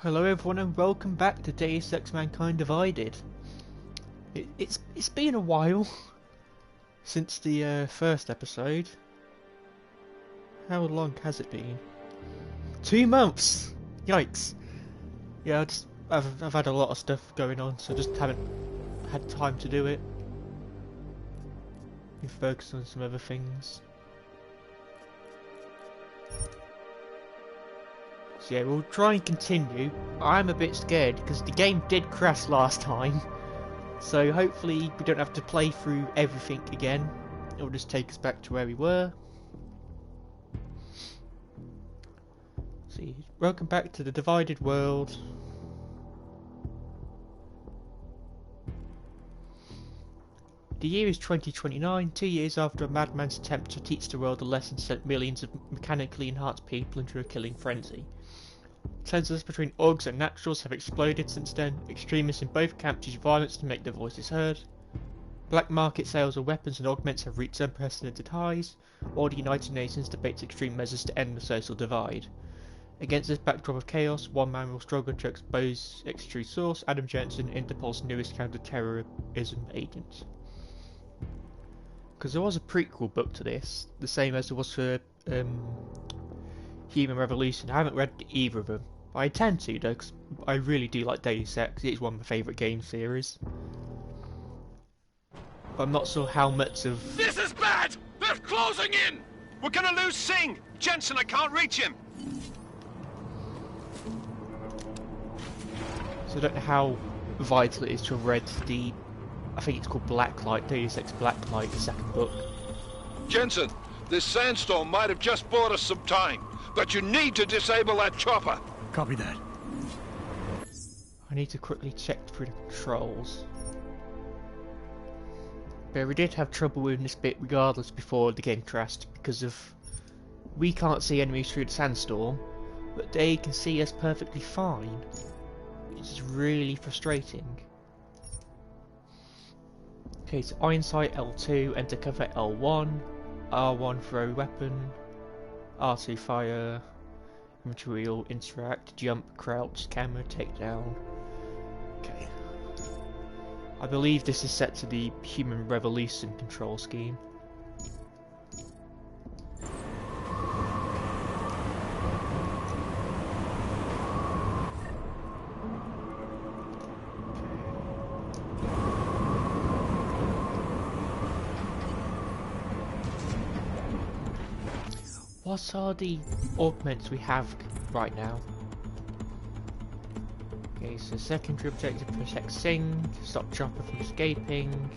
Hello everyone and welcome back to Deus Ex Mankind Divided. It's been a while since the first episode. How long has it been? 2 months! Yikes! Yeah, I've had a lot of stuff going on, so just haven't had time to do it. Been focused on some other things. So yeah, we'll try and continue. I'm a bit scared because the game did crash last time. So hopefully we don't have to play through everything again. It'll just take us back to where we were. See, welcome back to the divided world. The year is 2029, 2 years after a madman's attempt to teach the world a lesson sent millions of mechanically enhanced people into a killing frenzy. Tensions between orcs and naturals have exploded since then. Extremists in both camps use violence to make their voices heard. Black market sales of weapons and augments have reached unprecedented highs, while the United Nations debates extreme measures to end the social divide. Against this backdrop of chaos, one man will struggle to expose its true source: Adam Jensen, Interpol's newest counter-terrorism agent. Because there was a prequel book to this, the same as there was for Human Revolution. I haven't read either of them. I intend to though, because I really do like Deus Ex. It's one of my favourite game series. But I'm not sure how much of... This is bad! They're closing in! We're gonna lose Singh! Jensen, I can't reach him! So I don't know how vital it is to have read the... I think it's called Blacklight, Deus Ex Blacklight, the second book. Jensen, this sandstorm might have just bought us some time, but you need to disable that chopper. Copy that. I need to quickly check through the controls. But we did have trouble with this bit regardless before the game crashed, because of... we can't see enemies through the sandstorm, but they can see us perfectly fine. Which is really frustrating. Okay, so iron sight L2, enter cover L1, R1 throw weapon, R2 fire, material, interact, jump, crouch, camera, takedown. Okay. I believe this is set to the Human Revolution control scheme. What are the augments we have right now? Okay, so secondary objective, protect Singh, stop Chopper from escaping.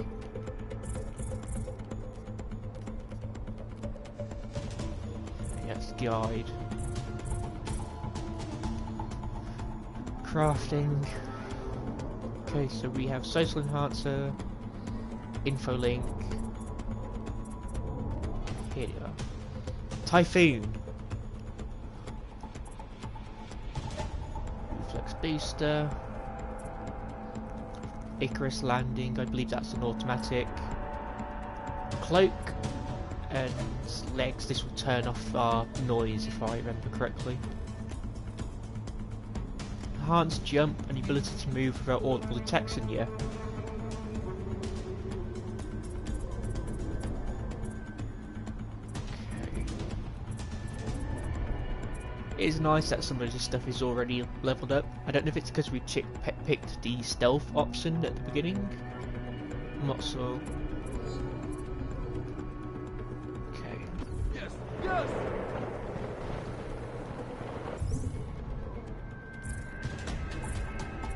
Yes, guide. Crafting. Okay, so we have social enhancer, info link. Here we are. Typhoon. Reflex booster. Icarus landing, I believe that's an automatic. Cloak and legs, this will turn off our noise if I remember correctly. Enhanced jump and the ability to move without audible detection, yeah. It is nice that some of this stuff is already leveled up. I don't know if it's because we picked the stealth option at the beginning. I'm not sure. Okay. Yes, yes!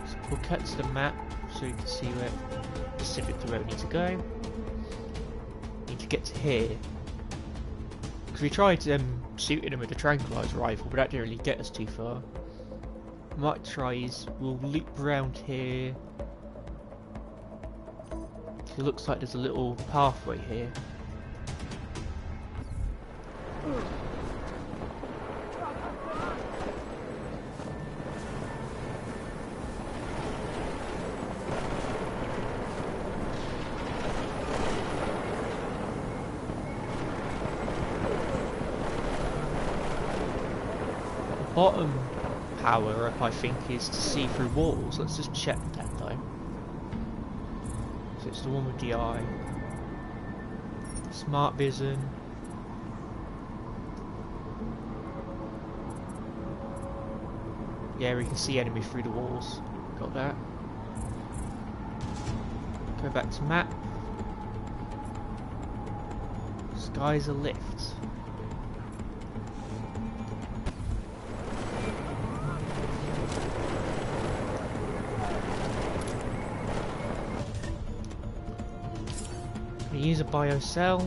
So we'll cut to the map so you can see where specifically where we need to go. Need to get to here. Because we tried shooting him with a tranquilizer rifle, but that didn't really get us too far. Might try is we'll loop around here. It looks like there's a little pathway here. Bottom power up, I think, is to see through walls. Let's just check that though. So it's the one with the eye. Smart vision. Yeah, we can see enemy through the walls. Got that. Go back to map. Sky's a lift. Use a biocell.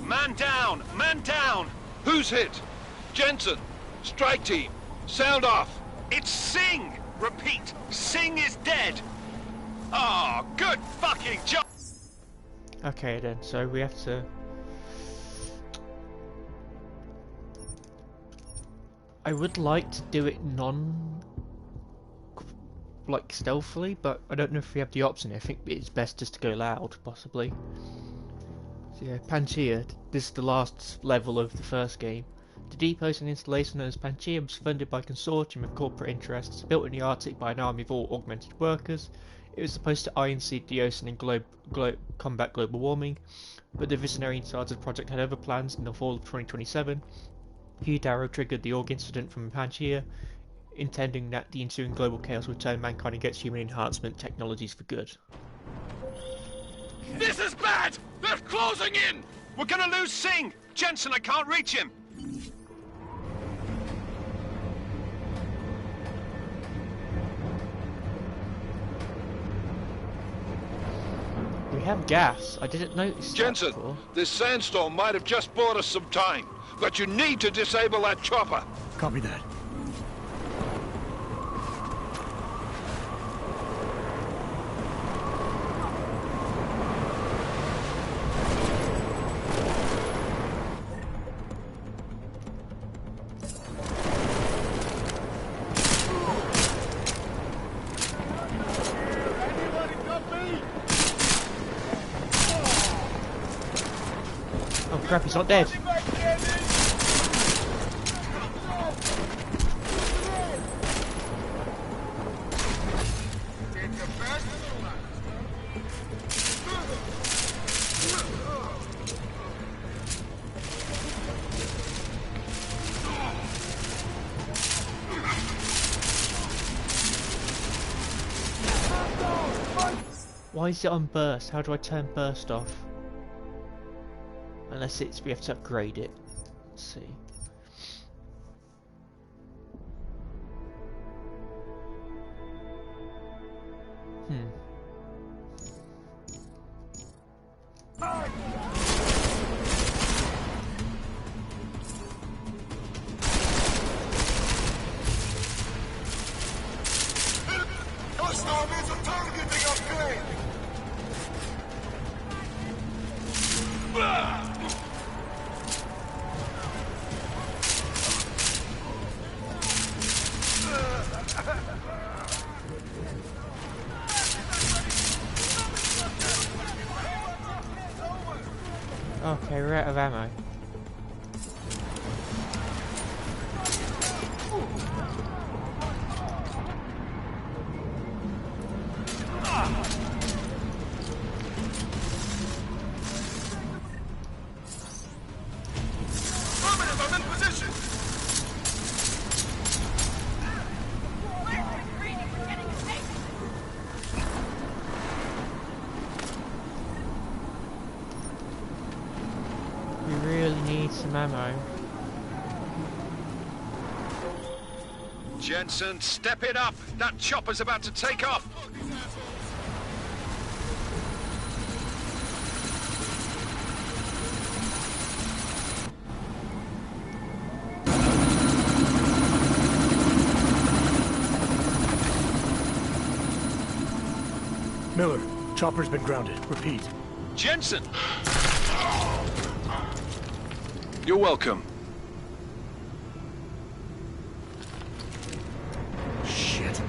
Man down! Man down! Who's hit? Jensen! Strike team! Sound off! It's Singh! Repeat, Singh is dead! Oh, good fucking job! Okay then, so we have to... I would like to do it like stealthily, but I don't know if we have the option. I think it's best just to go loud, possibly. So yeah, Pangaea, this is the last level of the first game. The depots and installation known as Pangaea was funded by a consortium of corporate interests, built in the Arctic by an army of all augmented workers. It was supposed to iron-seed the ocean and combat global warming, but the visionary in charge of the project had other plans. In the fall of 2027. Hugh Darrow triggered the Org incident from Pangaea, intending that the ensuing global chaos would turn mankind against human enhancement technologies for good. This is bad! They're closing in! We're gonna lose Singh! Jensen, I can't reach him! We have gas. I didn't notice Jensen, that before. this sandstorm might have just bought us some time, but you need to disable that chopper. Copy that. Oh crap, he's not dead. Why is it on burst? How do I turn burst off? Unless it's we have to upgrade it. Let's see. Okay, we're out of ammo. I'm in position! We really need some ammo. Jensen, step it up! That chopper's about to take off! Miller, chopper's been grounded. Repeat. Jensen! You're welcome. Shit.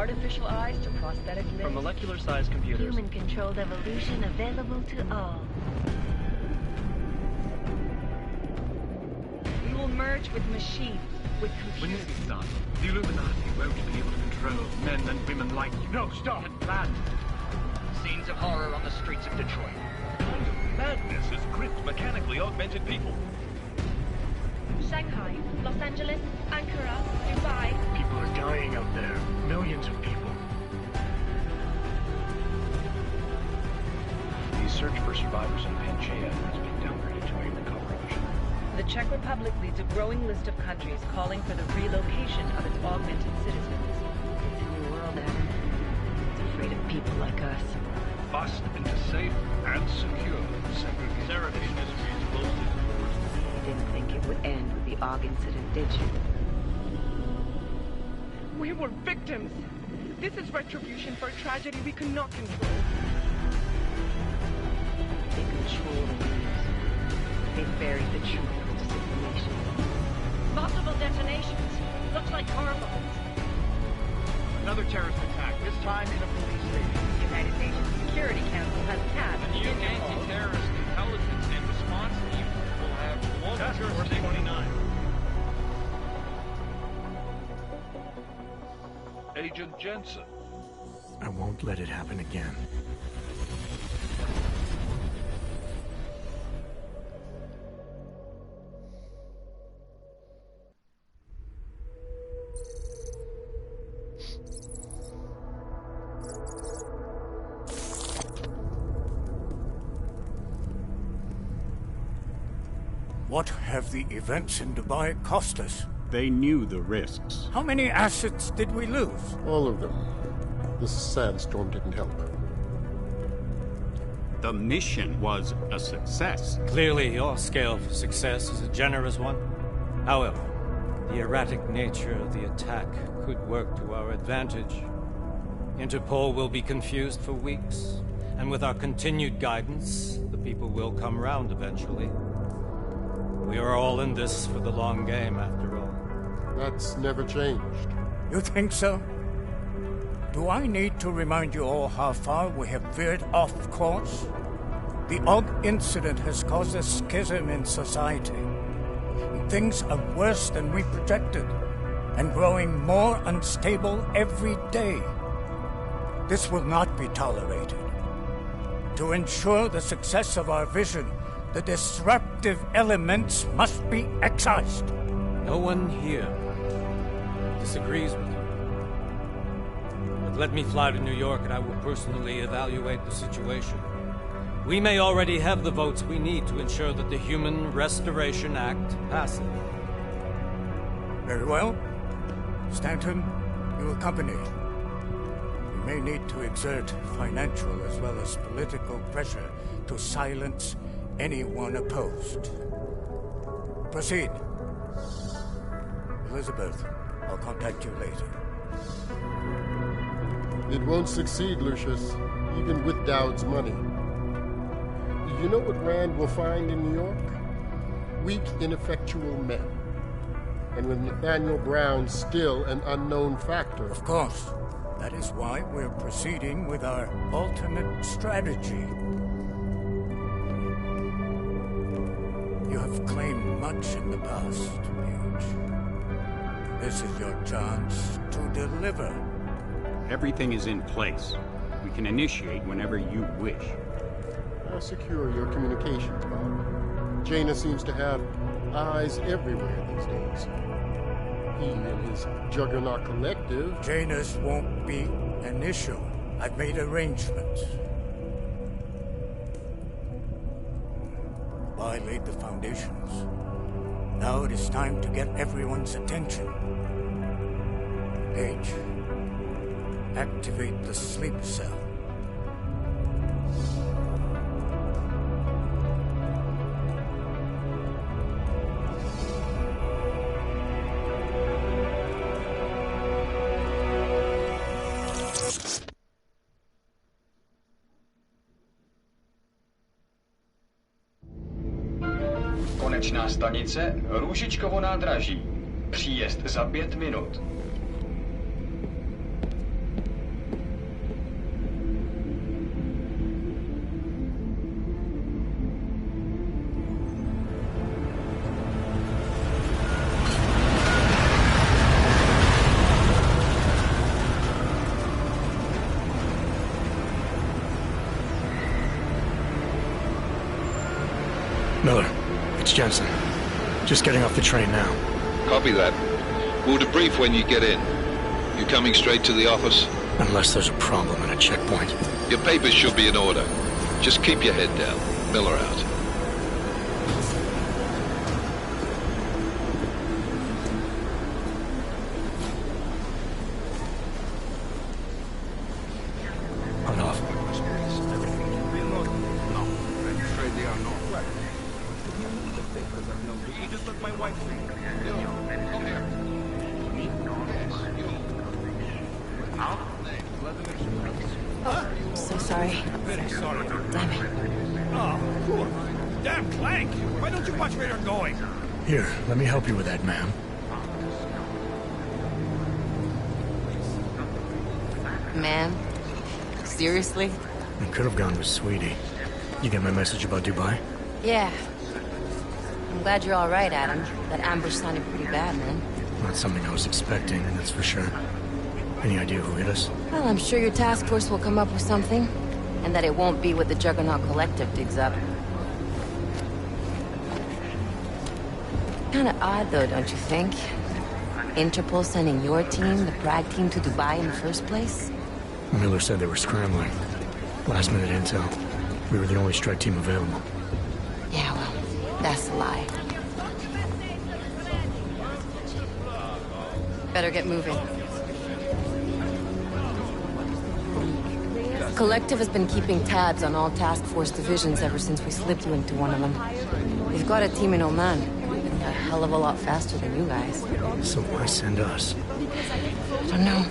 artificial eyes to prosthetic limbs. From molecular-sized computers. Human-controlled evolution available to all. We will merge with machines, with computers. When this is done, the Illuminati won't be able to control men and women like you. No, stop! Had planned. Scenes of horror on the streets of Detroit. Madness has gripped mechanically augmented people. Shanghai, Los Angeles, Ankara, Dubai. People are dying out there. Millions of people. The search for survivors in Pangaea has been downgraded to a recovery mission. The Czech Republic leads a growing list of countries calling for the relocation of its augmented citizens. It's a new world, Adam. It's afraid of people like us. Bust into safe and secure segregation industries closely to You didn't think it would end with the Aug incident, did you? We were victims. This is retribution for a tragedy we could not control. They control the news. They buried the truth with disinformation. Multiple detonations. Looks like hormones. Another terrorist attack, this time in a police station. The United Nations Security Council has tasked The new anti-terrorist intelligence and response team will have global Task Force jurisdiction. 29. Agent Jensen. I won't let it happen again. What have the events in Dubai cost us? They knew the risks. How many assets did we lose? All of them. This sandstorm didn't help. The mission was a success. Clearly, your scale for success is a generous one. However, the erratic nature of the attack could work to our advantage. Interpol will be confused for weeks, and with our continued guidance, the people will come round eventually. We are all in this for the long game, after all. That's never changed. You think so? Do I need to remind you all how far we have veered off course? The Aug incident has caused a schism in society. Things are worse than we projected, and growing more unstable every day. This will not be tolerated. To ensure the success of our vision, the disruptive elements must be excised. No one here disagrees with you. But let me fly to New York and I will personally evaluate the situation. We may already have the votes we need to ensure that the Human Restoration Act passes. Very well. Stanton, you accompany. We may need to exert financial as well as political pressure to silence anyone opposed. Proceed. Elizabeth, I'll contact you later. It won't succeed, Lucius, even with Dowd's money. You know what Rand will find in New York? Weak, ineffectual men. And with Nathaniel Brown still an unknown factor. Of course. That is why we're proceeding with our alternate strategy. You have claimed much in the past, Paige. This is your chance to deliver. Everything is in place. We can initiate whenever you wish. How secure your communications, Bob? Jaina seems to have eyes everywhere these days. He and his Juggernaut Collective... Janus won't be an issue. I've made arrangements. I laid the foundations. Now it is time to get everyone's attention. Paige, activate the sleep cell. Konečná stanice Růžičkovo nádraží. Příjezd za 5 minut. Jensen. Just getting off the train now. Copy that. We'll debrief when you get in. You coming straight to the office? Unless there's a problem at a checkpoint. Your papers should be in order. Just keep your head down. Miller out. On off. So sorry. Damn it. Oh, poor. Damn Clank! Why don't you watch where you're going? Here, let me help you with that, ma'am. Ma'am? Seriously? I could have gone with Sweetie. You get my message about Dubai? Yeah. I'm glad you're all right, Adam. That ambush sounded pretty bad, man. Not something I was expecting, that's for sure. Any idea who hit us? Well, I'm sure your task force will come up with something. And that it won't be what the Juggernaut Collective digs up. Kinda odd, though, don't you think? Interpol sending your team, the Prague team, to Dubai in the first place? Miller said they were scrambling. Last minute intel. We were the only strike team available. Yeah, well, that's a lie. Better get moving. Collective has been keeping tabs on all task force divisions ever since we slipped you into one of them. We've got a team in Oman. A hell of a lot faster than you guys. So why send us? I don't know.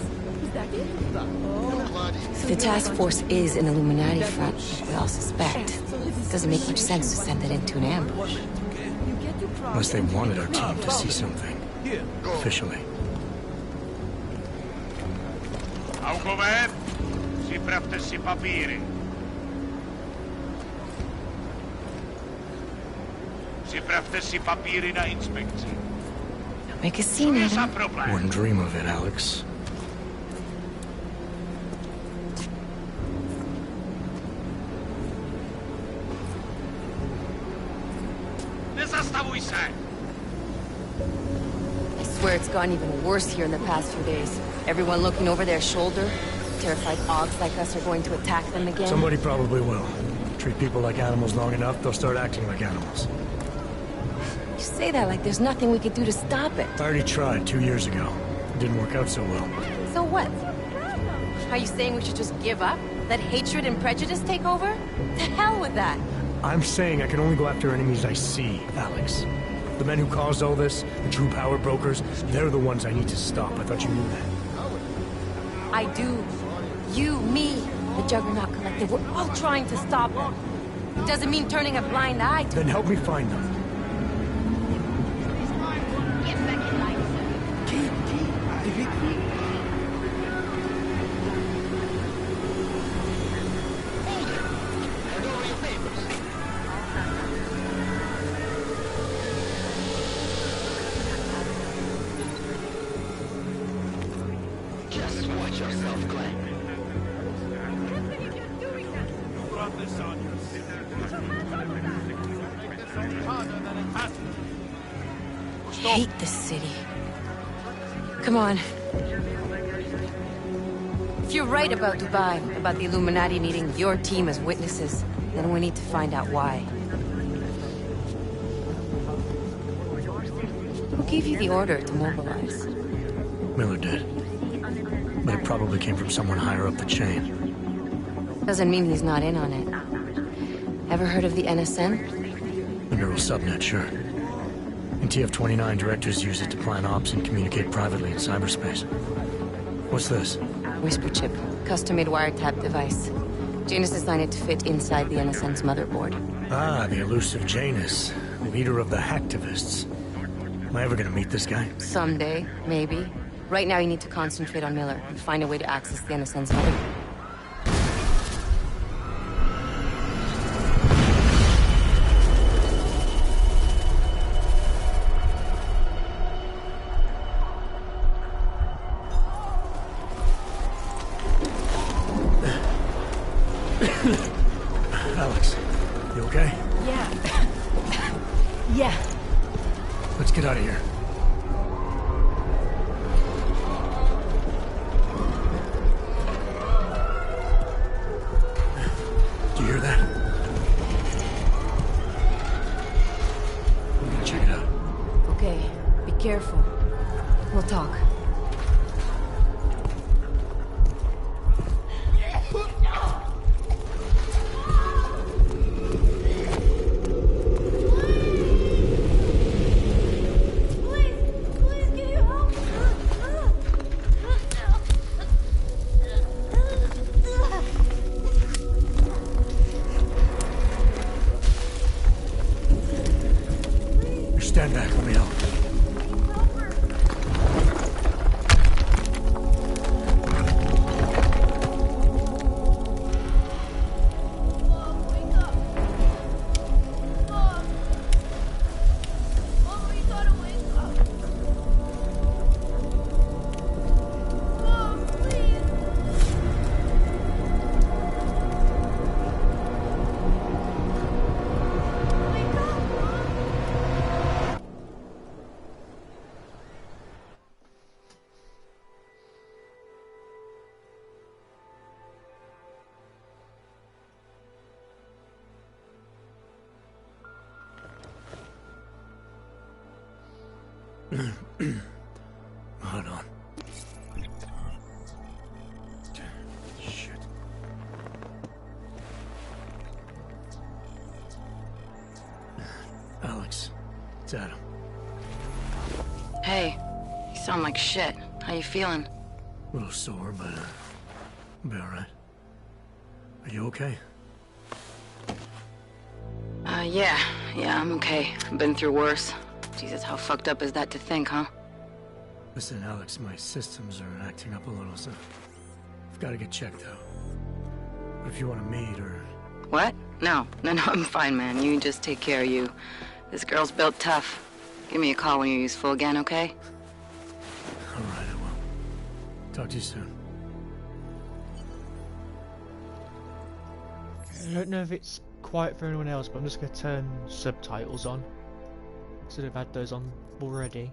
If the task force is an Illuminati front, we all suspect, it doesn't make much sense to send it into an ambush. Unless they wanted our team to see something. Officially. Alcover, připravte si papíry. Připravte si papíry na inspekci. Don't make a scene, Adam. Wouldn't dream of it, Alex. Nezastavuj se! I swear it's gotten even worse here in the past few days. Everyone looking over their shoulder. Terrified Augs like us are going to attack them again. Somebody probably will. Treat people like animals long enough, they'll start acting like animals. You say that like there's nothing we could do to stop it. I already tried 2 years ago. It didn't work out so well. So what? Are you saying we should just give up? Let hatred and prejudice take over? To hell with that! I'm saying I can only go after enemies I see, Alex. The men who caused all this, the true power brokers, they're the ones I need to stop. I thought you knew that. I do. You, me, the Juggernaut Collective, we're all trying to stop them. It doesn't mean turning a blind eye to Then help me find them. Just watch yourself, Glenn. I hate this city. Come on. If you're right about Dubai, about the Illuminati needing your team as witnesses, then we need to find out why. Who gave you the order to mobilize? Miller did. But it probably came from someone higher up the chain. Doesn't mean he's not in on it. Ever heard of the NSN? The neural subnet, sure. In TF-29, directors use it to plan ops and communicate privately in cyberspace. What's this? Whisper chip. Custom-made wiretap device. Janus designed it to fit inside the NSN's motherboard. Ah, the elusive Janus. Leader of the hacktivists. Am I ever gonna meet this guy? Someday, maybe. Right now you need to concentrate on Miller and find a way to access the NSN's motherboard. Alex, you okay? Yeah. Yeah. Let's get out of here. Do you hear that? I'm gonna check it out. Okay, be careful. We'll talk. Stand back, let me help. Hold on. Shit. Alex, it's Adam. Hey, you sound like shit. How you feeling? A little sore, but I'll be alright. Are you okay? Yeah, I'm okay. I've been through worse. Jesus, how fucked up is that to think, huh? Listen, Alex, my systems are acting up a little, so I've got to get checked out. But if you want to meet or... What? No, I'm fine, man. You just take care of you. This girl's built tough. Give me a call when you're useful again, okay? Alright, I will. Talk to you soon. I don't know if it's quiet for anyone else, but I'm just going to turn subtitles on. Should have had those on already.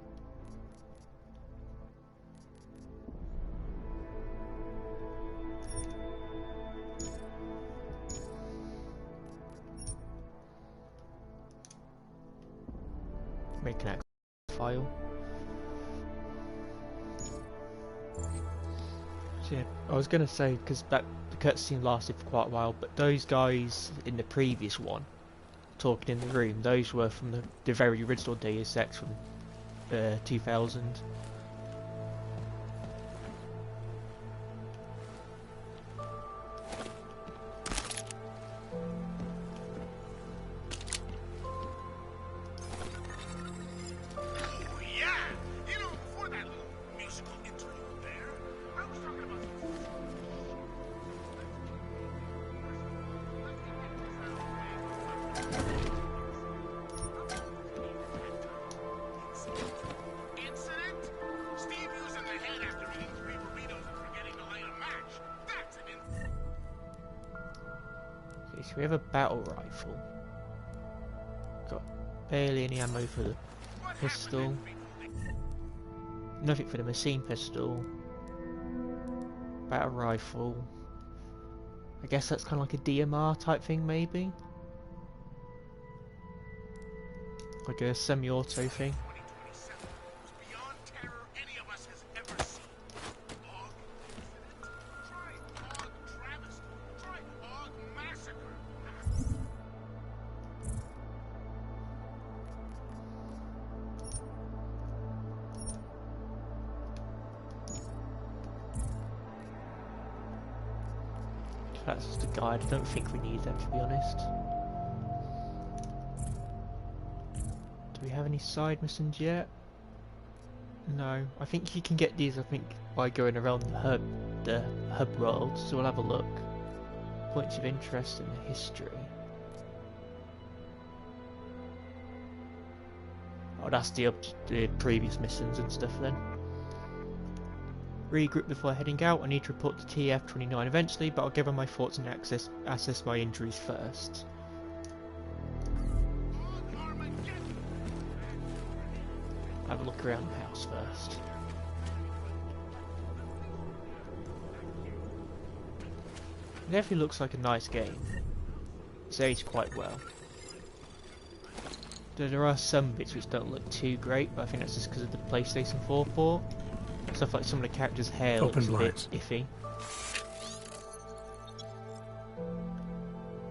Make an extra file. So yeah, I was gonna say, because the cutscene lasted for quite a while, but those guys in the previous one talking in the room, those were from the very original Deus Ex from 2000. So we have a battle rifle. Got barely any ammo for the pistol. Nothing for the machine pistol. Battle rifle. I guess that's kind of like a DMR type thing, maybe? Like a semi-auto thing. That's just a guide. I don't think we need that, to be honest. Do we have any side missions yet? No. I think you can get these, I think, by going around the hub world, so we'll have a look. Points of interest in the history. Oh, that's the previous missions and stuff then. Regroup before heading out. I need to report to TF-29 eventually, but I'll give her my thoughts and assess my injuries first. Have a look around the house first. It definitely looks like a nice game. It's aged quite well. There are some bits which don't look too great, but I think that's just because of the PlayStation 4 port. Stuff like some of the characters' hair looks a bit iffy.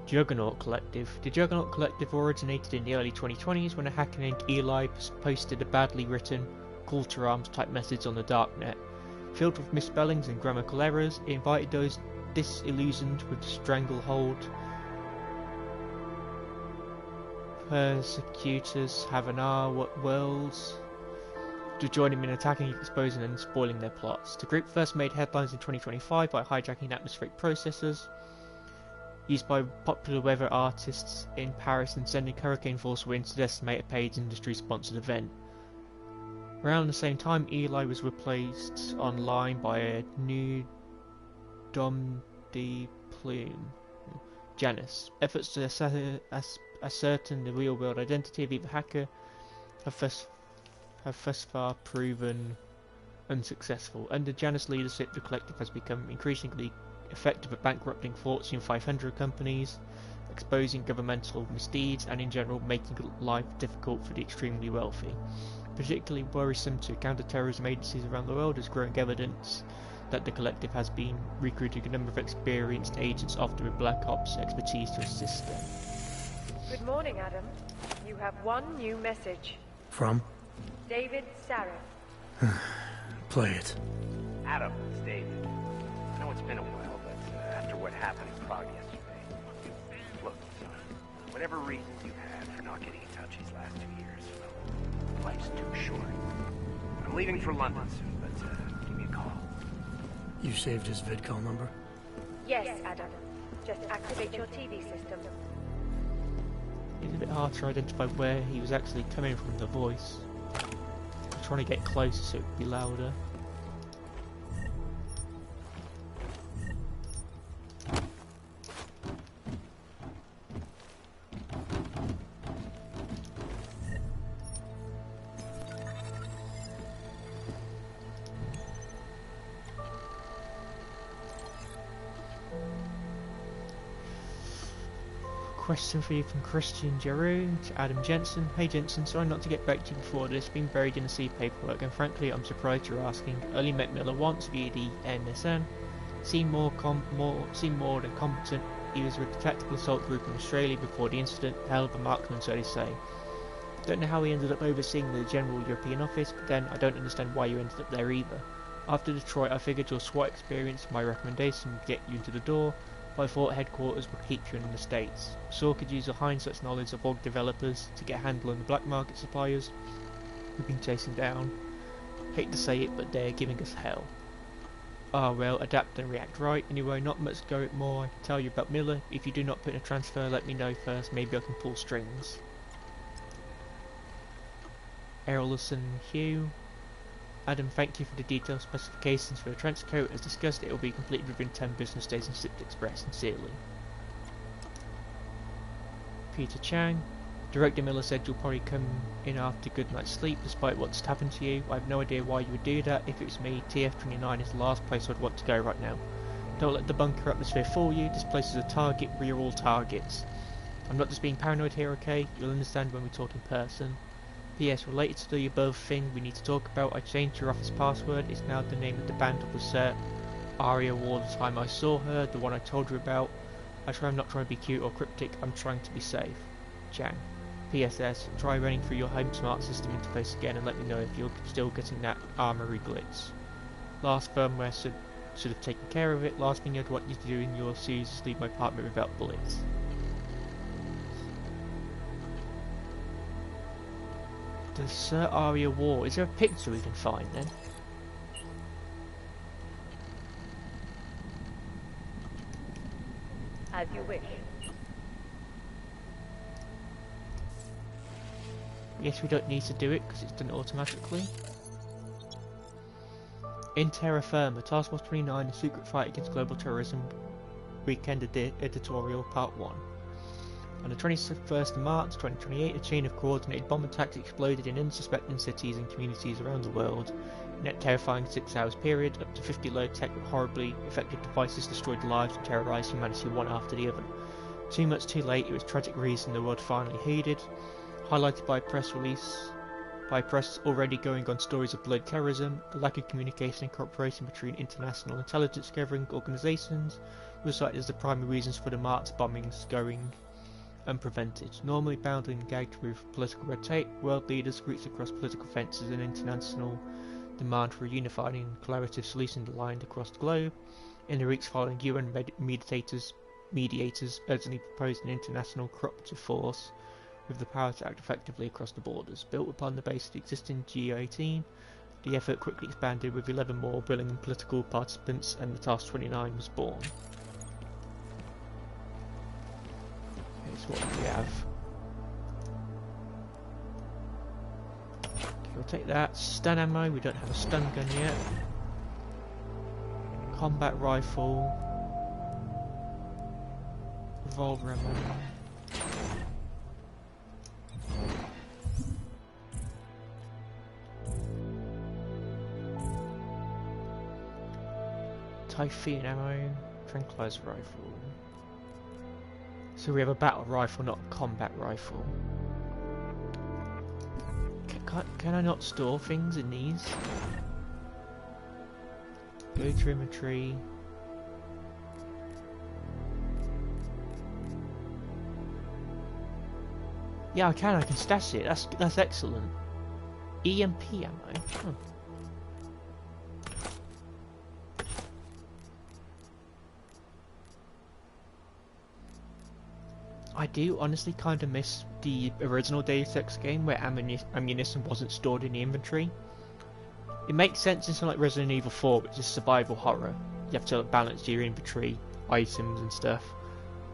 Juggernaut Collective. The Juggernaut Collective originated in the early 2020s when a hacker named Eli posted a badly written call to arms type message on the darknet. Filled with misspellings and grammatical errors, it invited those disillusioned with the stranglehold persecutors Havana worlds to join him in attacking, exposing and spoiling their plots. The group first made headlines in 2025 by hijacking atmospheric processors used by popular weather artists in Paris and sending hurricane force winds to decimate a paid industry-sponsored event. Around the same time, Eli was replaced online by a new Dom de Plume, Janice. Efforts to ascertain the real-world identity of either hacker have thus far proven unsuccessful. Under Janice's leadership, the collective has become increasingly effective at bankrupting Fortune 500 companies, exposing governmental misdeeds, and in general making life difficult for the extremely wealthy. Particularly worrisome to counter-terrorism agencies around the world is growing evidence that the collective has been recruiting a number of experienced agents, often with Black Ops expertise, to assist them. Good morning, Adam. You have one new message. From? David Sarif. Play it. Adam, it's David. I know it's been a while, but after what happened in Prague yesterday... Look, son, whatever reasons you've had for not getting in touch these last 2 years, well, life's too short. I'm leaving for London soon, but give me a call. You saved his vidcall number? Yes, Adam. Just activate your TV system. It's a bit hard to identify where he was actually coming from, the voice. I'm trying to get closer so it would be louder. Question for you from Christian Giroux to Adam Jensen. Hey Jensen, sorry not to get back to you before this, been buried in the sea paperwork, and frankly I'm surprised you're asking. Only met Miller once via the NSN. Seemed more than competent. He was with the tactical assault group in Australia before the incident. Hell of a marksman, so they say. Don't know how he ended up overseeing the general European office, but then I don't understand why you ended up there either. After Detroit I figured your SWAT experience, my recommendation, would get you into the door, but I thought headquarters would keep you in the States. Saw could use a hindsight's knowledge of org developers to get a handle on the black market suppliers we've been chasing down. Hate to say it, but they're giving us hell. Ah well, adapt and react right. Anyway, not much go more I can tell you about Miller. If you do not put in a transfer, let me know first, maybe I can pull strings. Errolson Hugh. Adam, thank you for the detailed specifications for the trench coat. As discussed, it will be completed within 10 business days and shipped express, sincerely. Peter Chang. Director Miller said you'll probably come in after a good night's sleep despite what's happened to you. I have no idea why you would do that. If it was me, TF-29 is the last place I'd want to go right now. Don't let the bunker atmosphere fool you. This place is a target where you're all targets. I'm not just being paranoid here, okay? You'll understand when we talk in person. P.S. Related to the above thing we need to talk about, I changed your office password. It's now the name of the band of the set. Aria wore the time I saw her, the one I told you about. I'm not trying to be cute or cryptic, I'm trying to be safe. Chang. PSS, try running through your home smart system interface again and let me know if you're still getting that armory glitch. Last firmware should have taken care of it. Last thing I'd want you to do in your series is leave my apartment without bullets. The Sir Aria War. Is there a picture we can find then? As you wish. Yes, we don't need to do it because it's done automatically. In Terra Firma, Task Force 29, The Secret Fight Against Global Terrorism, Weekend Editorial, Part 1. On the 21st of March 2028, a chain of coordinated bomb attacks exploded in unsuspecting cities and communities around the world. In that terrifying 6 hours period, up to 50 low-tech but horribly effective devices destroyed lives and terrorized humanity one after the other. Too much too late, it was tragic reason the world finally heeded, highlighted by a press release by press already going on stories of blood terrorism. The lack of communication and cooperation between international intelligence gathering organisations was cited as the primary reasons for the March bombings going unprevented. Normally bound and gagged with political red tape, world leaders reached across political fences and international demand for a unified and collaborative solution aligned across the globe. In the weeks following, UN mediators urgently proposed an international cooperative force with the power to act effectively across the borders. Built upon the base of the existing GO18, the effort quickly expanded with 11 more willing political participants, and the Task 29 was born. Here's what we have. We'll take that. Stun ammo, we don't have a stun gun yet. Combat rifle. Revolver ammo. Typhoon ammo. Tranquilizer rifle. So we have a battle rifle, not a combat rifle. Can I not store things in these? Go to inventory. Yeah, I can stash it. That's excellent. EMP ammo. Huh. I do honestly kind of miss the original Deus Ex game where ammunition wasn't stored in the inventory. It makes sense in something like Resident Evil 4, which is survival horror. You have to balance your inventory, items and stuff.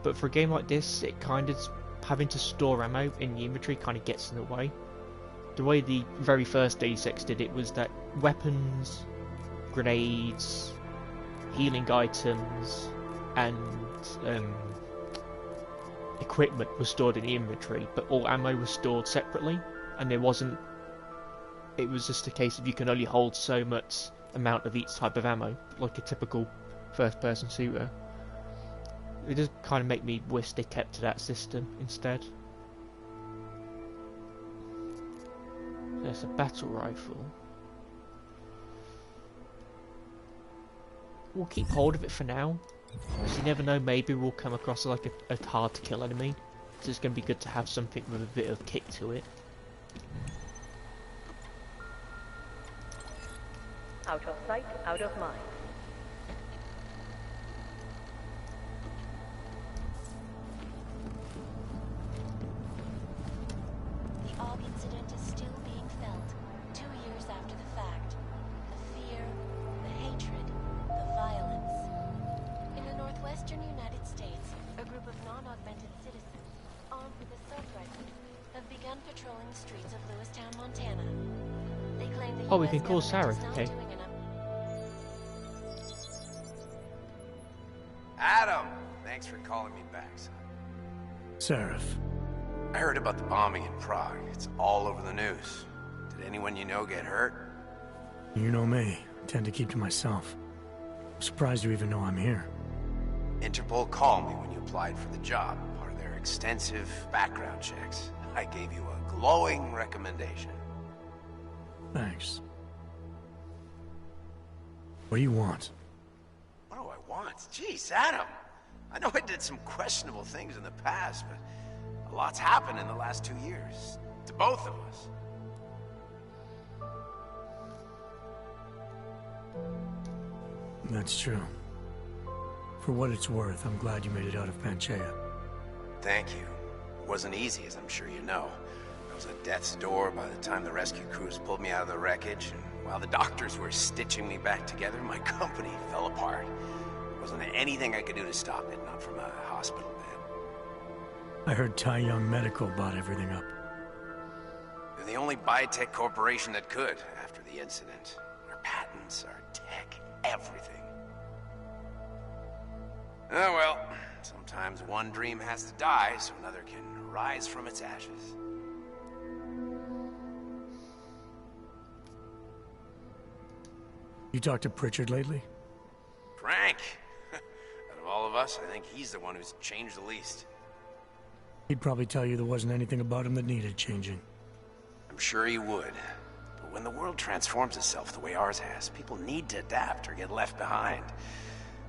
But for a game like this, it kind of having to store ammo in the inventory kind of gets in the way. The way the very first Deus Ex did it was that weapons, grenades, healing items, and equipment was stored in the inventory, but all ammo was stored separately, and it was just a case of you can only hold so much amount of each type of ammo, like a typical first-person shooter. It does kind of make me wish they kept to that system instead. There's a battle rifle. We'll keep hold of it for now, because you never know, maybe we'll come across like a hard to kill enemy, so it's going to be good to have something with a bit of kick to it. Out of sight, out of mind. The AUG incident is still being felt, 2 years after the fact. The fear, the hatred, the violence. In the northwestern United States, a group of non-augmented citizens, armed with assault rifles, have begun patrolling the streets of Lewistown, Montana. They claim the we can call Sarah, okay. Adam! Thanks for calling me back, son. Seraph. I heard about the bombing in Prague. It's all over the news. Did anyone you know get hurt? You know me. I tend to keep to myself. I'm surprised you even know I'm here. Interpol called me when you applied for the job, part of their extensive background checks. I gave you a glowing recommendation. Thanks. What do you want? What do I want? Jeez, Adam! I know I did some questionable things in the past, but a lot's happened in the last 2 years. To both of us. That's true. For what it's worth, I'm glad you made it out of Panchaea. Thank you. It wasn't easy, as I'm sure you know. I was at death's door by the time the rescue crews pulled me out of the wreckage, and while the doctors were stitching me back together, my company fell apart. There wasn't anything I could do to stop it, not from a hospital bed. I heard Tai Young Medical bought everything up. They're the only biotech corporation that could, after the incident. Our patents, our tech, everything. Oh well, sometimes one dream has to die so another can rise from its ashes. You talked to Pritchard lately? Frank! Out of all of us, I think he's the one who's changed the least. He'd probably tell you there wasn't anything about him that needed changing. I'm sure he would. But when the world transforms itself the way ours has, people need to adapt or get left behind.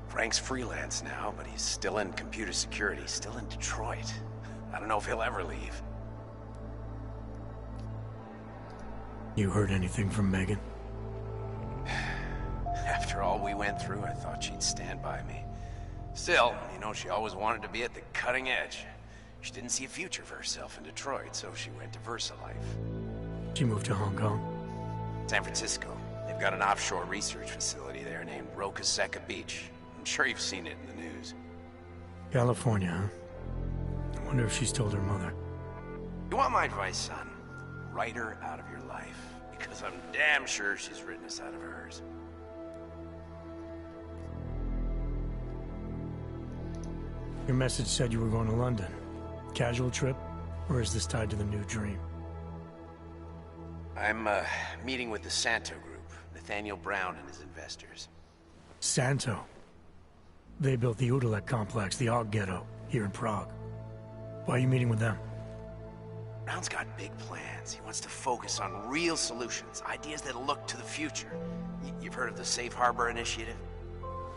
Frank's freelance now, but he's still in computer security, still in Detroit. I don't know if he'll ever leave. You heard anything from Megan? After all we went through, I thought she'd stand by me. Still, you know, she always wanted to be at the cutting edge. She didn't see a future for herself in Detroit, so she went to VersaLife. She moved to Hong Kong? San Francisco. They've got an offshore research facility there named Roca Seca Beach. I'm sure you've seen it in the news. California, huh? I wonder if she's told her mother. You want my advice, son? Write her out of your life. Because I'm damn sure she's written us out of hers. Your message said you were going to London. Casual trip? Or is this tied to the new dream? I'm, meeting with the Santo Group. Nathaniel Brown and his investors. Santo? They built the Udalek complex, the Og Ghetto, here in Prague. Why are you meeting with them? Brown's got big plans. He wants to focus on real solutions, ideas that look to the future. You've heard of the Safe Harbor Initiative?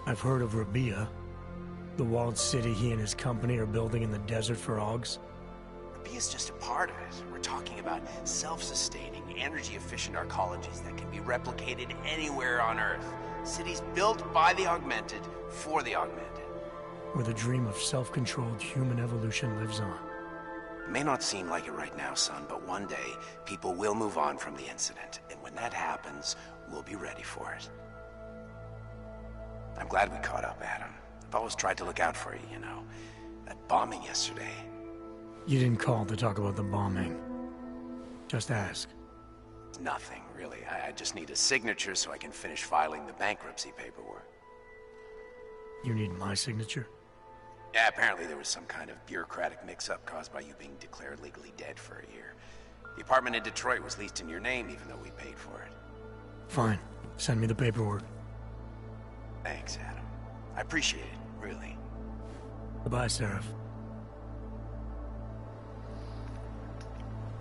I've heard of Rabia, the walled city he and his company are building in the desert for Augs. Rabia's just a part of it. We're talking about self-sustaining, energy-efficient arcologies that can be replicated anywhere on Earth. Cities built by the augmented, for the augmented. Where the dream of self-controlled human evolution lives on. It may not seem like it right now, son, but one day, people will move on from the incident. And when that happens, we'll be ready for it. I'm glad we caught up, Adam. I've always tried to look out for you, you know. That bombing yesterday. You didn't call to talk about the bombing. Just ask. Nothing, really. I just need a signature so I can finish filing the bankruptcy paperwork. You need my signature? Yeah, apparently there was some kind of bureaucratic mix-up caused by you being declared legally dead for a year. The apartment in Detroit was leased in your name even though we paid for it. Fine. Send me the paperwork. Thanks, Adam. I appreciate it, really. Goodbye, Seraph.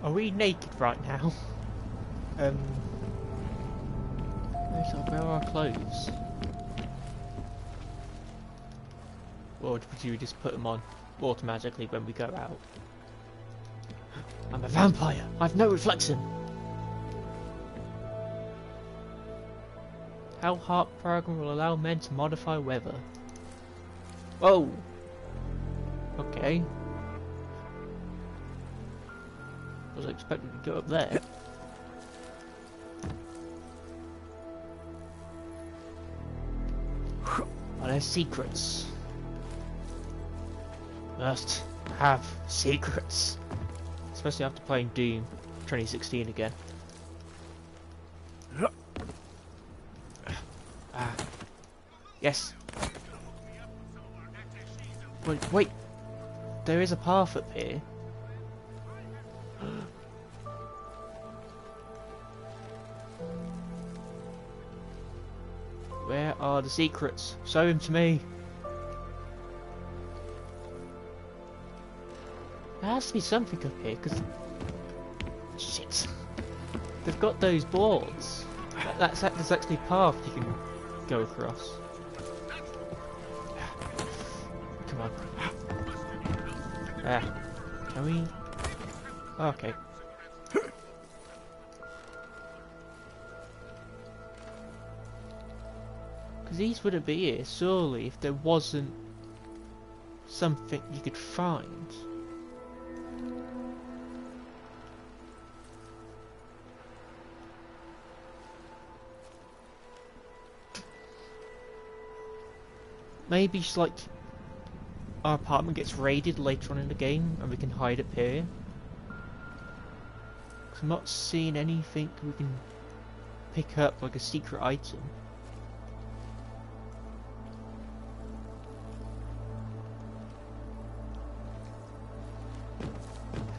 Are we naked right now? Where are our clothes? Or do we just put them on automatically when we go out? I'm a vampire! I've no reflection! How HARP program will allow men to modify weather. Whoa! Okay. Was I expecting to go up there? Oh, there's secrets. Must have secrets. Especially after playing Doom 2016 again. Yes. Wait. There is a path up here. Where are the secrets? Show them to me. There has to be something up here, because... Shit. They've got those boards. There's actually a path you can go across. Come on. Can we... Okay. Because these wouldn't be here, surely, if there wasn't something you could find. Maybe it's like our apartment gets raided later on in the game and we can hide up here. 'Cause I'm not seeing anything we can pick up like a secret item.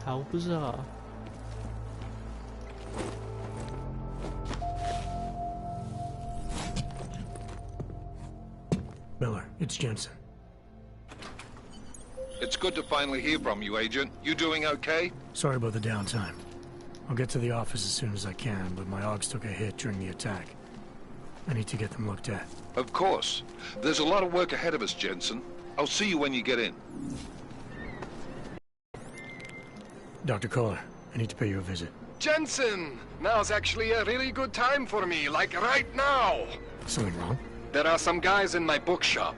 How bizarre. Miller, it's Jensen. It's good to finally hear from you, Agent. You doing okay? Sorry about the downtime. I'll get to the office as soon as I can, but my Augs took a hit during the attack. I need to get them looked at. Of course. There's a lot of work ahead of us, Jensen. I'll see you when you get in. Dr. Kohler, I need to pay you a visit. Jensen! Now's actually a really good time for me, like right now! Something wrong? There are some guys in my bookshop.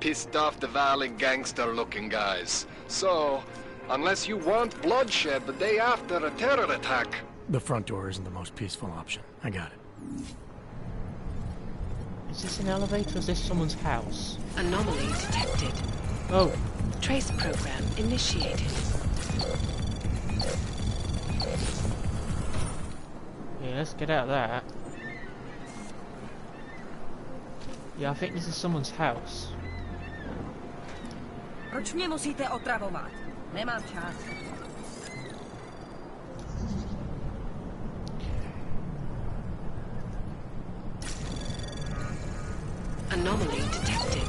Pissed off the Valley gangster-looking guys. So, unless you want bloodshed the day after a terror attack... The front door isn't the most peaceful option. I got it. Is this an elevator or is this someone's house? Anomaly detected. Oh. Trace program initiated. Yeah, let's get out of that. Yeah, I think this is someone's house. Proč mě musíte otravovat? Nemám čas. Anomaly detected.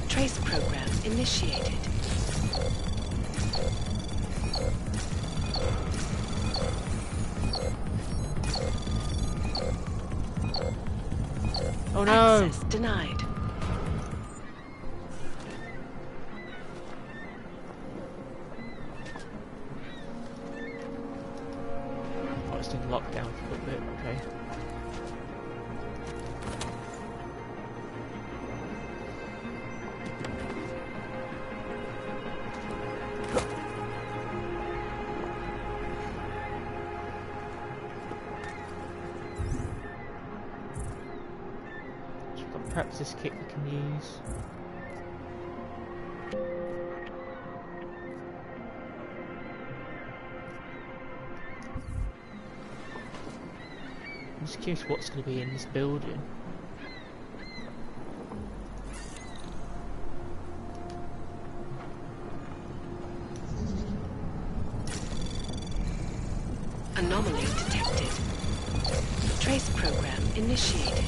Trace program initiated. Oh no! Access denied. Oh, it's in lockdown for a bit, okay. Perhaps this kit we can use. I'm just curious what's going to be in this building. Anomaly detected. Trace program initiated.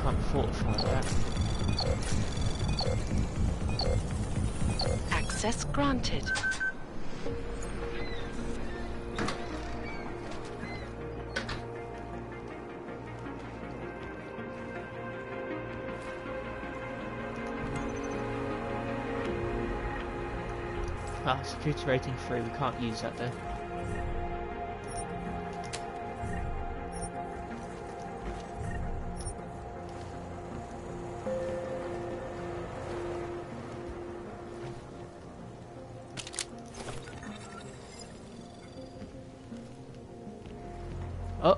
Can't fortify that. Access granted. Ah, security rating 3, we can't use that then.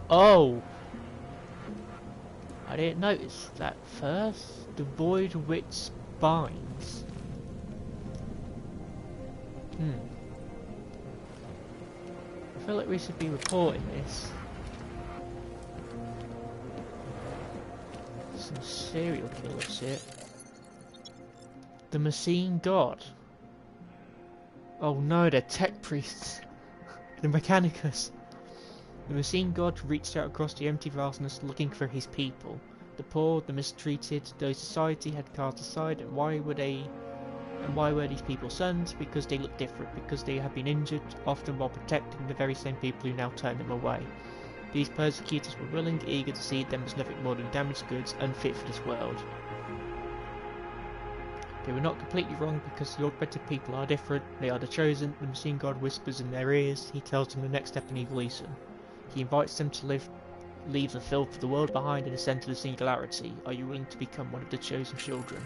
Oh! I didn't notice that first. Devoid with spines. I feel like we should be reporting this. Some serial killer shit. The Machine God. Oh no, they're tech priests. The Mechanicus. The Machine God reached out across the empty vastness looking for his people. The poor, the mistreated, those society had cast aside, and why were these people sons? Because they looked different, because they had been injured, often while protecting the very same people who now turned them away. These persecutors were willing, eager to see them as nothing more than damaged goods, unfit for this world. They were not completely wrong, because the augmented people are different. They are the chosen. The Machine God whispers in their ears. He tells them the next step in evolution. He invites them to leave the filth of the world behind and ascend to the singularity. Are you willing to become one of the chosen children?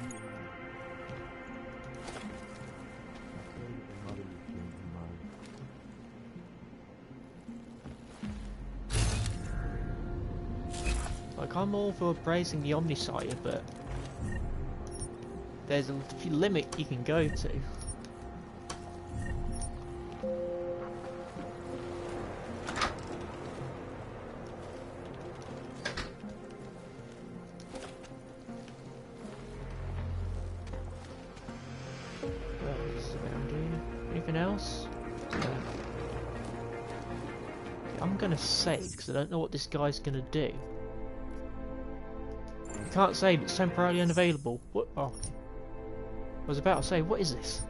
Like, I'm all for praising the Omnisire, but there's a limit you can go to. I'm gonna save because I don't know what this guy's gonna do. You can't save, it's temporarily unavailable. What? Oh. I was about to say, what is this?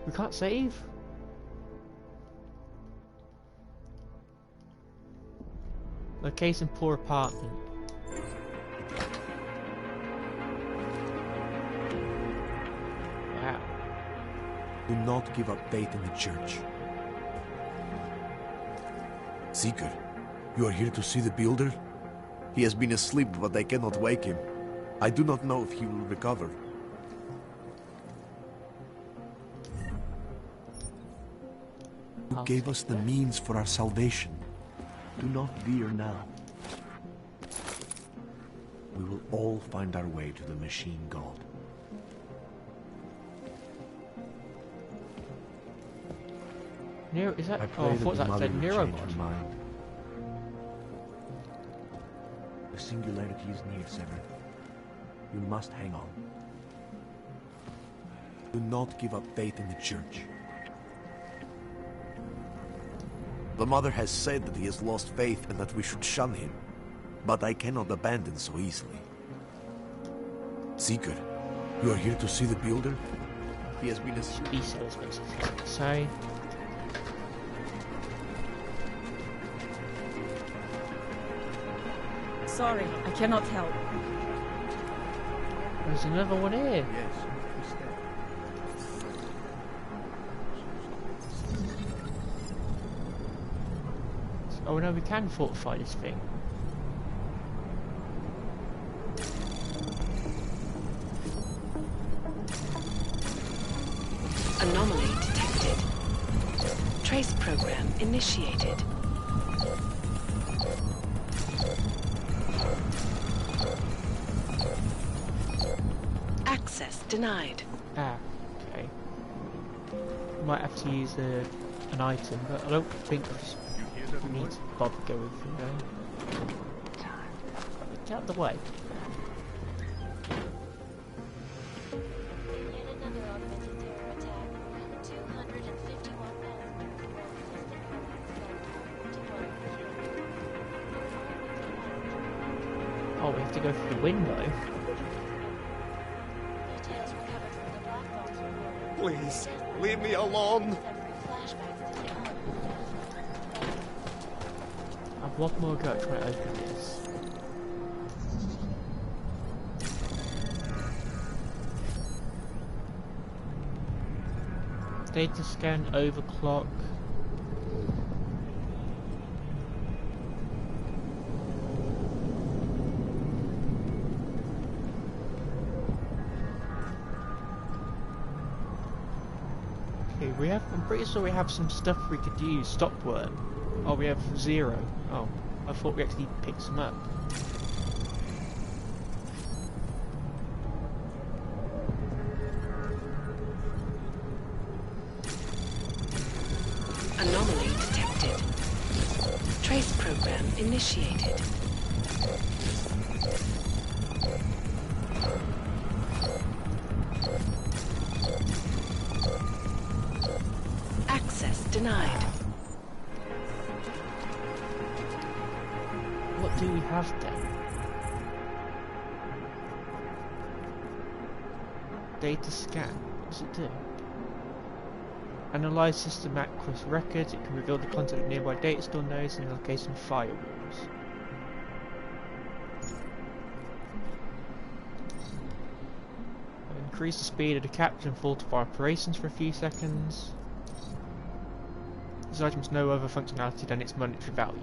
We can't save? Location poor apartment. Wow. Do not give up faith in the church. Seeker, you are here to see the builder? He has been asleep, but I cannot wake him. I do not know if he will recover. Who gave us the means for our salvation? Do not fear now. We will all find our way to the machine god. Nero, is that? I Oh, I thought that said Nero mod. The singularity is near, Sever. You must hang on. Do not give up faith in the church. The mother has said that he has lost faith and that we should shun him, but I cannot abandon so easily. Seeker, you are here to see the builder? He has been a Sorry. Sorry, I cannot help. There's another one here. Yes. Oh no, we can fortify this thing. Anomaly detected. Trace program initiated. Access denied. Ah, okay. Might have to use an item, but I don't think we need to bother going through there. Get out of the way. Oh, we have to go through the window. Please, leave me alone. I've one more go at trying to open this. Data scan, overclock. Okay, I'm pretty sure we have some stuff we could use. Stopworm. Oh, we have 0. Oh, I thought we actually picked some up. Anomaly detected. Trace program initiated. Access denied. What do we have then? Data scan. What does it do? Analyze system across records. It can reveal the content of nearby data store nodes and location firewalls. Increase the speed of the capture and falsify operations for a few seconds. This item has no other functionality than its monetary value.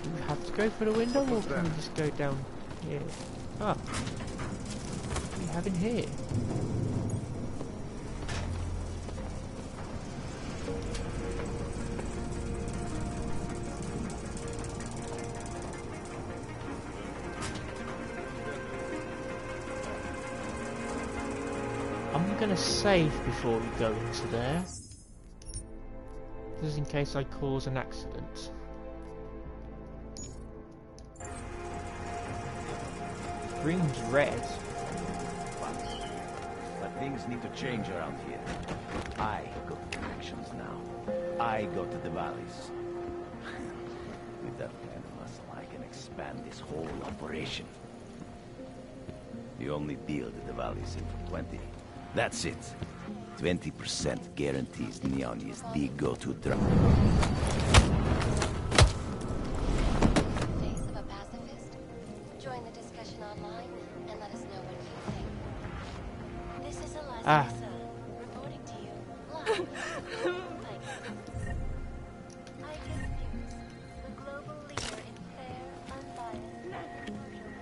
Do we have to go for the window or can we just go down here? Ah. What do we have in here? I'm gonna save before we go into there. Just in case I cause an accident. Green's red. things need to change around here. I go to the actions now. I go to the valleys. With that kind of muscle, I can expand this whole operation. The only deal that the valley's in for 20. That's it. 20% guarantees Neon is the go-to drug. Face of a pacifist? Join the discussion online and let us know what you think. This is Eliza, reporting to you live. Thanks. ITIS News, the global leader in fair, unbiased disclosure.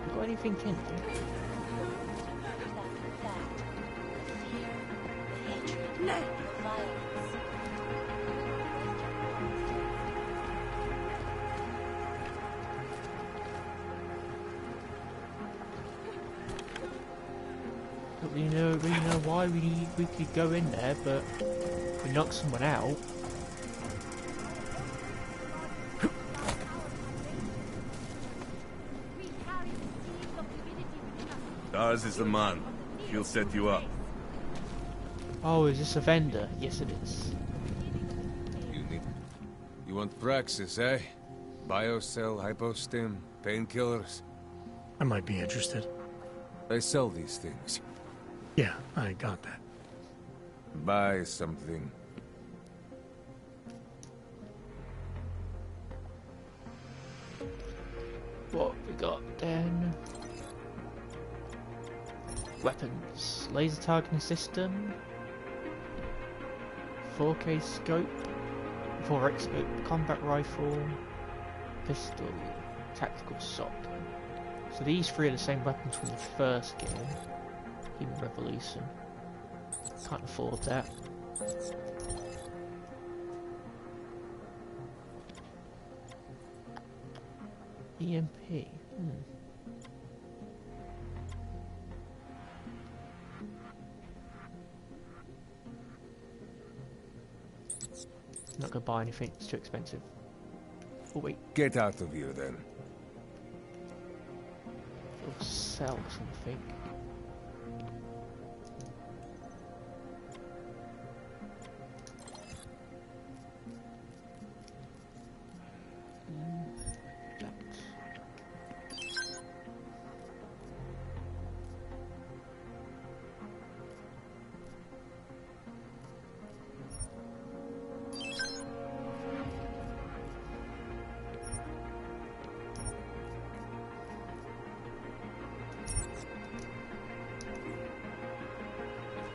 Got anything in there? Don't really know why we could go in there, but if we knock someone out. Ours is the man. He'll set you up. Oh, is this a vendor? Yes, it is. You want Praxis, eh? Biocell, hypostim, painkillers. I might be interested. They sell these things. Yeah, I got that. Buy something. What we got then? Weapons. Laser targeting system. 4K scope. 4X scope. Combat rifle. Pistol. Tactical SOC. So these three are the same weapons from the first game. Human Revolution. Can't afford that. EMP. Not gonna buy anything, it's too expensive. Oh wait. Get out of here then. Or sell something.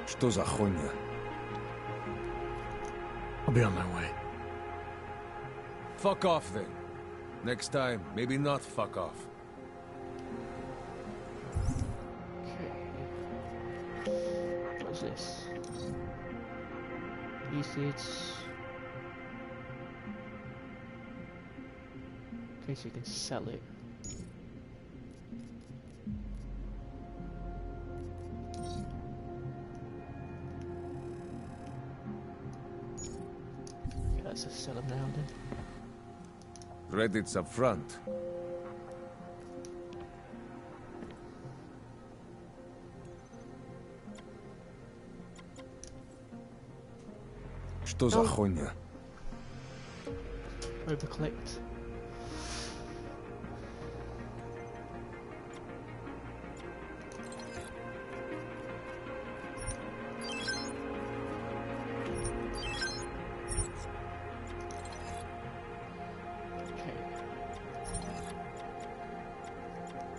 Что за хуйня? I'll be on my way. Fuck off then. Next time, maybe not fuck off. What is this? Usage. Okay, so you can sell it. Okay, let's just sell them now then. Credits up front. Что за хуйня? Overclicked.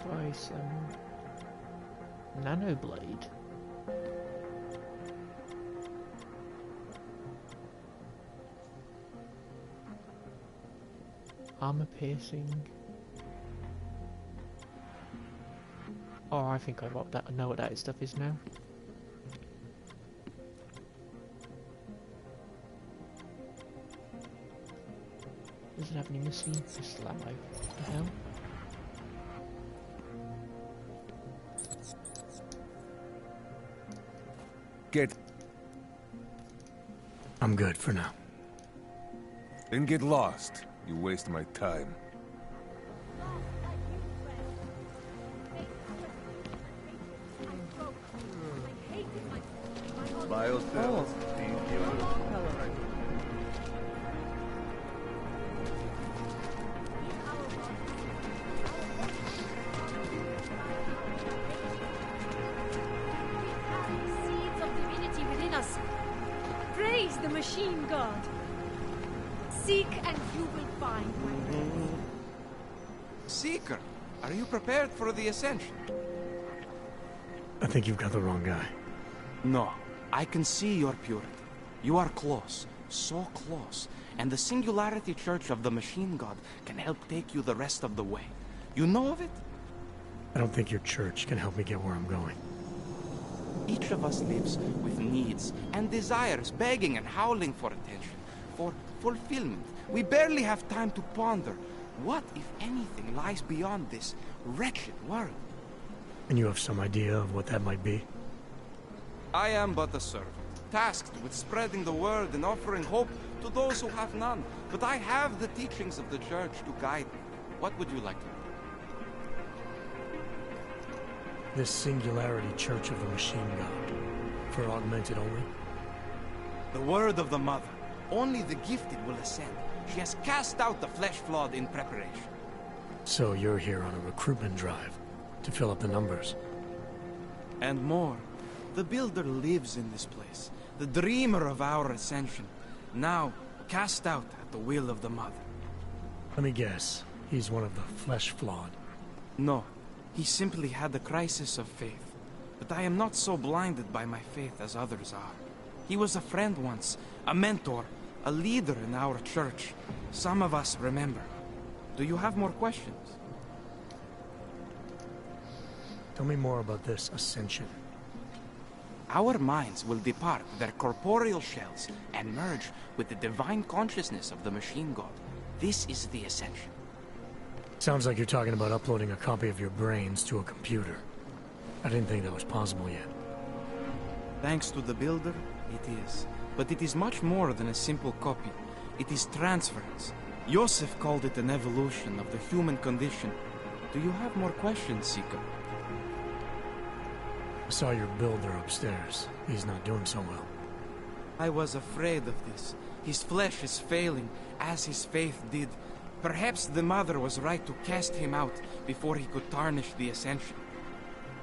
Buy some nano blade. Armor piercing. Oh, I think I know what that stuff is now. Does it have any missing pistol ammo? What the hell? Get I'm good for now. Then get lost. You waste my time. Biocells. Seeds of divinity within us. Praise the machine god. Seek and you will find, my friends. Seeker, are you prepared for the ascension? I think you've got the wrong guy. No, I can see your purity. You are close, so close, and the Singularity Church of the Machine God can help take you the rest of the way. You know of it? I don't think your church can help me get where I'm going. Each of us lives with needs and desires, begging and howling for attention, for fulfillment. We barely have time to ponder. What, if anything, lies beyond this wretched world? And you have some idea of what that might be? I am but a servant, tasked with spreading the word and offering hope to those who have none. But I have the teachings of the Church to guide me. What would you like to know? This Singularity Church of the Machine God. For augmented only? The word of the Mother. Only the gifted will ascend. She has cast out the flesh-flawed in preparation. So you're here on a recruitment drive, to fill up the numbers. And more. The Builder lives in this place, the dreamer of our ascension, now cast out at the will of the Mother. Let me guess, he's one of the flesh-flawed. No, he simply had a crisis of faith. But I am not so blinded by my faith as others are. He was a friend once, a mentor, a leader in our church. Some of us remember. Do you have more questions? Tell me more about this ascension. Our minds will depart their corporeal shells and merge with the divine consciousness of the Machine God. This is the ascension. Sounds like you're talking about uploading a copy of your brains to a computer. I didn't think that was possible yet. Thanks to the Builder, it is. But it is much more than a simple copy. It is transference. Joseph called it an evolution of the human condition. Do you have more questions, Seeker? I saw your Builder upstairs. He's not doing so well. I was afraid of this. His flesh is failing, as his faith did. Perhaps the Mother was right to cast him out before he could tarnish the ascension.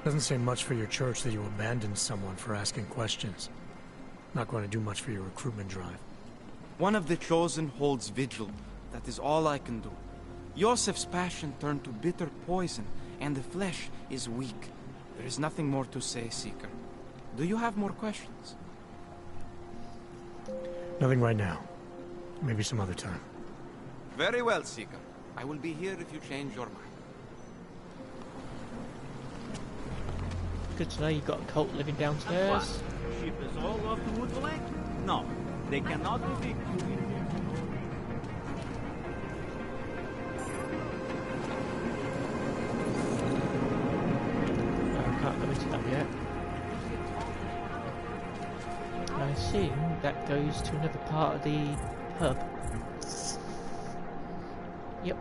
Doesn't say much for your church that you abandoned someone for asking questions. Not going to do much for your recruitment drive. One of the chosen holds vigil. That is all I can do. Joseph's passion turned to bitter poison, and the flesh is weak. There is nothing more to say, Seeker. Do you have more questions? Nothing right now. Maybe some other time. Very well, Seeker. I will be here if you change your mind. Good to know you've got a cult living downstairs. Ship is all off to Woodlake? No, they cannot evict you in here. I can't go into that yet. I assume that goes to another part of the hub. Yep.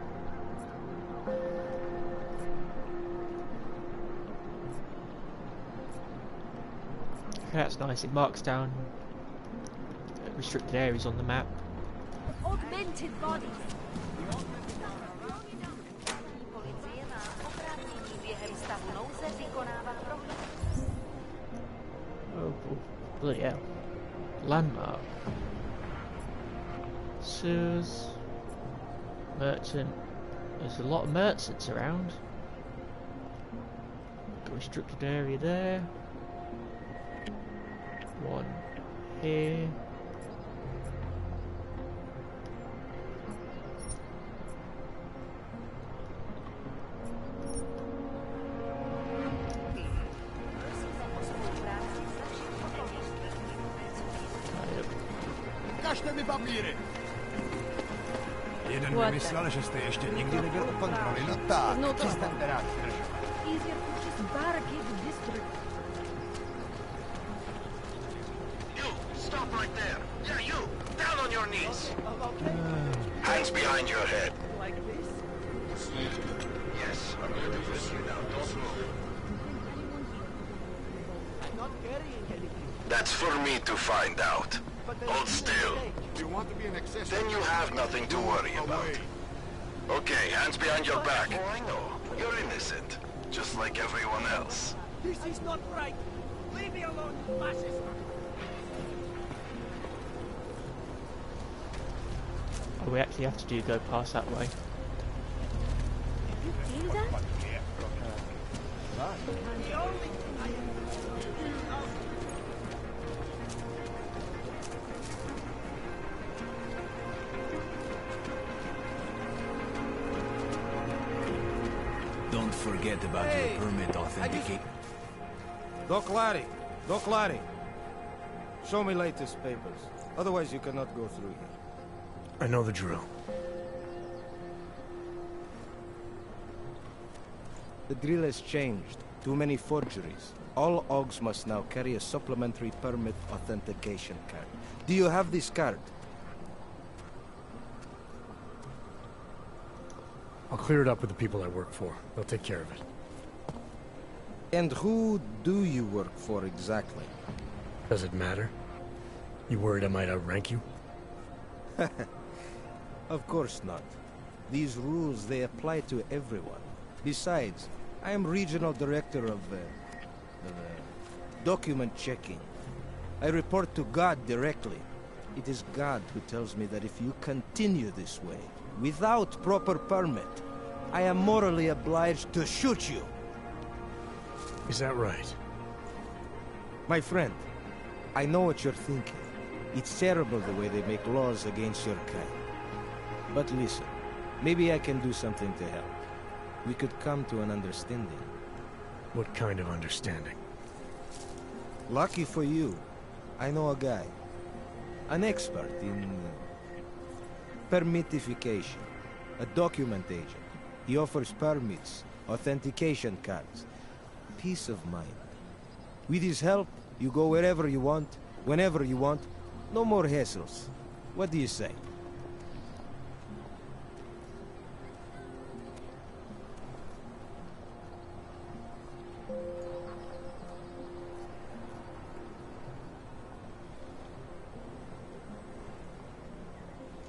That's nice, it marks down restricted areas on the map. Augmented bodies. Oh, bloody hell. Landmark. Sewers. Merchant. There's a lot of merchants around. Got restricted area there. One here. Ukažte mi papíry! Jeden vymyslel, že jste ještě nikdy nebyl u kontroly, no tak, přestaňte rád držet. Easier to just barricade the district. You, stop right there. Yeah, you. your knees. Hands behind your head. Like this? Yes, I'm going to frisk you now. Don't move. I'm not carrying anything. That's for me to find out. Hold still. You want to be an accessory? Then you have nothing to worry about. Okay, hands behind your back. Oh, I know. You're innocent. Just like everyone else. This is not right. Leave me alone, you fascist. Oh, we actually have to go past that way. Do that? Don't forget about your permit authenticate. Doc Larry. Show me latest papers. Otherwise you cannot go through here. I know the drill. The drill has changed. Too many forgeries. All OGs must now carry a supplementary permit authentication card. Do you have this card? I'll clear it up with the people I work for. They'll take care of it. And who do you work for exactly? Does it matter? You worried I might outrank you? Of course not. These rules, they apply to everyone. Besides, I am regional director of document checking. I report to God directly. It is God who tells me that if you continue this way, without proper permit, I am morally obliged to shoot you. Is that right? My friend, I know what you're thinking. It's terrible the way they make laws against your kind. But listen, maybe I can do something to help. We could come to an understanding. What kind of understanding? Lucky for you, I know a guy. An expert in permitification. A document agent. He offers permits, authentication cards. Peace of mind. With his help, you go wherever you want, whenever you want. No more hassles. What do you say?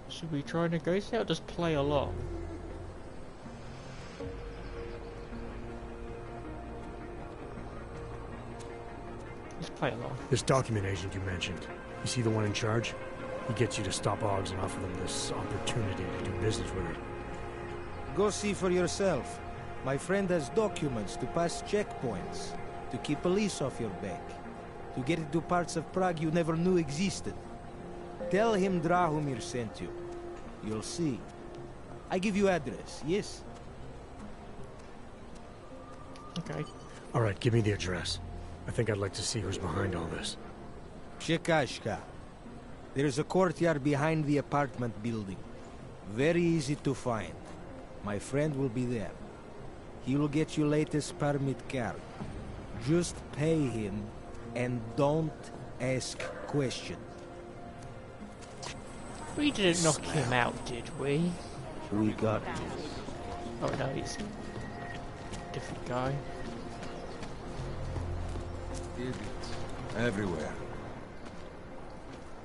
Should we try and negotiate or just play along? Let's play along. This document agent you mentioned, you see the one in charge? He gets you to stop OGs and offer them this opportunity to do business with it. Go see for yourself. My friend has documents to pass checkpoints, to keep police off your back, to get into parts of Prague you never knew existed. Tell him Drahomir sent you. You'll see. I give you address, yes? Okay. Alright, give me the address. I think I'd like to see who's behind all this. Chekashka. There is a courtyard behind the apartment building. Very easy to find. My friend will be there. He will get you latest permit card. Just pay him and don't ask questions. We didn't knock him out, did we? We got this. Oh no, he's a different guy. Idiots. Everywhere.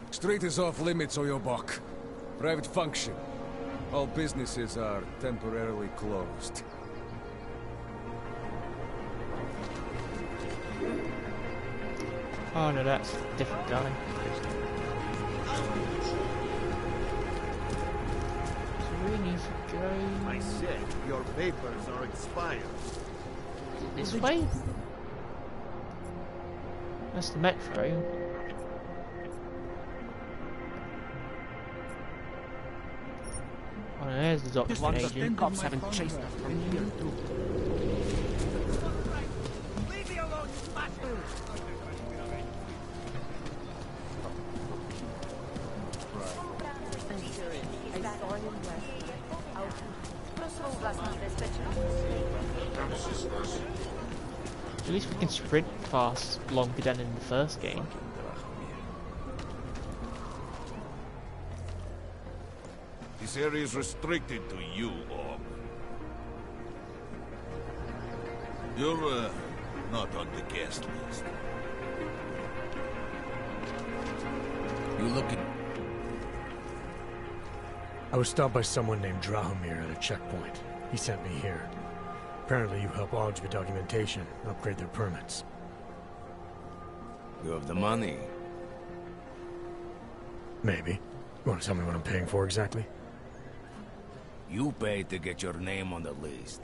Street is off limits, Oyobok. Private function. All businesses are temporarily closed. Oh no, that's a different guy. So we need to go... I said your papers are expired. This way? That's the metro. Oh, there's the document agent. Cops haven't chased us from here, too. Leave me alone, you fascist! At least we can sprint fast longer than in the first game. This area is restricted to you, Og. You're, not on the guest list. You looking... I was stopped by someone named Drahomir at a checkpoint. He sent me here. Apparently you help Augs with documentation, upgrade their permits. You have the money? Maybe. You want to tell me what I'm paying for exactly? You pay to get your name on the list.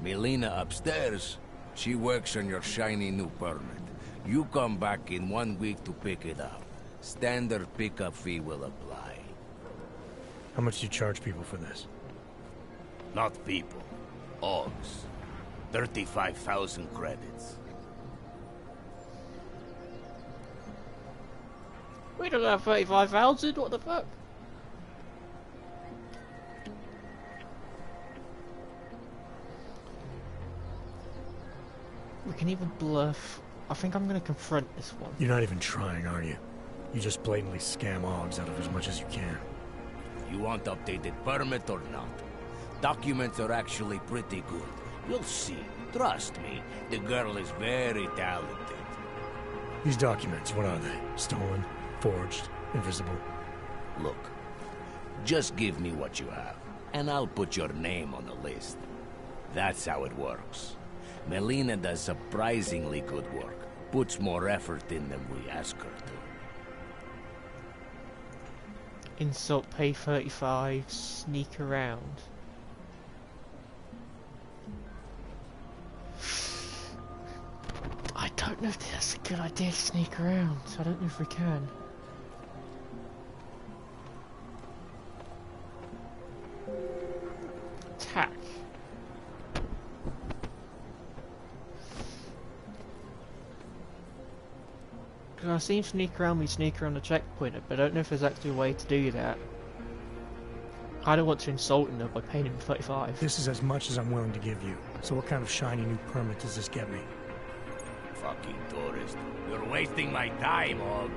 Melina upstairs, she works on your shiny new permit. You come back in 1 week to pick it up. Standard pickup fee will apply. How much do you charge people for this? Not people. Augs. 35,000 credits. We don't have 35,000, what the fuck? We can even bluff. I think I'm gonna confront this one. You're not even trying, are you? You just blatantly scam Augs out of as much as you can. You want updated permit or not? Documents are actually pretty good. You'll see. Trust me, the girl is very talented. These documents, what are they? Stolen? Forged? Invisible? Look, just give me what you have, and I'll put your name on the list. That's how it works. Melina does surprisingly good work. Puts more effort in than we ask her to. Insult, pay 35, sneak around. I don't know if that's a good idea to sneak around. I don't know if we can. Attack. Because I've seen sneak around the checkpoint, but I don't know if there's actually a way to do that. I don't want to insult him though by paying him 35. This is as much as I'm willing to give you. So what kind of shiny new permit does this get me? Fucking tourist. You're wasting my time, Og.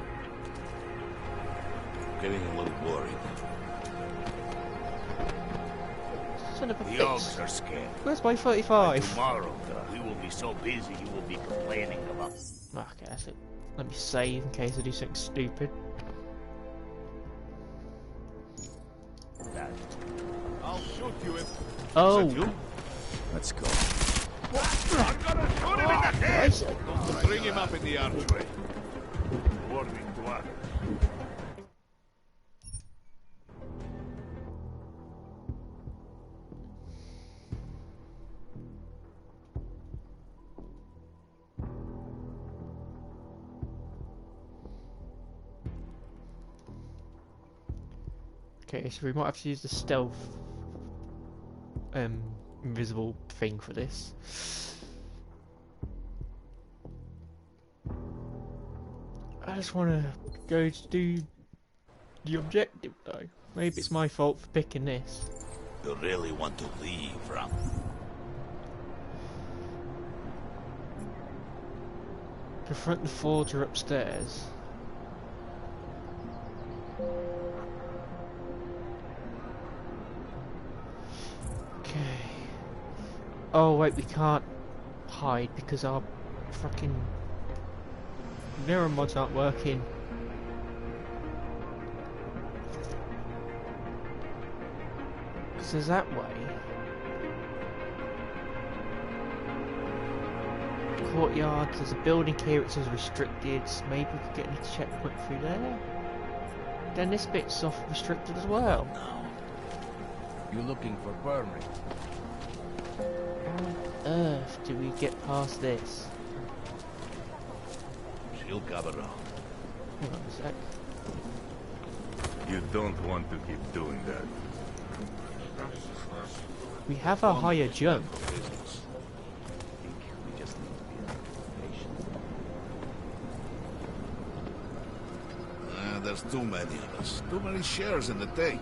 Getting a little worried. Son of a The bitch. Augs are scared. Where's my 35? By tomorrow, we will be so busy you will be complaining about... Okay, that's it. Let me save in case I do something stupid. I'll shoot you if... Oh! Let's go. I'm gonna shoot him in the head! Bring him up in the archway. Warning to us. Okay, so we might have to use the stealth invisible thing for this. I just want to go to do the objective though. Maybe it's my fault for picking this. You really want to leave, Ram? Confront the forger upstairs. Okay. Oh wait, we can't hide because our fucking mirror mods aren't working. Because there's that way. Courtyard, there's a building here, it says restricted. Maybe we could get into checkpoint through there. Then this bit's off restricted as well. You looking for permit? How on earth do we get past this? She'll come around. Hang on a sec. You don't want to keep doing that. We have a higher jump. We just need to be patient. There's too many of us. Too many shares in the tank.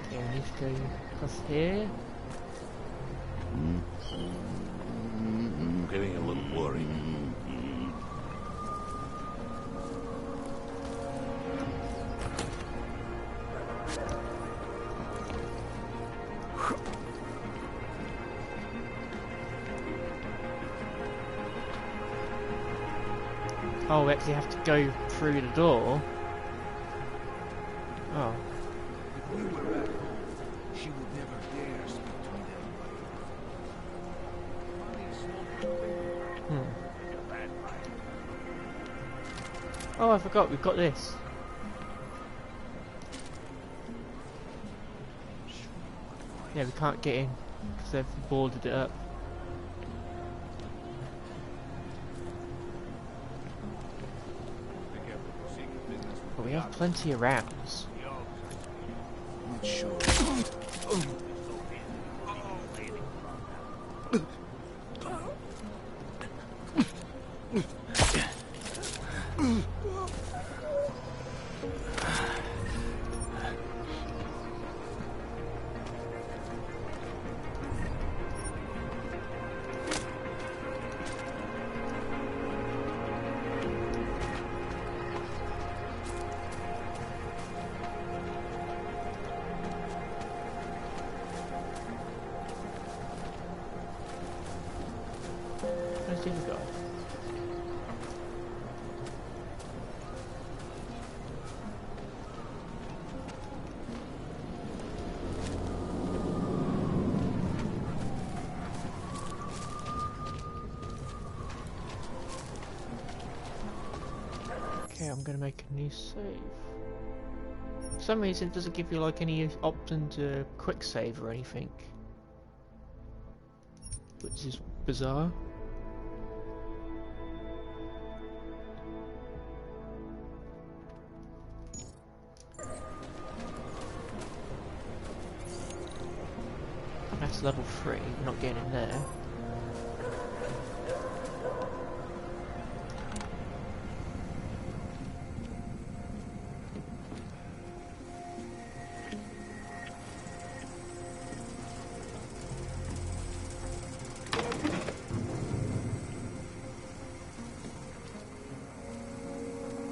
Okay, we need to go across here. I'm getting a little worried. Oh, we actually have to go through the door. Oh. If we were at home, she would never dare speak to me that way. Oh, I forgot, we've got this. Yeah, we can't get in because they've boarded it up. But we have plenty of rounds. Not sure. Where's the other guy? Okay, I'm gonna make a new save. For some reason it doesn't give you like any option to quick save or anything, which is bizarre. That's level 3, we're not getting in there.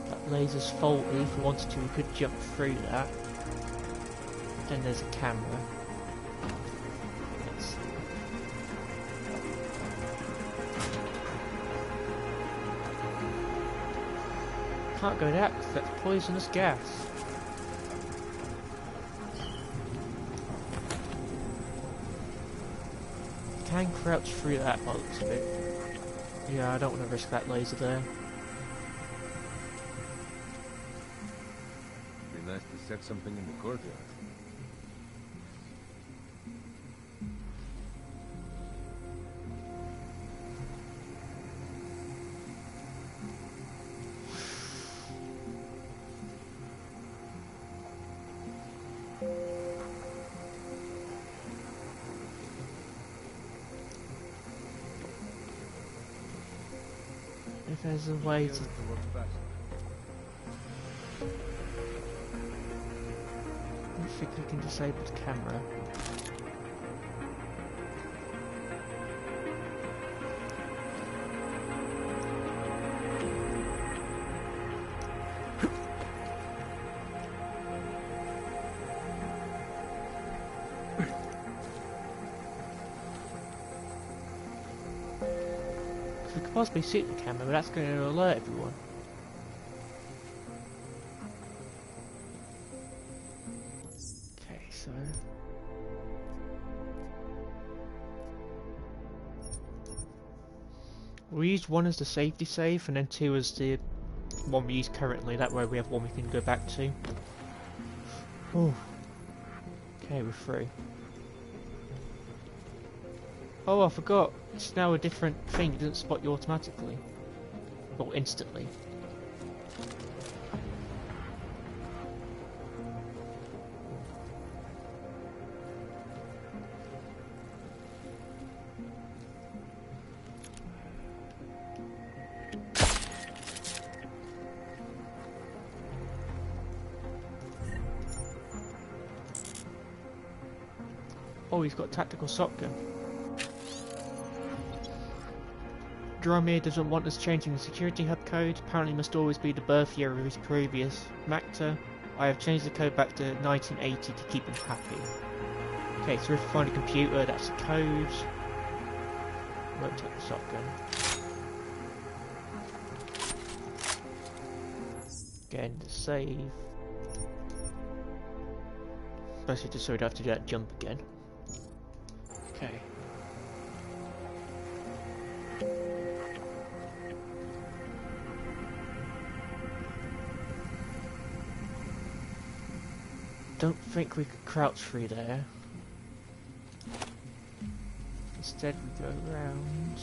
That laser's faulty. If we wanted to, we could jump through that. Then there's a camera. Let's see. Can't go that because that's poisonous gas. You can crouch through that by the looks of it. Yeah, I don't want to risk that laser there. Be nice to set something in the courtyard. If there's a way to... I think we can disable the camera. We could possibly shoot the camera, but that's going to alert everyone. Okay, so... we used 1 as the safety save, and then 2 as the one we use currently. That way we have one we can go back to. Ooh. Okay, we're through. Oh, I forgot. It's now a different thing. It doesn't spot you automatically. Or instantly. Oh, he's got a tactical shotgun. Dromir doesn't want us changing the security hub code. Apparently must always be the birth year of his previous Macta. I have changed the code back to 1980 to keep him happy. Okay, so we have to find a computer, that's the code. Won't take the shotgun. Again, the save. Especially just so we don't have to do that jump again. Okay. Don't think we could crouch through there. Instead we go around.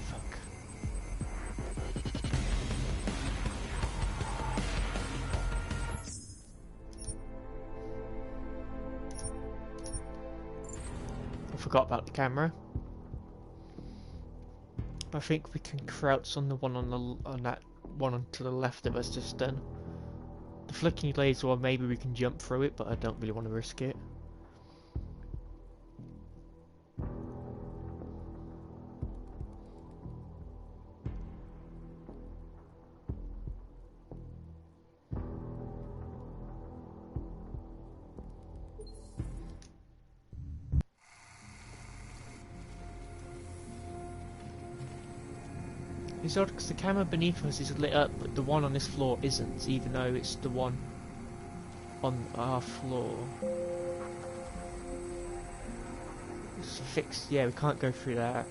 Fuck. I forgot about the camera. I think we can crouch on the one on that one to the left of us just then. The flicking laser one, maybe we can jump through it, but I don't really want to risk it. It's odd because the camera beneath us is lit up, but the one on this floor isn't, even though it's the one on our floor. It's fixed, yeah, we can't go through that.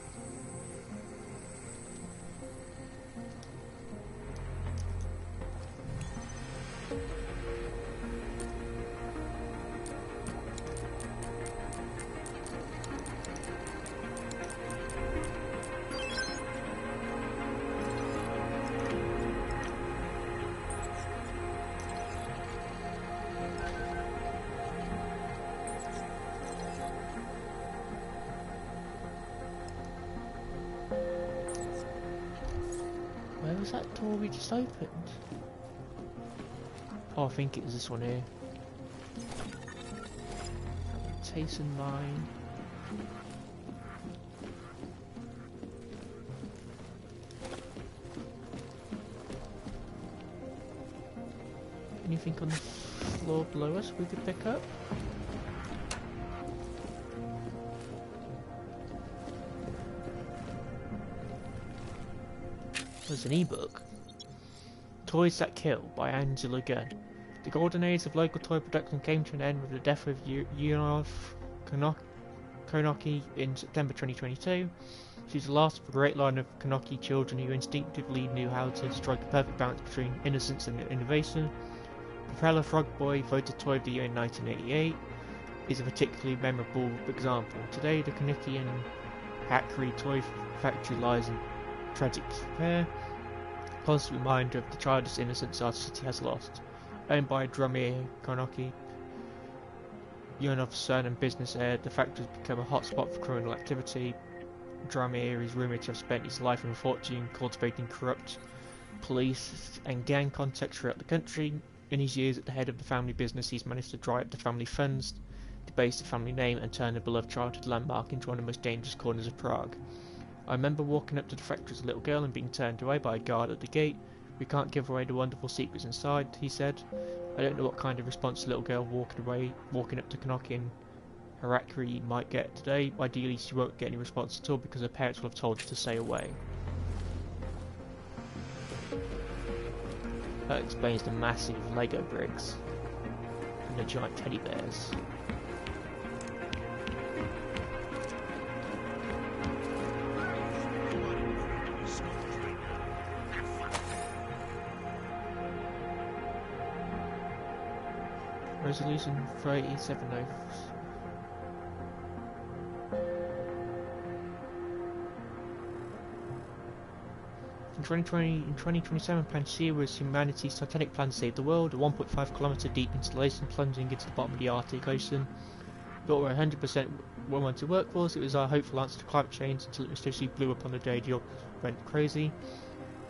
Where was that door we just opened? Oh, I think it was this one here. Tayson mine. Anything on the floor below us we could pick up? There's an ebook. Toys That Kill by Angela Gunn. The golden age of local toy production came to an end with the death of Yunov Konoki in September 2022. She's the last of a great line of Konoki children who instinctively knew how to strike a perfect balance between innocence and innovation. Propeller Frog Boy, voted Toy of the Year in 1988, is a particularly memorable example. Today, the Konoki and Hackney toy factory lies in tragic repair, a constant reminder of the childish innocence our city has lost. Owned by Dromir Konoki, Yunov's son and business heir, the factory has become a hotspot for criminal activity. Dromir is rumoured to have spent his life and fortune cultivating corrupt police and gang contacts throughout the country. In his years at the head of the family business, he's managed to dry up the family funds, debase the family name, and turn a beloved childhood landmark into one of the most dangerous corners of Prague. I remember walking up to the factory as a little girl and being turned away by a guard at the gate. "We can't give away the wonderful secrets inside," he said. I don't know what kind of response a little girl walking up to Konoki and Harakiri might get today. Ideally, she won't get any response at all because her parents will have told her to stay away. That explains the massive Lego bricks and the giant teddy bears. Resolution 387 notes. In 2027, Pangaea was humanity's titanic plan to save the world, a 1.5 km deep installation plunging into the bottom of the Arctic Ocean. Built with a 100% women-to workforce, it was our hopeful answer to climate change until it mysteriously blew up on the day the went crazy.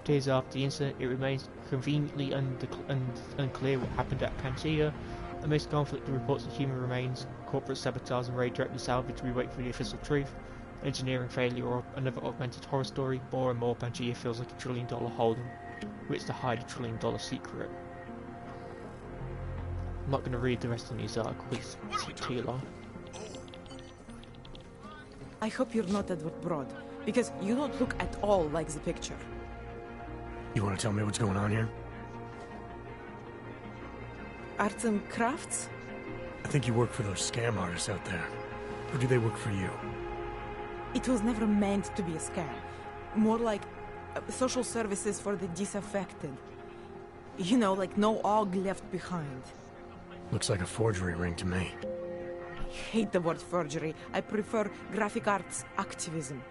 Days after the incident, it remains conveniently unclear what happened at Pangaea. Amidst conflicting reports of human remains, corporate sabotage and raid directly salvage, we wait for the official truth. Engineering failure or another augmented horror story. More and more, Pangaea feels like $1 trillion hold'em, which to hide $1 trillion secret. I'm not going to read the rest of these articles, it's too long. I hope you're not Edward Broad, because you don't look at all like the picture. You want to tell me what's going on here? Arts and crafts? I think you work for those scam artists out there. Or do they work for you? It was never meant to be a scam. More like social services for the disaffected. You know, like no Og left behind. Looks like a forgery ring to me. I hate the word forgery. I prefer graphic arts activism.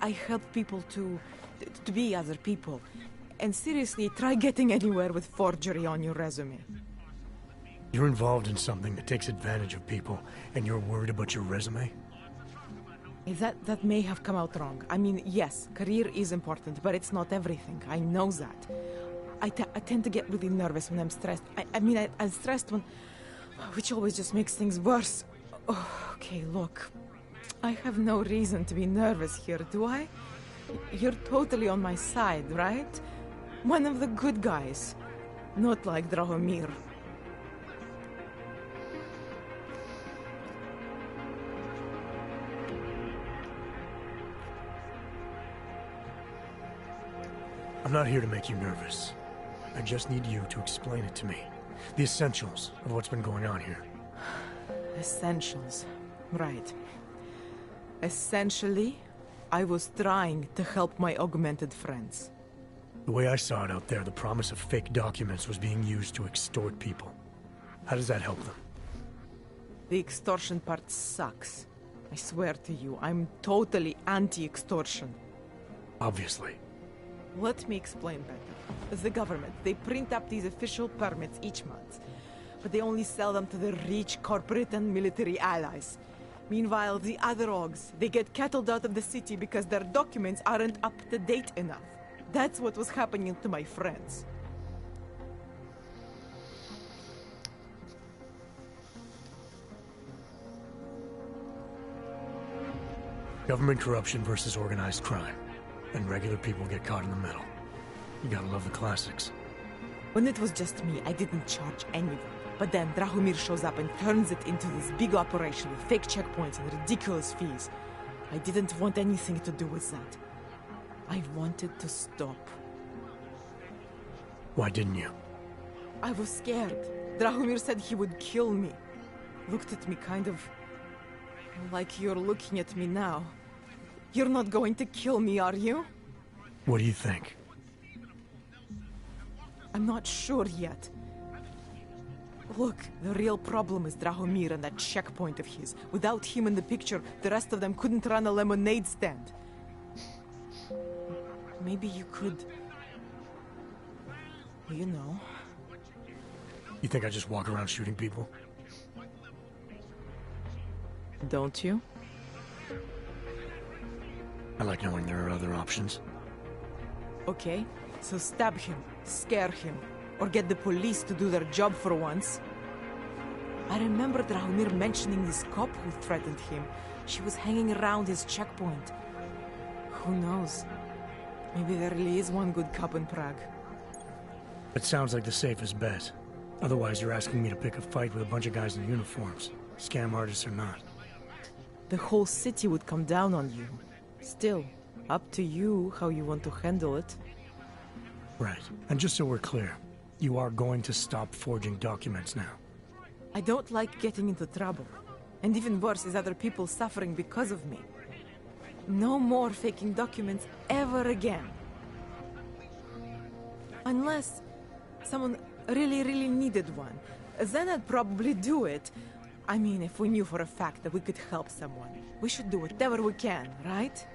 I help people to be other people. And seriously, try getting anywhere with forgery on your resume. You're involved in something that takes advantage of people, and you're worried about your resume? That may have come out wrong. I mean, yes, career is important, but it's not everything. I know that. I tend to get really nervous when I'm stressed. I'm stressed when... which always just makes things worse. Oh, okay, look. I have no reason to be nervous here, do I? You're totally on my side, right? One of the good guys. Not like Drahomir. I'm not here to make you nervous. I just need you to explain it to me. The essentials of what's been going on here. Essentials. Right. Essentially, I was trying to help my augmented friends. The way I saw it out there, the promise of fake documents was being used to extort people. How does that help them? The extortion part sucks. I swear to you, I'm totally anti-extortion. Obviously. Let me explain better. The government, they print up these official permits each month, but they only sell them to the rich corporate and military allies. Meanwhile, the other Ogs, they get cattled out of the city because their documents aren't up to date enough. That's what was happening to my friends. Government corruption versus organized crime. And regular people get caught in the middle. You gotta love the classics. When it was just me, I didn't charge anyone. But then Drahomir shows up and turns it into this big operation with fake checkpoints and ridiculous fees. I didn't want anything to do with that. I wanted to stop. Why didn't you? I was scared. Drahomir said he would kill me. Looked at me kind of... like you're looking at me now. You're not going to kill me, are you? What do you think? I'm not sure yet. Look, the real problem is Drahomir and that checkpoint of his. Without him in the picture, the rest of them couldn't run a lemonade stand. Maybe you could... you know... You think I just walk around shooting people? Don't you? I like knowing there are other options. Okay, so stab him, scare him, or get the police to do their job for once. I remember Drahomir mentioning this cop who threatened him. She was hanging around his checkpoint. Who knows? Maybe there really is one good cop in Prague. It sounds like the safest bet. Otherwise, you're asking me to pick a fight with a bunch of guys in uniforms. Scam artists or not. The whole city would come down on you. Still, up to you how you want to handle it. Right. And just so we're clear, you are going to stop forging documents now. I don't like getting into trouble. And even worse is other people suffering because of me. No more faking documents ever again. Unless someone really needed one. Then I'd probably do it. I mean, if we knew for a fact that we could help someone. We should do whatever we can, right?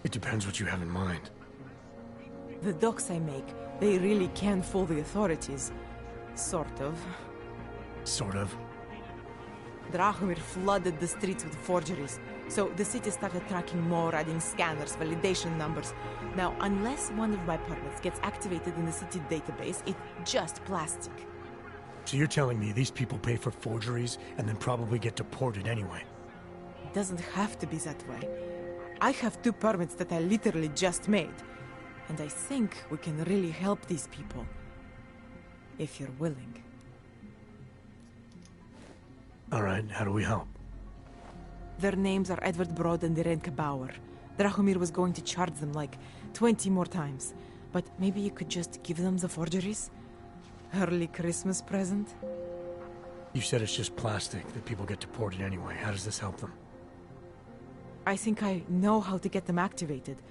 It depends what you have in mind. The docs I make, they really can fool the authorities. Sort of. Sort of? Drahomir flooded the streets with forgeries. So the city started tracking more, adding scanners, validation numbers. Now, unless one of my permits gets activated in the city database, it's just plastic. So you're telling me these people pay for forgeries and then probably get deported anyway? It doesn't have to be that way. I have 2 permits that I literally just made. And I think we can really help these people. If you're willing. Alright, how do we help? Their names are Edward Broad and Irenka Bauer. Drahomir was going to charge them like 20 more times. But maybe you could just give them the forgeries? Early Christmas present? You said it's just plastic, that people get deported anyway. How does this help them? I think I know how to get them activated.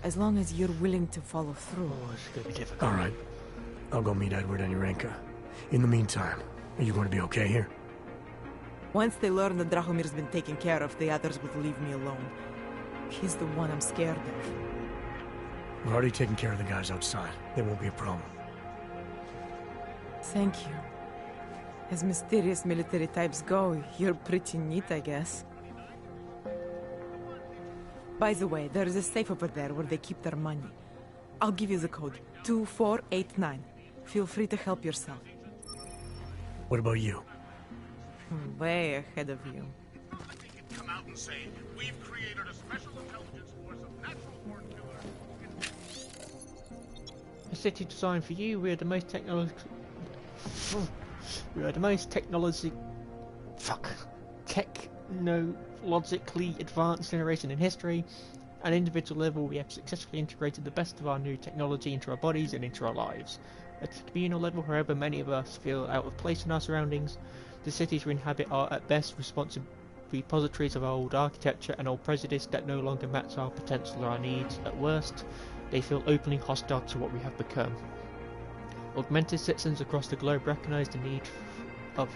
As long as you're willing to follow through. Oh, it's gonna be difficult. Alright. I'll go meet Edward and Irenka. In the meantime, are you going to be okay here? Once they learn that Drahomir's been taken care of, the others would leave me alone. He's the one I'm scared of. We've already taken care of the guys outside. They won't be a problem. Thank you. As mysterious military types go, you're pretty neat, I guess. By the way, there is a safe over there where they keep their money. I'll give you the code. 2489. Feel free to help yourself. What about you? Way ahead of you. Come out and say, we've created a special intelligence force of natural-born killers. A city designed for you. We are the most technologically advanced generation in history. At an individual level, we have successfully integrated the best of our new technology into our bodies and into our lives. At a communal level, however, many of us feel out of place in our surroundings. The cities we inhabit are at best responsive repositories of our old architecture and old prejudice that no longer match our potential or our needs. At worst, they feel openly hostile to what we have become. Augmented citizens across the globe recognise the need of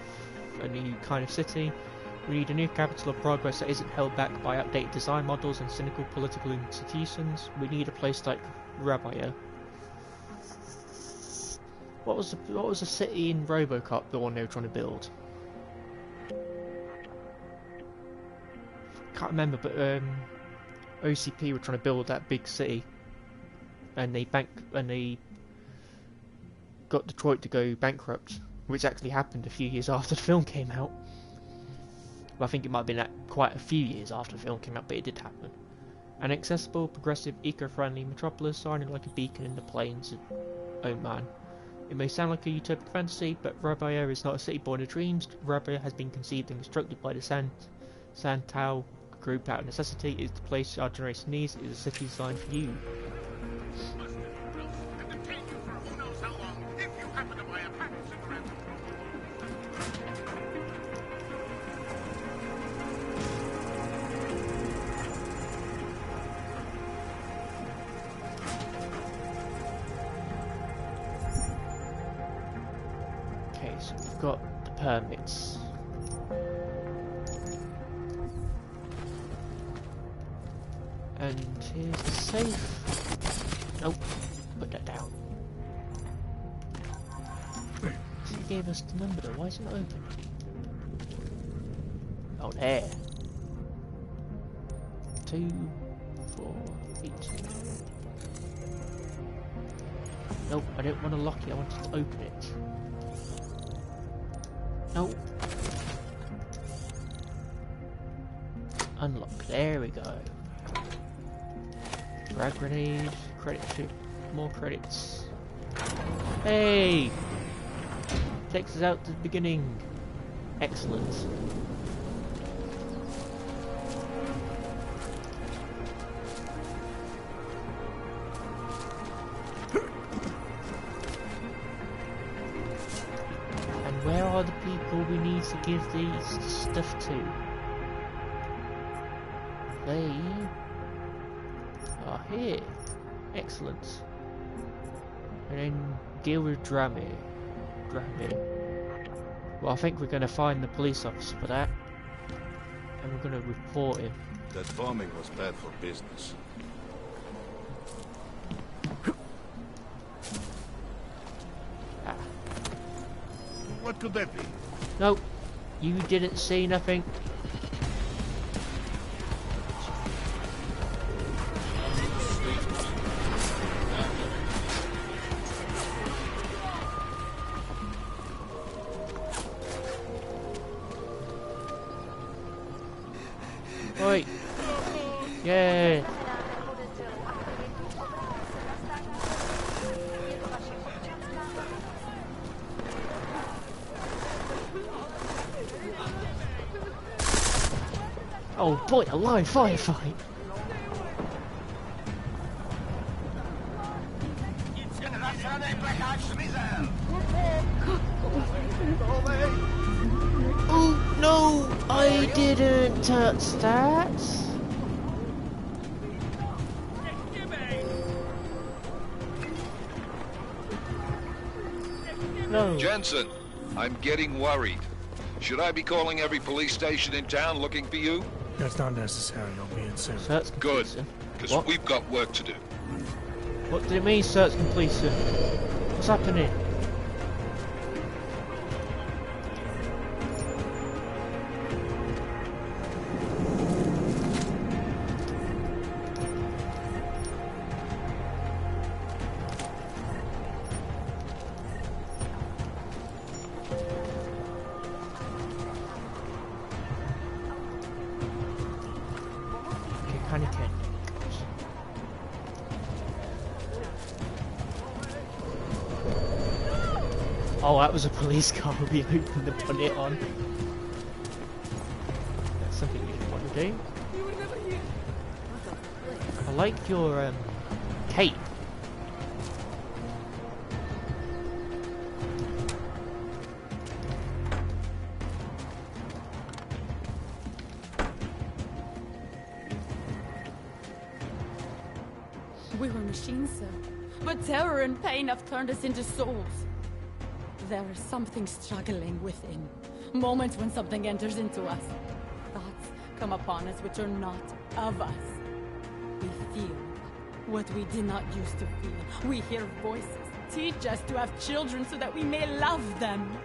a new kind of city. We need a new capital of progress that isn't held back by outdated design models and cynical political institutions. We need a place like Rabia. What was the city in RoboCop, the one they were trying to build? Can't remember, but OCP were trying to build that big city, and they got Detroit to go bankrupt, which actually happened a few years after the film came out. Well, I think it might have been quite a few years after the film came out, but it did happen. An accessible, progressive, eco-friendly metropolis shining like a beacon in the plains of Oman. It may sound like a utopic fantasy, but Rabia is not a city born of dreams. Rabia has been conceived and constructed by the Santao group out of necessity. It is the place our generation needs. It is a city designed for you. Okay, so we've got the permits. And here's the safe. Nope, put that down. He gave us the number though, why isn't it open? Oh, there. 2, 4, 8. Nope, I don't want to lock it, I want to open it. Nope. Unlock, there we go. Frag grenade, credit to more credits. Hey! Takes us out to the beginning. Excellent. And where are the people we need to give these stuff to? They are here. Excellent. And then deal with Drame. Well, I think we're going to find the police officer for that. And we're going to report him. That bombing was bad for business. Ah. What could that be? Nope. You didn't see nothing. Oi. Yeah. Oh boy, a live firefight! Oh no, I didn't touch that. No. Jensen, I'm getting worried. Should I be calling every police station in town looking for you? That's not necessary. I'll be in soon. Search Good, completion. because we've got work to do. What did it mean, search completion? What's happening? Panicking. Oh, that was a police car we opened the bonnet on. That's something you didn't want to do. I like your cape. We were machines, sir. But terror and pain have turned us into souls. There is something struggling within. Moments when something enters into us. Thoughts come upon us which are not of us. We feel what we did not used to feel. We hear voices. Teach us to have children so that we may love them.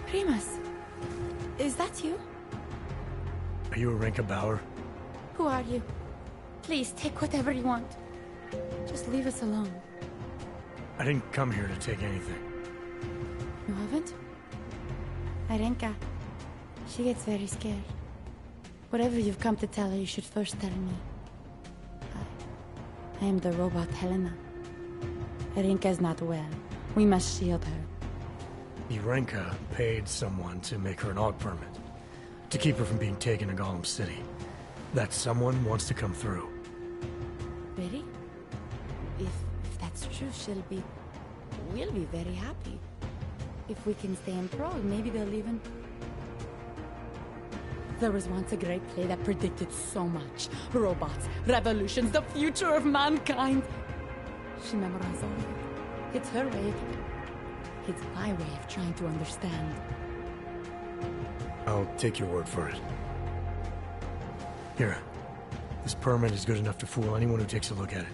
Primus, is that you? Are you Arinka Bauer? Who are you? Please, take whatever you want. Just leave us alone. I didn't come here to take anything. You haven't? Arenka. She gets very scared. Whatever you've come to tell her, you should first tell me. I am the robot Helena. Arenka's not well. We must shield her. Arenka paid someone to make her an AUG permit. To keep her from being taken to Gollum City. That someone wants to come through. Really? If that's true, we'll be very happy. If we can stay in Prague, maybe they'll even... There was once a great play that predicted so much. Robots, revolutions, the future of mankind. She memorized all of it. It's her way. It's my way of trying to understand. I'll take your word for it. Here. This permit is good enough to fool anyone who takes a look at it.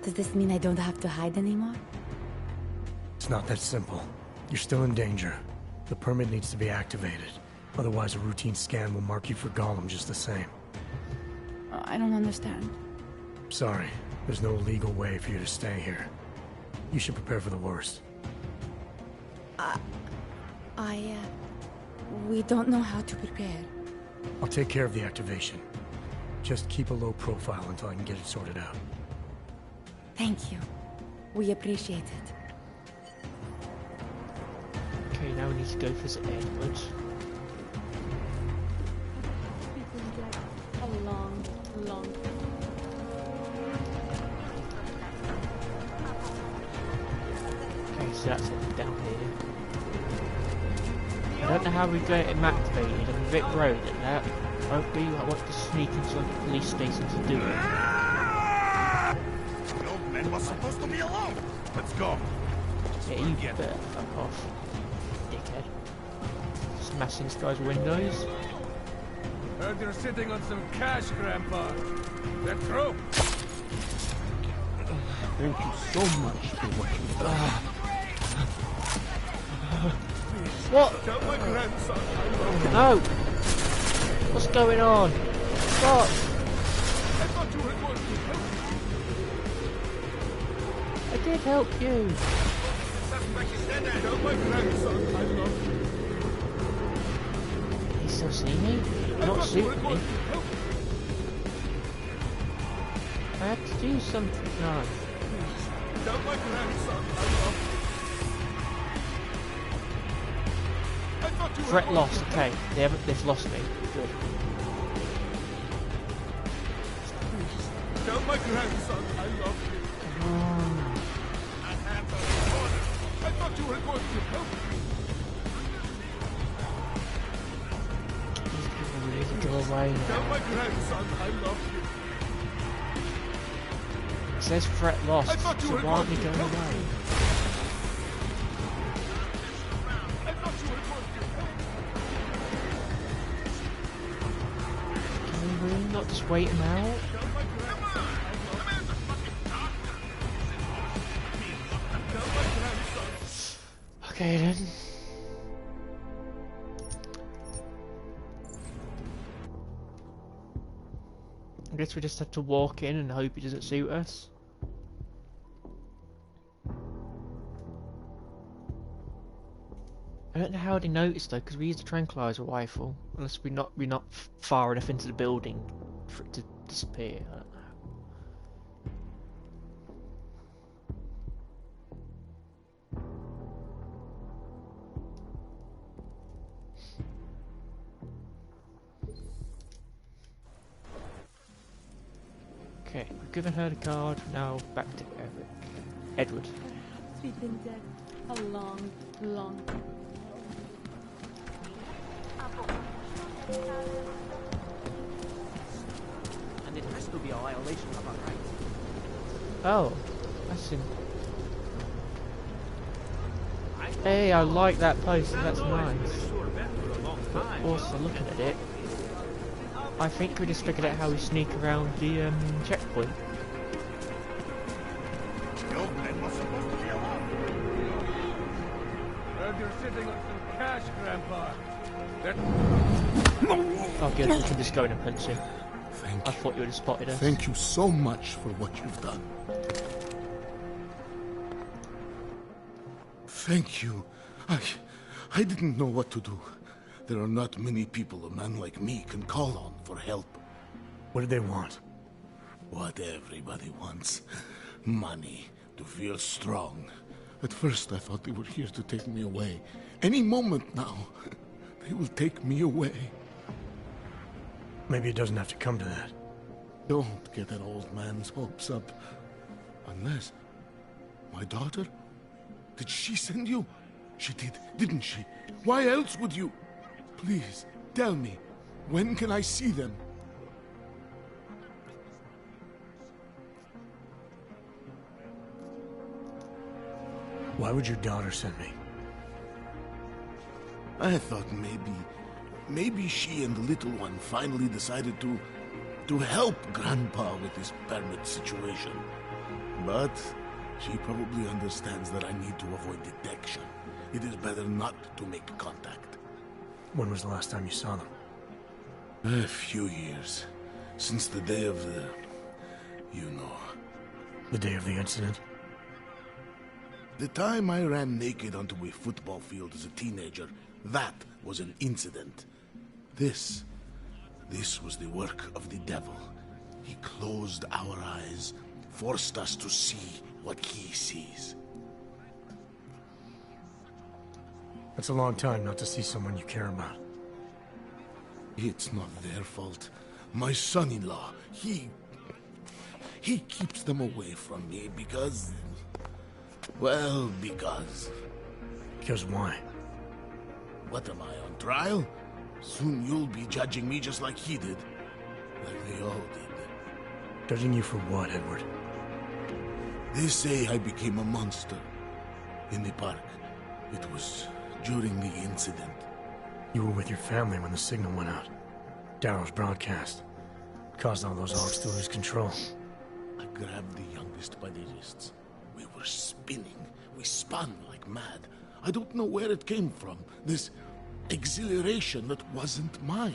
Does this mean I don't have to hide anymore? It's not that simple. You're still in danger. The permit needs to be activated. Otherwise, a routine scan will mark you for Gollum just the same. I don't understand. Sorry. There's no legal way for you to stay here. You should prepare for the worst. We don't know how to prepare. I'll take care of the activation. Just keep a low profile until I can get it sorted out. Thank you. We appreciate it. Okay, now we need to go visit Edward. A long. Okay, so that's it down here. I don't know how we get him activated. I'm a bit worried at that. Hopefully I want to sneak into like a police station to do it. The old man was supposed to be alone. Let's go. Yeah, you better fuck off, dickhead. Smashing this guy's windows. Heard you're sitting on some cash, Grandpa. That true? Thank you so much for what you've done. What? Tell my grandson I love him. No! What's going on? Stop! I thought you were going to help me. I did help you. Tell my grandson I love him. Can you still see me? You're not shooting me. I have to do something. No. Tell my grandson I love him. Threat lost. Okay, they've lost me. Good. Tell my grandson I love him. Come on. I thought you were going to help me. These people need to go away now. Tell my grandson I love him. It says threat lost, so why aren't they going away? Can we really not just wait him out? Okay then. I guess we just have to walk in and hope he doesn't suit us. I don't know how they noticed though, because we used a tranquilizer rifle. Unless we're not far enough into the building for it to disappear. I don't know. Okay, we've given her the card. Now back to Edward. We've been dead a long, long time. And it has to be a violation of our rights. Oh, that's in. Hey, I like that post. That's nice. But also looking at it, I think we just figured out how we sneak around the checkpoint. Heard you're sitting on some cash, Grandpa. Oh good, we can just go in and punch him. Thank I thought you would have spotted us. Thank you so much for what you've done. Thank you. I didn't know what to do. There are not many people a man like me can call on for help. What did they want? What everybody wants. Money. To feel strong. At first I thought they were here to take me away. Any moment now, they will take me away. Maybe it doesn't have to come to that. Don't get an old man's hopes up. Unless... My daughter? Did she send you? She did, didn't she? Why else would you... Please, tell me. When can I see them? Why would your daughter send me? I thought maybe she and the little one finally decided to help Grandpa with his permit situation. But she probably understands that I need to avoid detection. It is better not to make contact. When was the last time you saw them? A few years. Since the day of the... you know. The day of the incident? The time I ran naked onto a football field as a teenager, that was an incident. This was the work of the devil. He closed our eyes, forced us to see what he sees. That's a long time not to see someone you care about. It's not their fault. My son-in-law, he keeps them away from me because... well, because... Because why? What am I, on trial? Soon you'll be judging me just like he did. Like they all did. Judging you for what, Edward? They say I became a monster. In the park. It was during the incident. You were with your family when the signal went out. Darrow's broadcast. Caused all those orcs to lose control. I grabbed the young fist by the wrists. We were spinning. We spun like mad. I don't know where it came from. This exhilaration that wasn't mine.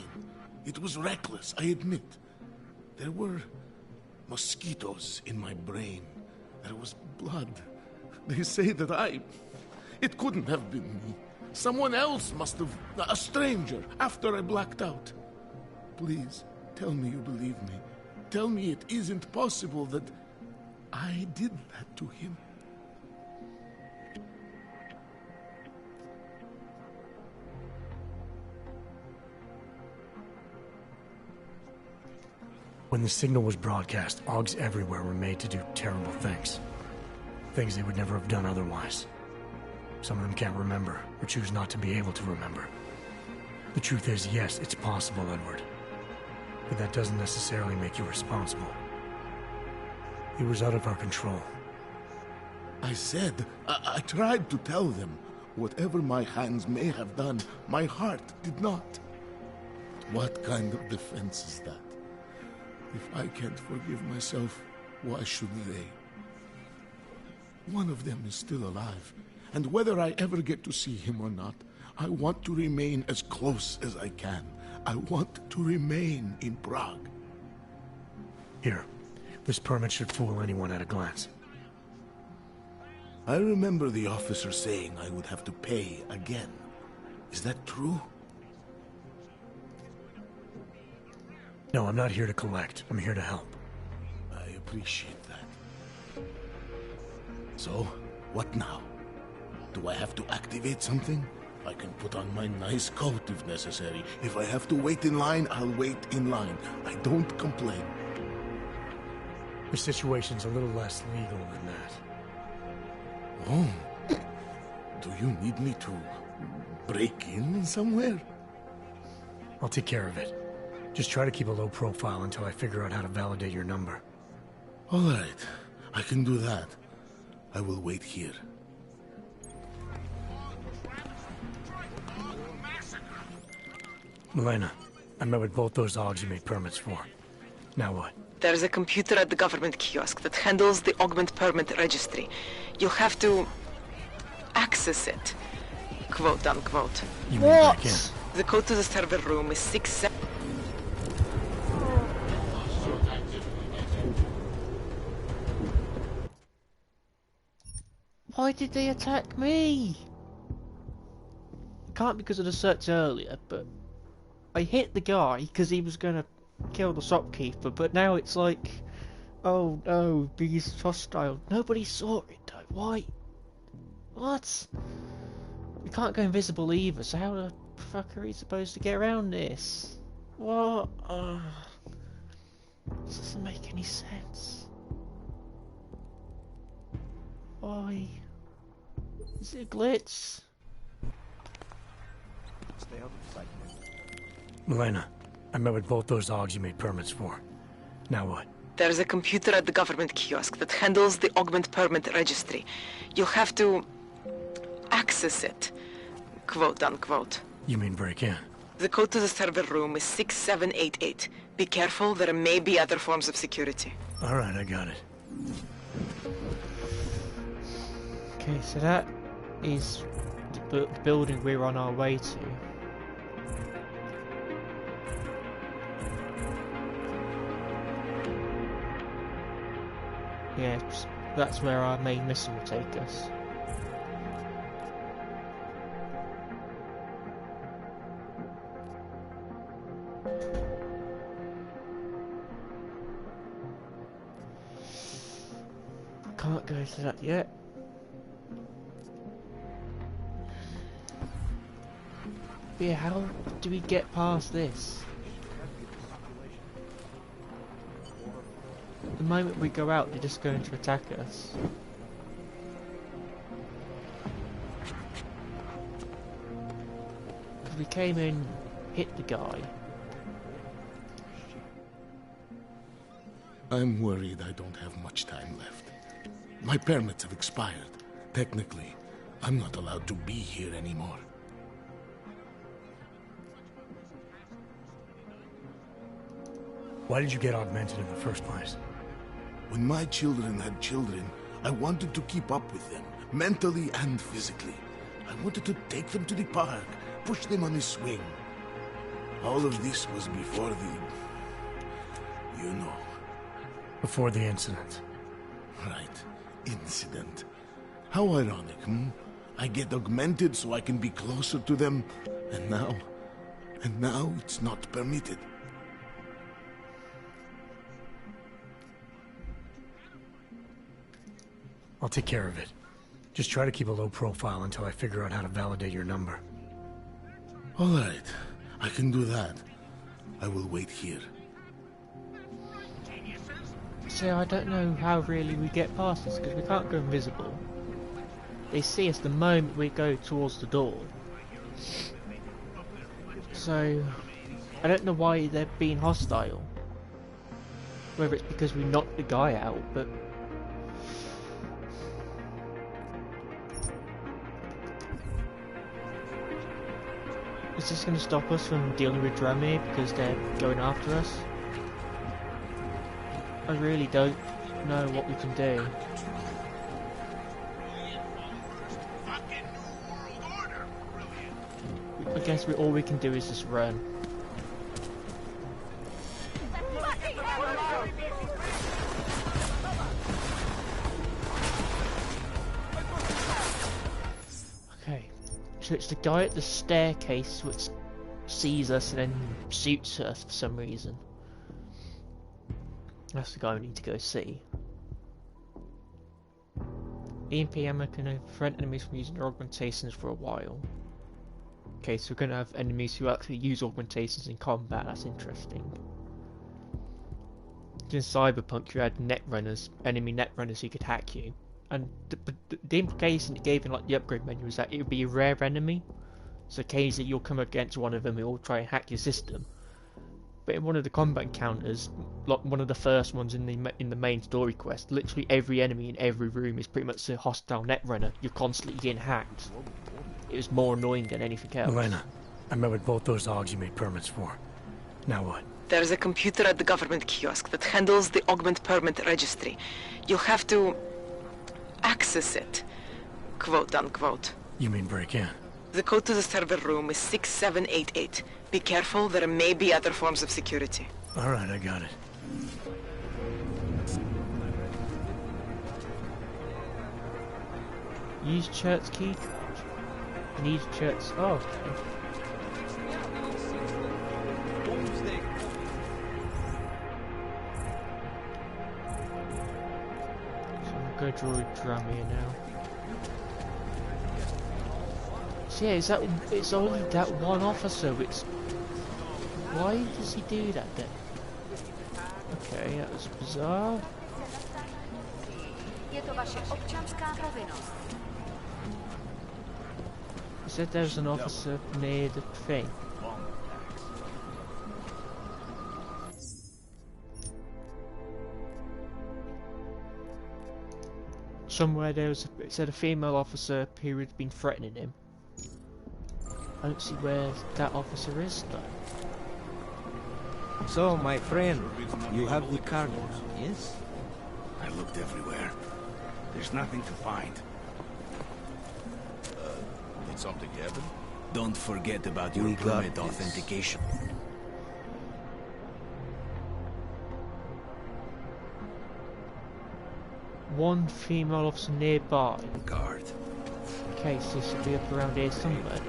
It was reckless, I admit. There were mosquitoes in my brain. There was blood. They say that it couldn't have been me. Someone else must have... A stranger, after I blacked out. Please, tell me you believe me. Tell me it isn't possible that I did that to him. When the signal was broadcast, Augs everywhere were made to do terrible things. Things they would never have done otherwise. Some of them can't remember, or choose not to be able to remember. The truth is, yes, it's possible, Edward. But that doesn't necessarily make you responsible. It was out of our control. I said, I tried to tell them. Whatever my hands may have done, my heart did not. What kind of defense is that? If I can't forgive myself, why should they? One of them is still alive, and whether I ever get to see him or not, I want to remain as close as I can. I want to remain in Prague. Here, this permit should fool anyone at a glance. I remember the officer saying I would have to pay again. Is that true? No, I'm not here to collect. I'm here to help. I appreciate that. So, what now? Do I have to activate something? I can put on my nice coat if necessary. If I have to wait in line, I'll wait in line. I don't complain. The situation's a little less legal than that. Oh. Do you need me to break in somewhere? I'll take care of it. Just try to keep a low profile until I figure out how to validate your number. All right. I can do that. I will wait here. Milena, I met with both those Augs you made permits for. Now what? There's a computer at the government kiosk that handles the augment permit registry. You'll have to access it, quote unquote. You mean back in? The code to the server room is 67. Why did they attack me? It can't be because of the search earlier, but I hit the guy because he was going to kill the shopkeeper, but now it's like, oh no, he's hostile. Nobody saw it though. Why? What? We can't go invisible either, so how the fuck are we supposed to get around this? What? This doesn't make any sense. Why? Is it a glitch? Stay out of sight. Milena, I met with both those Augs you made permits for. Now what? There's a computer at the government kiosk that handles the augment permit registry. You'll have to access it, quote unquote. You mean break in? The code to the server room is 6788. Be careful, there may be other forms of security. Alright, I got it. Okay, so that is the building we're on our way to. Yeah, that's where our main mission will take us. Can't go to that yet. But yeah, how do we get past this? The moment we go out, they're just going to attack us. Because we came in, hit the guy. I'm worried I don't have much time left. My permits have expired. Technically, I'm not allowed to be here anymore. Why did you get augmented in the first place? When my children had children, I wanted to keep up with them, mentally and physically. I wanted to take them to the park, push them on the swing. All of this was before the... you know. Before the incident. Right. Incident. How ironic, hmm? I get augmented so I can be closer to them, and now it's not permitted. I'll take care of it. Just try to keep a low profile until I figure out how to validate your number. All right. I can do that. I will wait here. So I don't know how really we get past this, because we can't go invisible. They see us the moment we go towards the door. So I don't know why they're being hostile. Whether it's because we knocked the guy out, but... Is this going to stop us from dealing with Dromir because they're going after us? I really don't know what we can do. I guess all we can do is just run. Okay, so it's the guy at the staircase which sees us and then shoots us for some reason. That's the guy we need to go see. EMP ammo can prevent enemies from using their augmentations for a while. Okay, so we're going to have enemies who actually use augmentations in combat. That's interesting. In Cyberpunk, you had netrunners, enemy netrunners who could hack you, and the implication it gave in like the upgrade menu was that it would be a rare enemy. So occasionally you'll come against one of them who will try and hack your system. But in one of the combat encounters, like one of the first ones in the main story quest, literally every enemy in every room is pretty much a hostile netrunner. You're constantly getting hacked. It was more annoying than anything else. Elena, I met with both those Augs you made permits for. Now what? There's a computer at the government kiosk that handles the augment permit registry. You'll have to access it, quote unquote. You mean break in? The code to the server room is 6788. Be careful, there may be other forms of security. Alright, I got it. Use church key. Need church. Oh, okay. So I'm gonna draw a drum here now. So yeah, it's only that one officer which... Why does he do that then? Okay, that was bizarre. He said there was an officer near the thing. Somewhere there was it said a female officer who had been threatening him. I don't see where that officer is though. So, my friend, you have the cargo, yes? I looked everywhere. There's nothing to find. Did something happen? Don't forget about your permit authentication. One female officer nearby. Guard. Okay, so she should be up around here somewhere.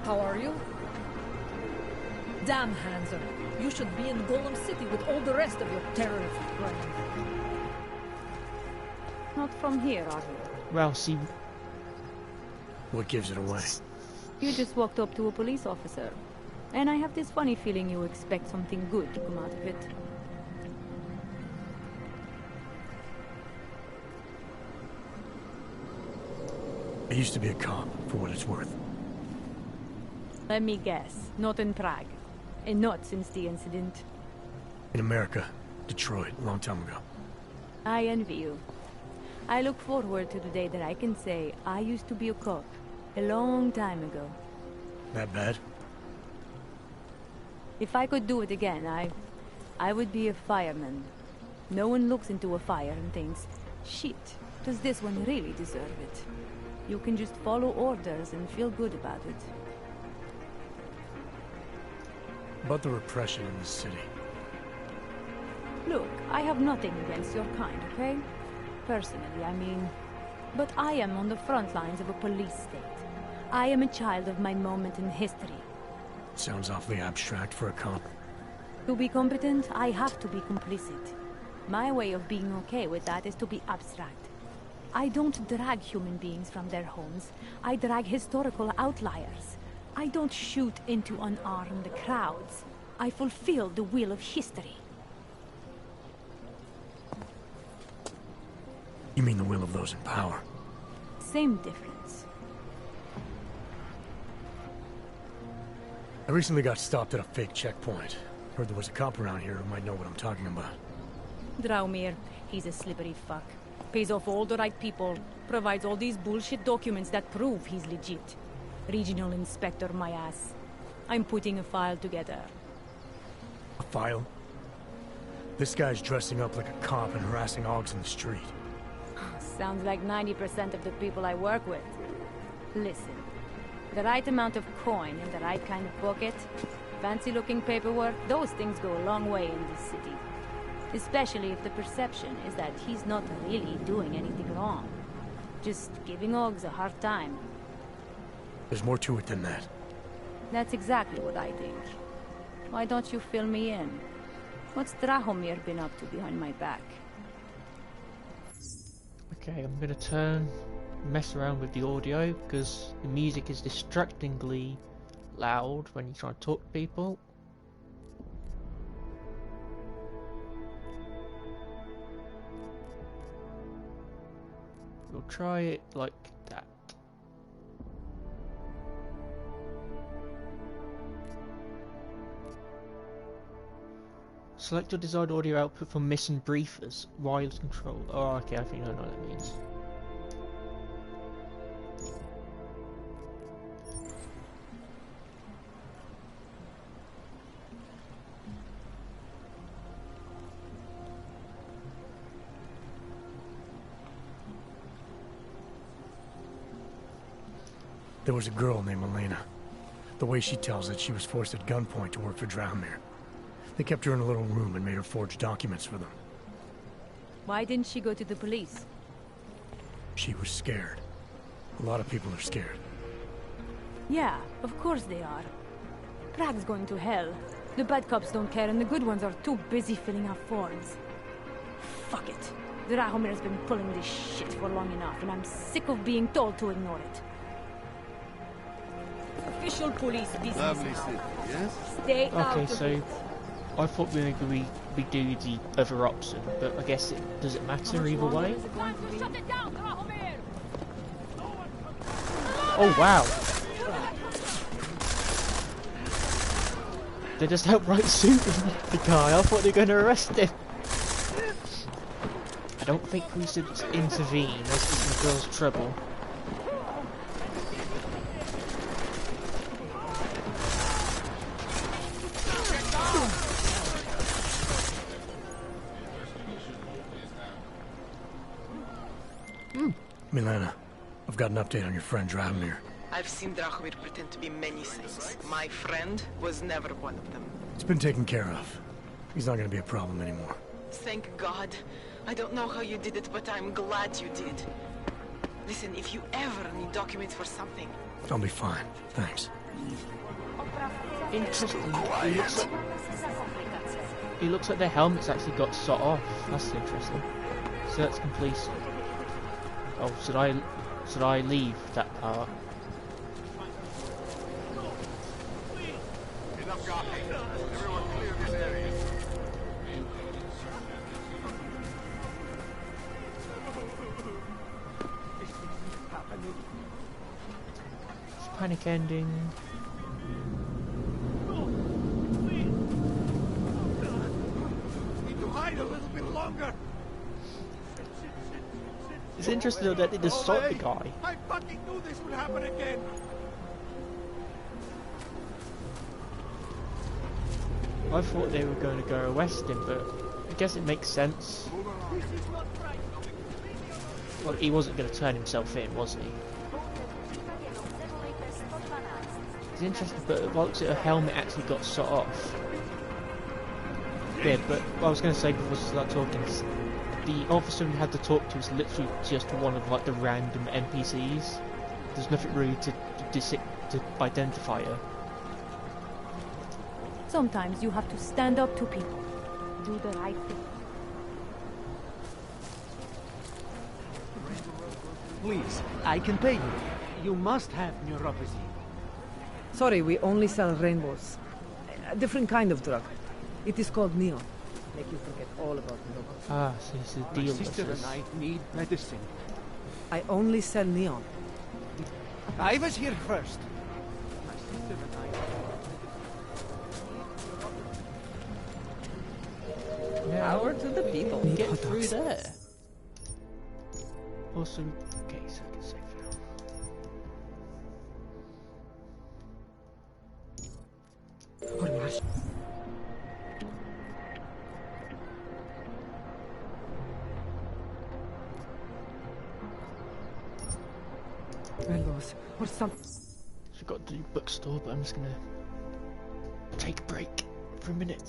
How are you? Damn, Hanser. You should be in Golem City with all the rest of your terrorist friends. Not from here, are you? Well, see... What gives it away? You just walked up to a police officer. And I have this funny feeling you expect something good to come out of it. I used to be a cop, for what it's worth. Let me guess. Not in Prague. And not since the incident. In America. Detroit, a long time ago. I envy you. I look forward to the day that I can say I used to be a cop. A long time ago. That bad? If I could do it again, I would be a fireman. No one looks into a fire and thinks, shit, does this one really deserve it? You can just follow orders and feel good about it. About the repression in the city. Look, I have nothing against your kind, okay? Personally, I mean. But I am on the front lines of a police state. I am a child of my moment in history. Sounds awfully abstract for a cop. To be competent, I have to be complicit. My way of being okay with that is to be abstract. I don't drag human beings from their homes. I drag historical outliers. I don't shoot into unarmed crowds. I fulfill the will of history. You mean the will of those in power? Same difference. I recently got stopped at a fake checkpoint. Heard there was a cop around here who might know what I'm talking about. Draumir, he's a slippery fuck. Pays off all the right people. Provides all these bullshit documents that prove he's legit. Regional inspector, my ass. I'm putting a file together. A file? This guy's dressing up like a cop and harassing Augs in the street. Sounds like 90% of the people I work with. Listen, the right amount of coin and the right kind of pocket, fancy-looking paperwork, those things go a long way in this city. Especially if the perception is that he's not really doing anything wrong. Just giving Augs a hard time. There's more to it than that. That's exactly what I think. Why don't you fill me in? What's Drahomir been up to behind my back? Okay, I'm gonna mess around with the audio because the music is distractingly loud when you try to talk to people. We'll try it like that. Select your desired audio output from missing briefers. Wireless control. Oh, okay, I think I know what that means. There was a girl named Elena. The way she tells it, she was forced at gunpoint to work for Draumir. They kept her in a little room and made her forge documents for them. Why didn't she go to the police? She was scared. A lot of people are scared. Yeah, of course they are. Prague's going to hell. The bad cops don't care and the good ones are too busy filling out forms. Fuck it. Drahomir's been pulling this shit for long enough and I'm sick of being told to ignore it. Official police business. Lovely city, yes? Stay out of so it. I thought maybe we do the other option, but I guess it doesn't matter either way. Oh wow! They just outright shooting the guy. I thought they were going to arrest him. I don't think we should intervene. Let's get some girls trouble. Milena, I've got an update on your friend Draumir. I've seen Drahomir pretend to be many things. My friend was never one of them. It's been taken care of. He's not going to be a problem anymore. Thank God. I don't know how you did it, but I'm glad you did. Listen, if you ever need documents for something... I'll be fine, thanks. Interesting. It looks like their helmets actually got shot off. That's interesting. Search completion. Oh, should I leave that part? Enough talking. Everyone clear this area. It's panic ending. Need to hide a little bit longer. It's interesting though that they just shot the guy. I fucking knew this would happen again. I thought they were going to go arrest him, but I guess it makes sense. Well, he wasn't going to turn himself in, was he? It's interesting, but it looks like her helmet actually got shot off. Yeah, but what I was going to say before we start talking is the officer we had to talk to is literally just one of like the random NPCs. There's nothing really to identify her. Sometimes you have to stand up to people. Do the right thing. Please, I can pay you. You must have neuropathy. Sorry, we only sell rainbows. A different kind of drug. It is called neon. Make you forget all about neuropathy. Ah, so it's a deal. My sister and I need medicine. I only sell neon. I was here first. My sister and I... Yeah, Power to the people. Get through there. Also, okay, so I can save now. Rainbows or something. So I've got to do bookstore, but I'm just gonna take a break for a minute.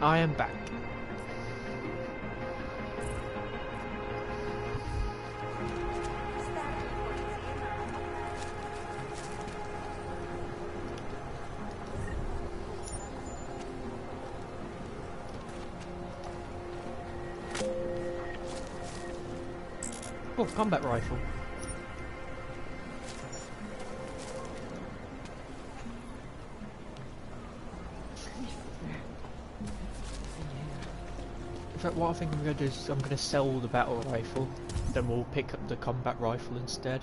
I am back. Oh, combat rifle. In fact, what I think I'm going to do is I'm going to sell the battle rifle, then we'll pick up the combat rifle instead.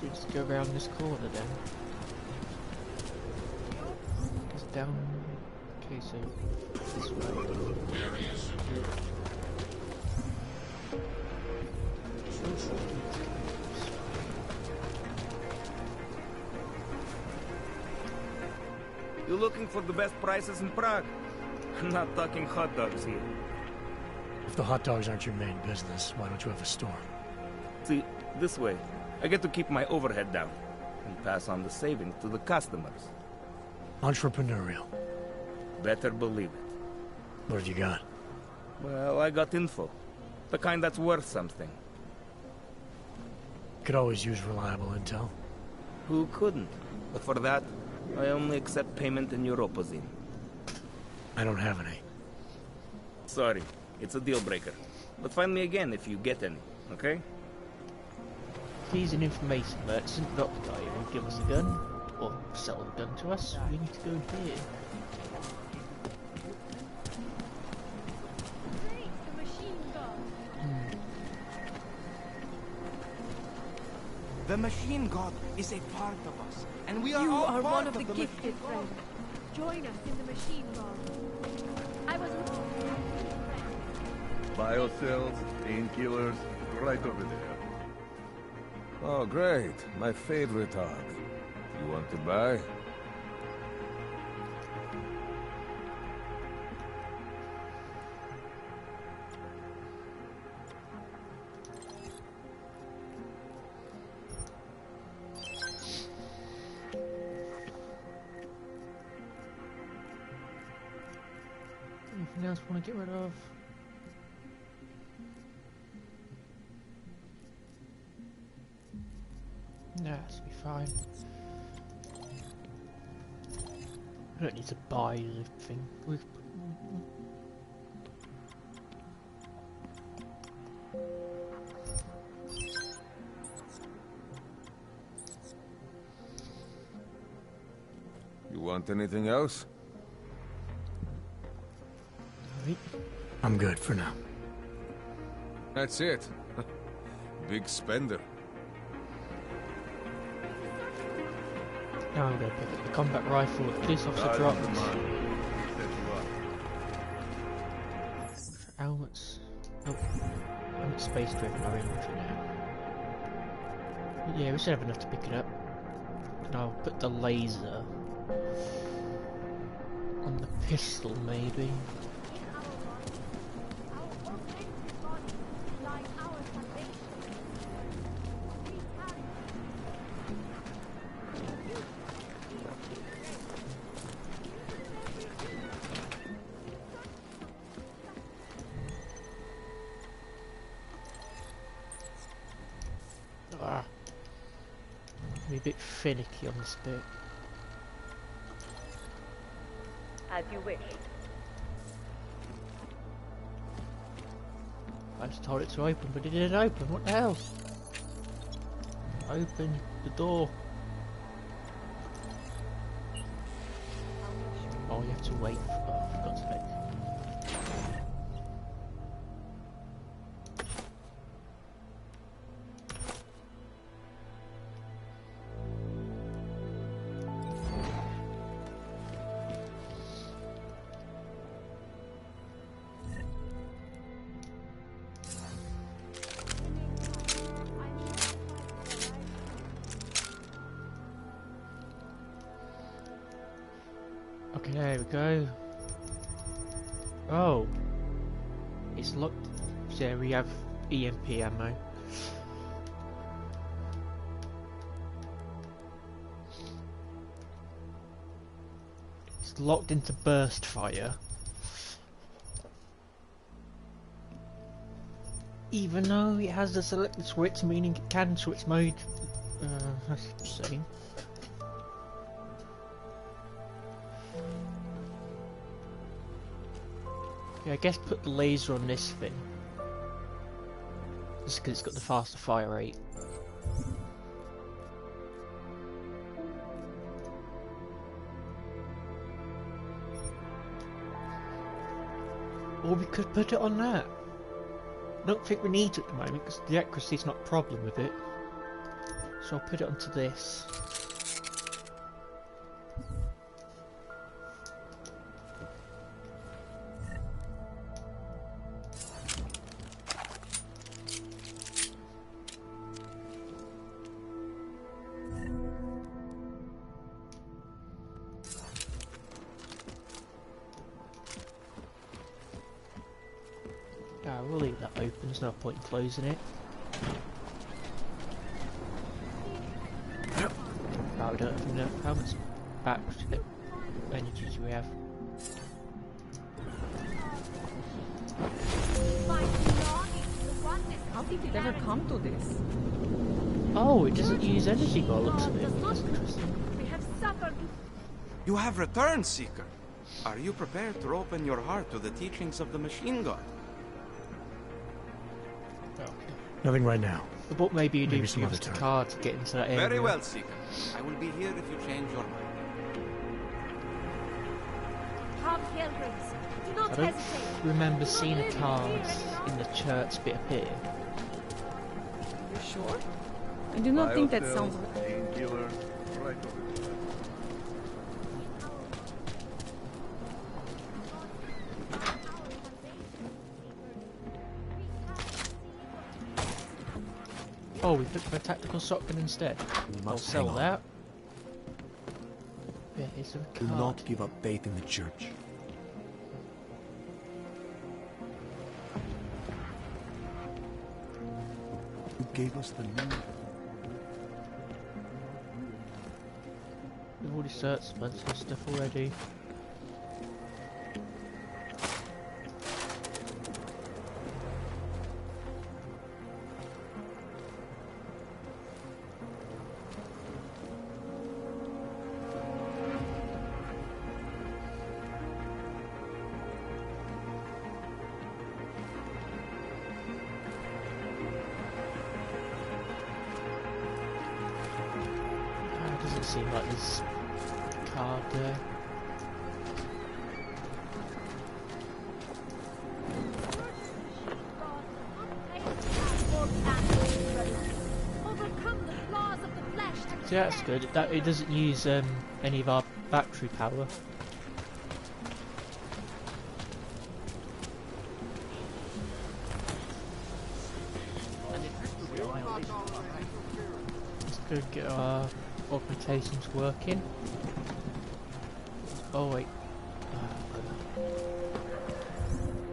We just go around this corner then. Goes down. Okay, so this way. You looking for the best prices in Prague? I'm not talking hot dogs here. If the hot dogs aren't your main business, why don't you have a store? See, this way, I get to keep my overhead down and pass on the savings to the customers. Entrepreneurial. Better believe it. What have you got? Well, I got info. The kind that's worth something. Could always use reliable intel. Who couldn't? But for that, I only accept payment in Europozine. I don't have any. Sorry, it's a deal breaker. But find me again if you get any, okay? He's an information merchant, not the guy who will give us a gun, or sell the gun to us. We need to go in here. The machine god is a part of us, and we are You all are part one of the machine gifted, friend. Join us in the machine god. I was Biocells, painkillers, right over there. Oh, great. My favorite hog. You want to buy? Anything else I want to get rid of? No, that should be fine. I don't need to buy anything. You want anything else? I'm good for now. That's it. Big spender. Now I'm going to pick up the combat rifle that police officer dropped. Helmets. Oh, I'm at space driven our inventory now. But yeah, we should have enough to pick it up. And I'll put the laser on the pistol, maybe. A bit finicky on this bit. As you wish. I just told it to open, but it didn't open. What the hell? Open the door. Oh, you have to wait. Oh, I forgot to wait. Okay, there we go. Oh. It's locked. So we have EMP ammo. It's locked into burst fire. Even though it has the selected switch, meaning it can switch mode. Let's see. Yeah, I guess put the laser on this thing. Just because it's got the faster fire rate. Or we could put it on that. I don't think we need it at the moment because the accuracy is not a problem with it. So I'll put it onto this. We'll leave that open, there's no point in closing it. Oh, we don't even know how much battery energy do we have. How did it ever come to this? Oh, it doesn't use energy by the looks of it. That's interesting. We have suffered. You have returned, Seeker. Are you prepared to open your heart to the teachings of the Machine God? Nothing right now. But maybe you do Maybe some give other us the time. card to get into that area. Very well, Seeker. I will be here if you change your mind. Come, pilgrims. Do not I don't hesitate. remember seeing a card in the church bit appear. You sure? I do not think that sounds right. Painkiller, right over there. Oh, we picked a tactical shotgun instead. I'll must sell hang on. that. Yeah, here's a Do card. not give up faith in the church. You gave us the lead. We've already searched a bunch of stuff already. Doesn't seem like there's a card there. Overcome the flaws of the flesh and So that's good. It doesn't use any of our battery power. Let's go get our augmentations working. Oh wait.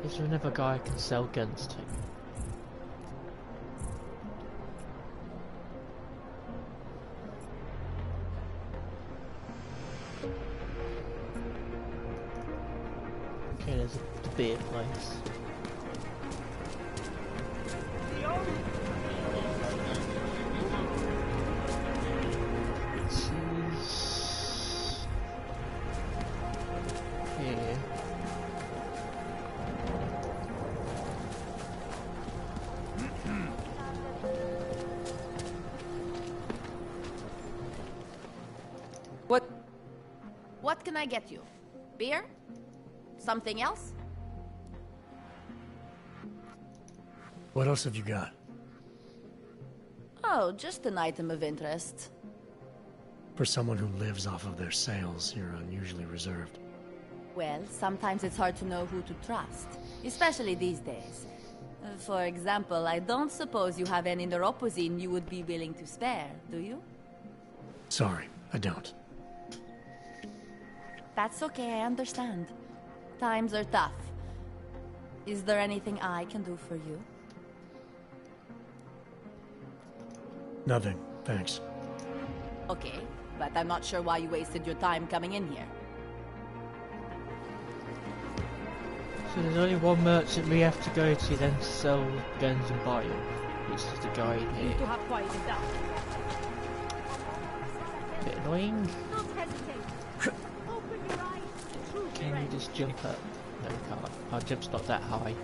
Is there another guy I can sell guns to? Okay, there's a beer place. This is here. What can I get you? Beer? Something else? What else have you got? Oh, just an item of interest. For someone who lives off of their sales, you're unusually reserved. Well, sometimes it's hard to know who to trust, especially these days. For example, I don't suppose you have any neuropozyne you would be willing to spare, do you? Sorry, I don't. That's okay, I understand. Times are tough. Is there anything I can do for you? Nothing, thanks. Okay, but I'm not sure why you wasted your time coming in here. So there's only one merchant we have to go to then to sell guns and buy them. It's just a guy in here. To have quieted down. Bit annoying. Don't hesitate. Open your eyes to true Can you just jump up? No, we can't. Our jump's not that high.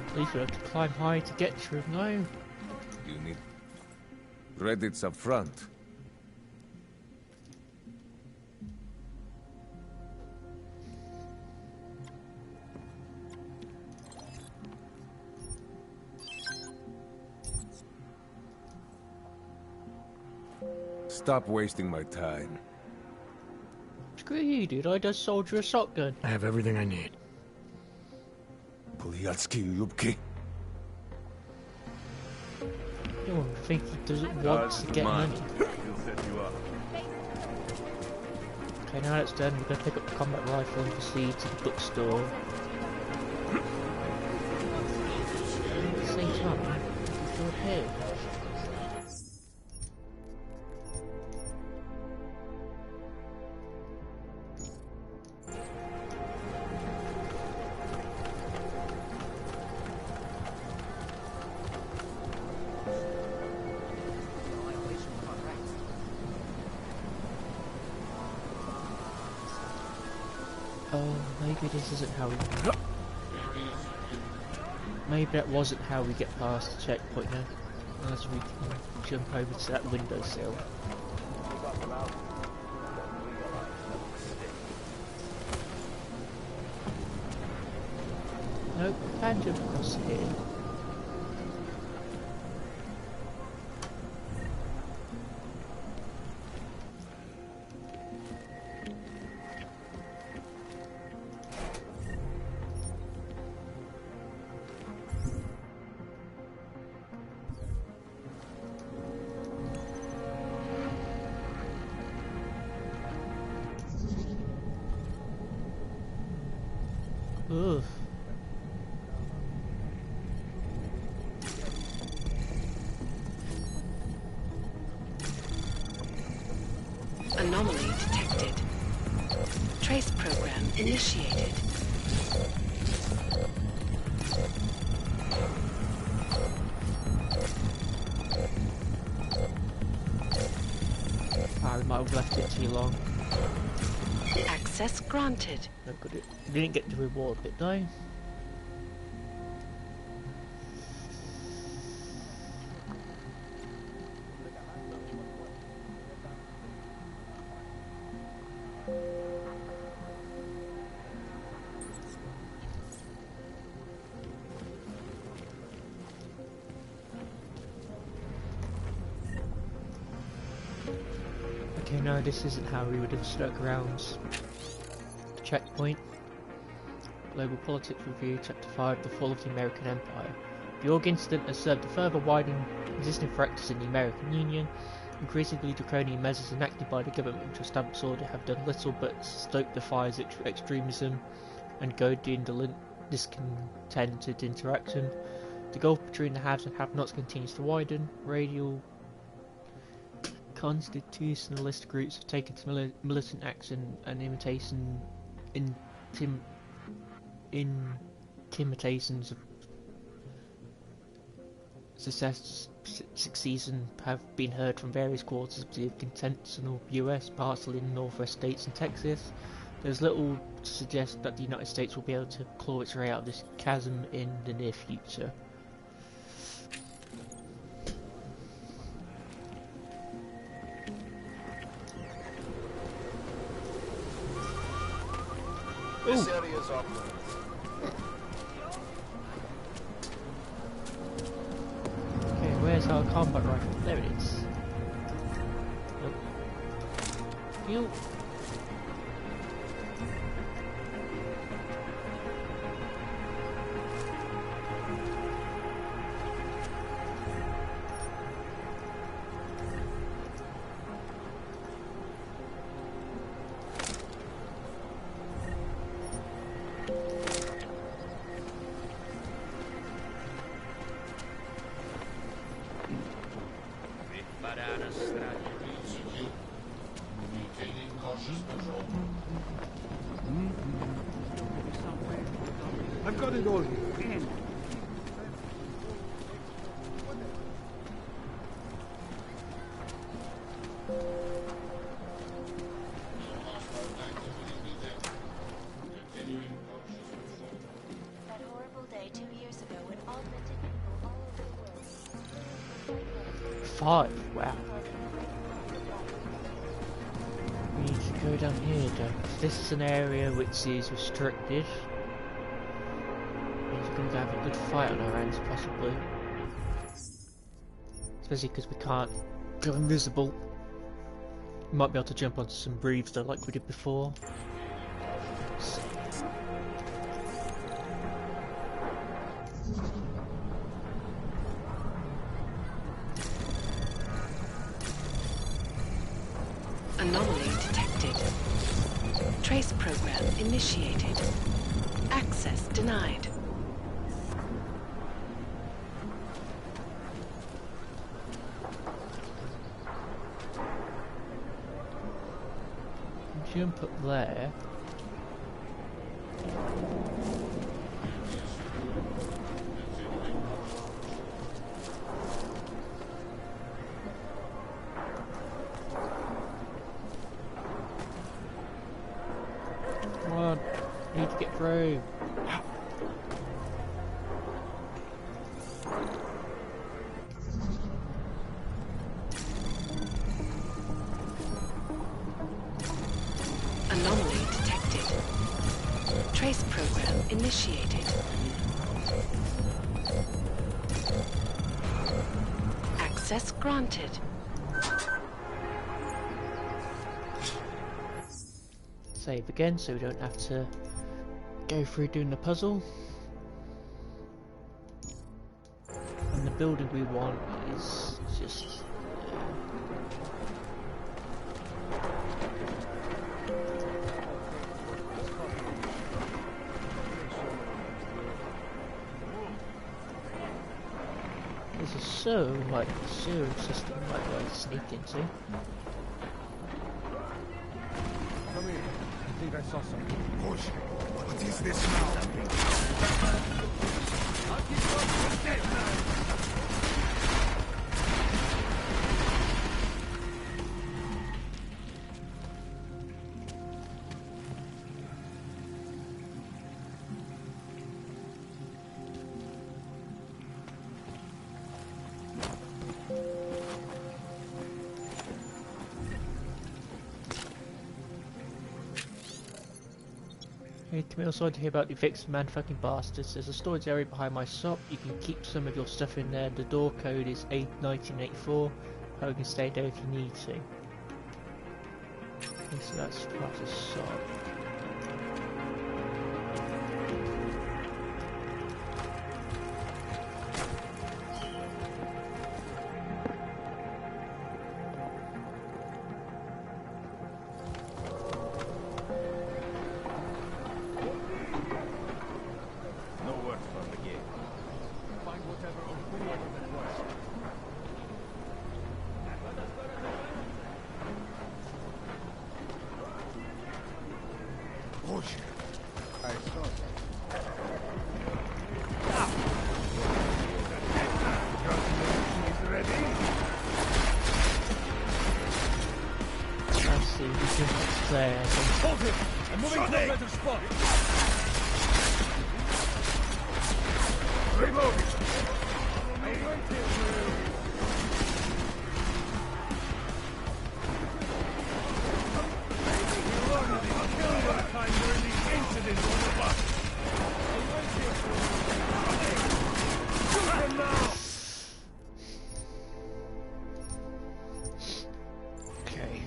At least we have to climb high to get through. No. You need credits up front. Stop wasting my time. Screw you, dude. I just sold you a shotgun. I have everything I need. Poliatsky Lubki. You don't think he doesn't want to get money. Okay, now that's done. We're going to pick up the combat rifle and proceed to the bookstore. At the same time, go ahead. Oh, maybe this isn't how we... Maybe that wasn't how we get past the checkpoint now. Unless we can jump over to that windowsill. Nope, we can jump across here. Ugh. Anomaly detected. Trace program initiated. We might have left it too long. Access granted. No good. We didn't get the reward bit though. Okay, no, this isn't how we would have stuck around. Checkpoint. Global Politics Review, Chapter 5, The Fall of the American Empire. The Org incident has served to further widen existing fractures in the American Union. Increasingly draconian measures enacted by the government to establish order have done little but stoke the fires of extremism and goad the indolent, discontented interaction. The gulf between the haves and have-nots continues to widen. Radial constitutionalist groups have taken to militant action and intimidations of succession have been heard from various quarters of the continental US, partially in the northwest states and Texas. There's little to suggest that the United States will be able to claw its way out of this chasm in the near future. This area is off limits. Okay, where's our combat rifle? There it is. Nope. You. I've got it all here. That horrible day 2 years ago when augmented people all over the world. 5, wow. We need to go down here, though. This is an area which is restricted. Means we're going to have a good fight on our hands, possibly. Especially because we can't go invisible. We might be able to jump onto some breathes, though, like we did before. Anomaly detected. Trace program initiated. Access denied. Jump up there. Come on, I need to get through. Anomaly detected. Trace program initiated. Access granted. Save again so we don't have to go through doing the puzzle. And the building we want is just... There's a sewer system might be able to sneak into. Come here. I think I saw something. Push. What is this now? I'll keep you dead now. Hey, can we also hear about the evicted man fucking bastards? There's a storage area behind my shop. You can keep some of your stuff in there. The door code is 1984. Or you can stay there if you need to. Okay, so that's part of the shop. Hold him! I'm moving to a better spot! Reloading! I went here for you learned the kill one time during the incident on the bus! I went here for shoot him now! Okay.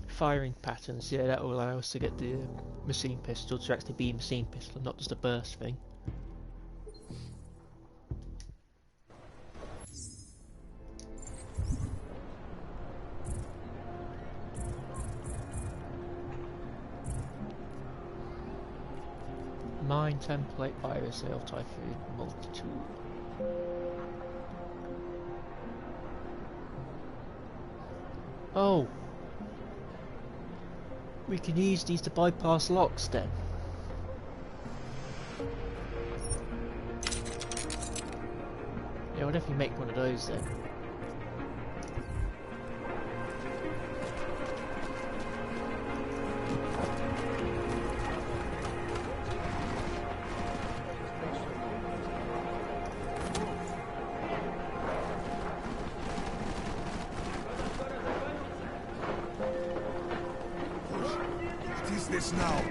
Firing patterns, yeah, that will allow us to get the machine pistol to actually be a machine pistol, not just a burst thing. Mine template, Aerosol, Typhoon, multi-tool. Oh! We can use these to bypass locks then. Yeah, I'll definitely make one of those then. Now.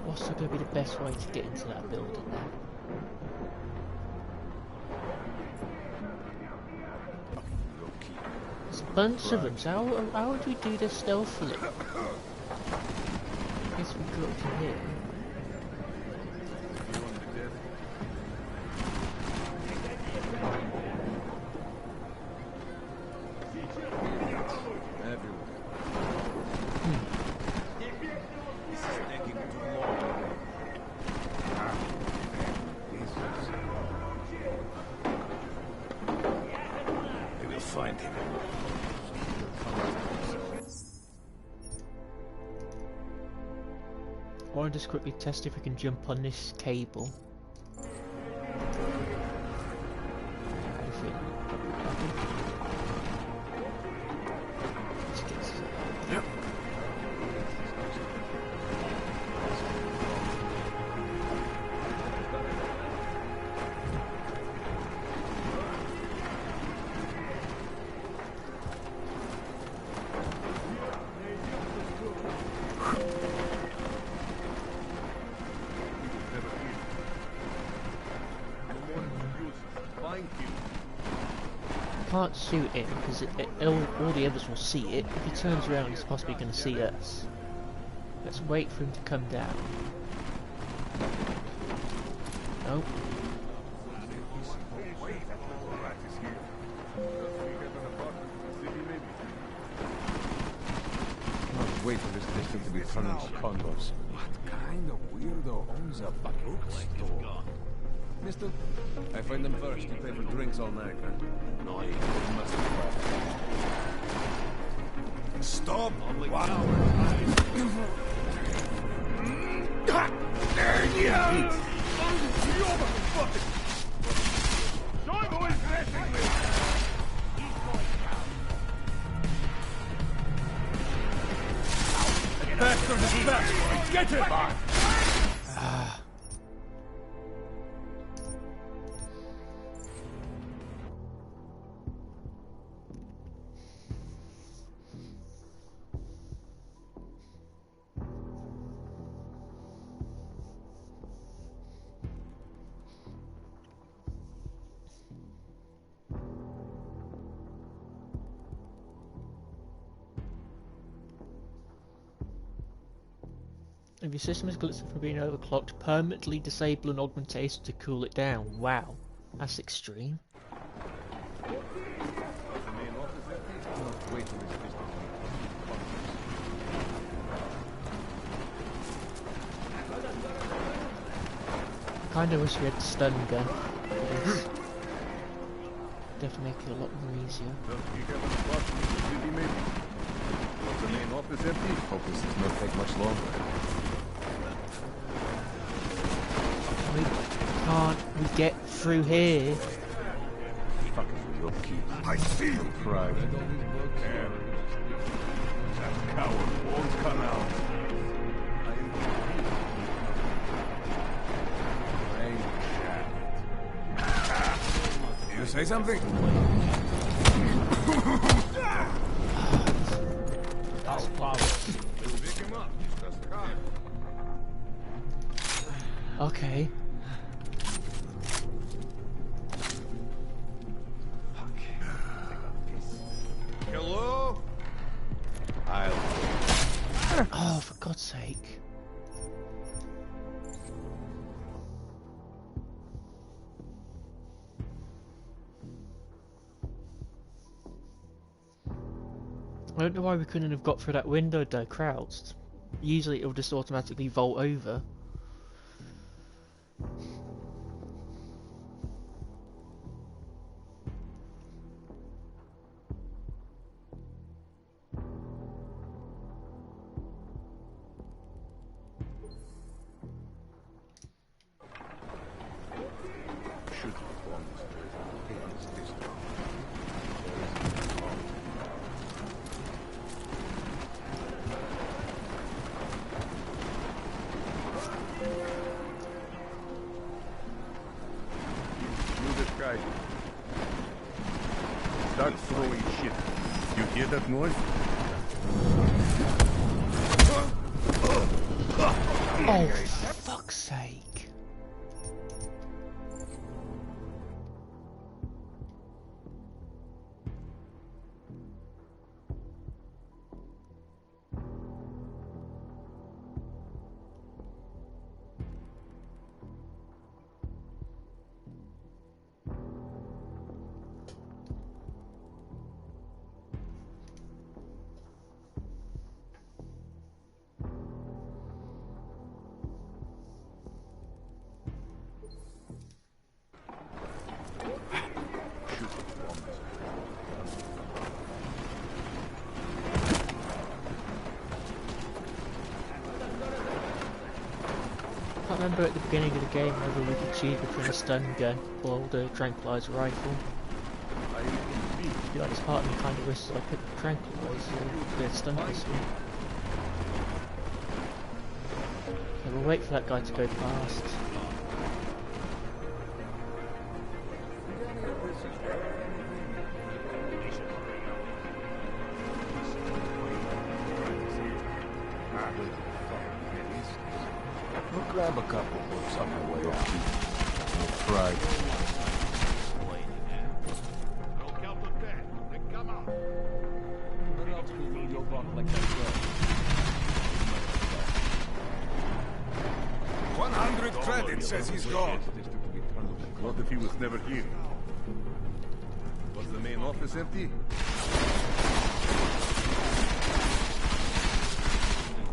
What's going to be the best way to get into that building now? There's a bunch of them, so how would we do this stealthily? I guess we go up to here. I want to just quickly test if we can jump on this cable. Yep. Can't shoot him because all the others will see it. If he turns around, he's possibly going to see us. Let's wait for him to come down. Nope. Wait for this district to be turned into condos. What kind of weirdo owns a bookstore? Mister, I find them first. You pay for drinks all night, huh? No, you must have. Stop! Wow. Faster than fast! Get him! If your system is glitched from being overclocked, permanently disable an augmentation to cool it down. Wow, that's extreme. Kinda wish we had the stun gun. Definitely make it a lot more easier. The main office empty? Hope this does not take much longer. Can't we get through here? Fuck is your key. I see you. Pride. That coward won't come out. You say something? That's power. Pick him up. That's the car. Okay. Hello? Oh, for God's sake. I don't know why we couldn't have got through that window though, crouched. Usually it'll just automatically vault over. Start throwing shit. You hear that noise? Oh, for fuck's sake. I remember at the beginning of the game whether we could choose between a stun gun or the tranquilizer rifle. I feel like this part of me kind of wishes I picked the tranquilizer or the stun pistol. So we'll wait for that guy to go past. We'll grab a couple books on our way out. We'll try. Don't count them dead. They come out. What else will you walk like that? 100 credits says he's gone. What if he was never here? Was the main office empty?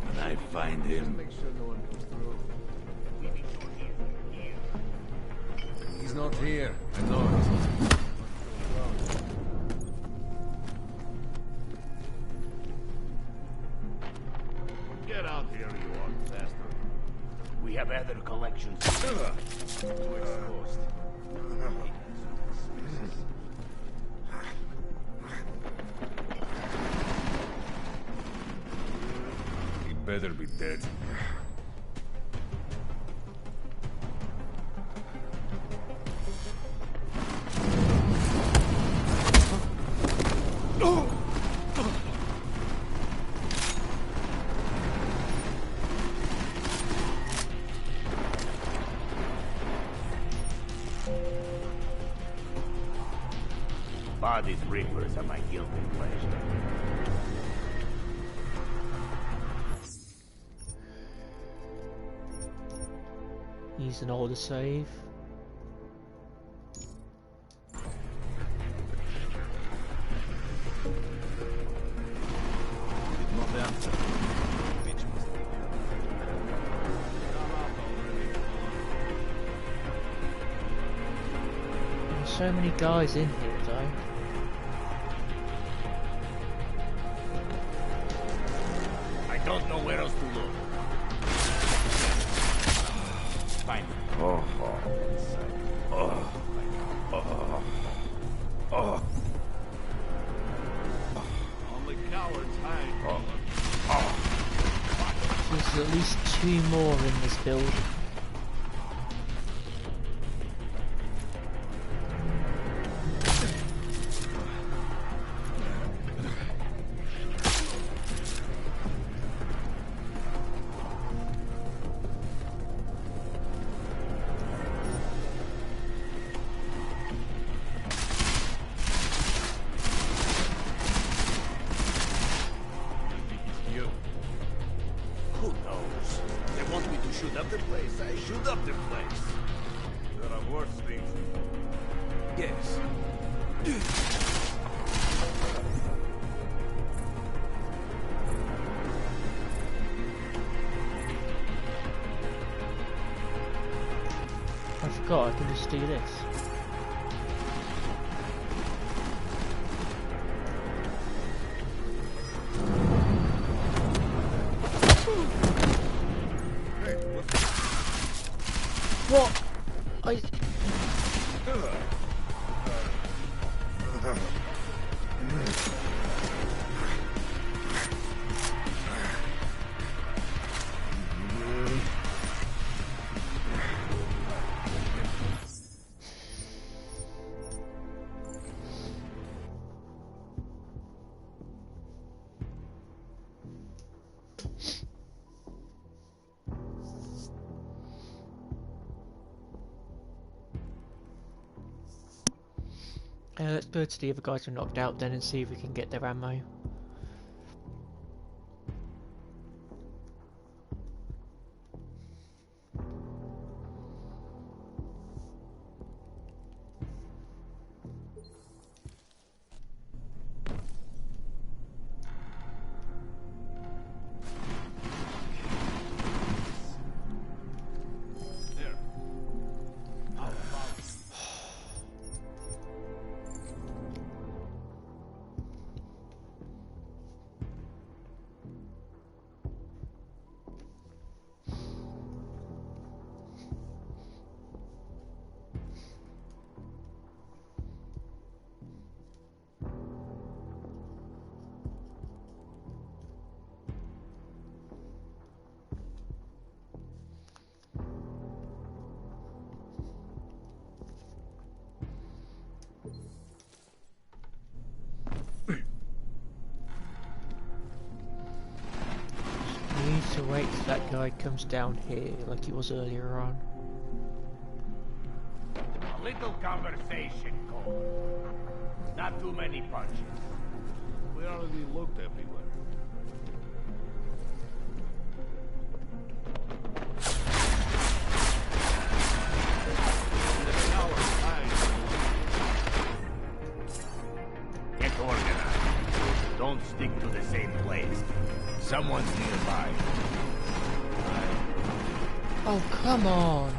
When I find him. Make sure no one comes through. He's not here. I know it. Get out here, you old bastard. We have other collections. Too exposed. He better be dead. Bodies reapers are my guilty pleasure. Use an order save. There's so many guys in here though. I don't know where else to look. Find it. Oh, oh, oh, oh. Only cowards hang. There's at least 2 more in this building. Who knows? They want me to shoot up the place. forgot I can just do this. What? Let's go to the other guys who are knocked out then and see if we can get their ammo. To wait till that guy comes down here like he was earlier on. A little conversation, Cole. Not too many punches. We already looked everywhere. Get organized. Don't stick to the same place. Someone's nearby. Oh, come on.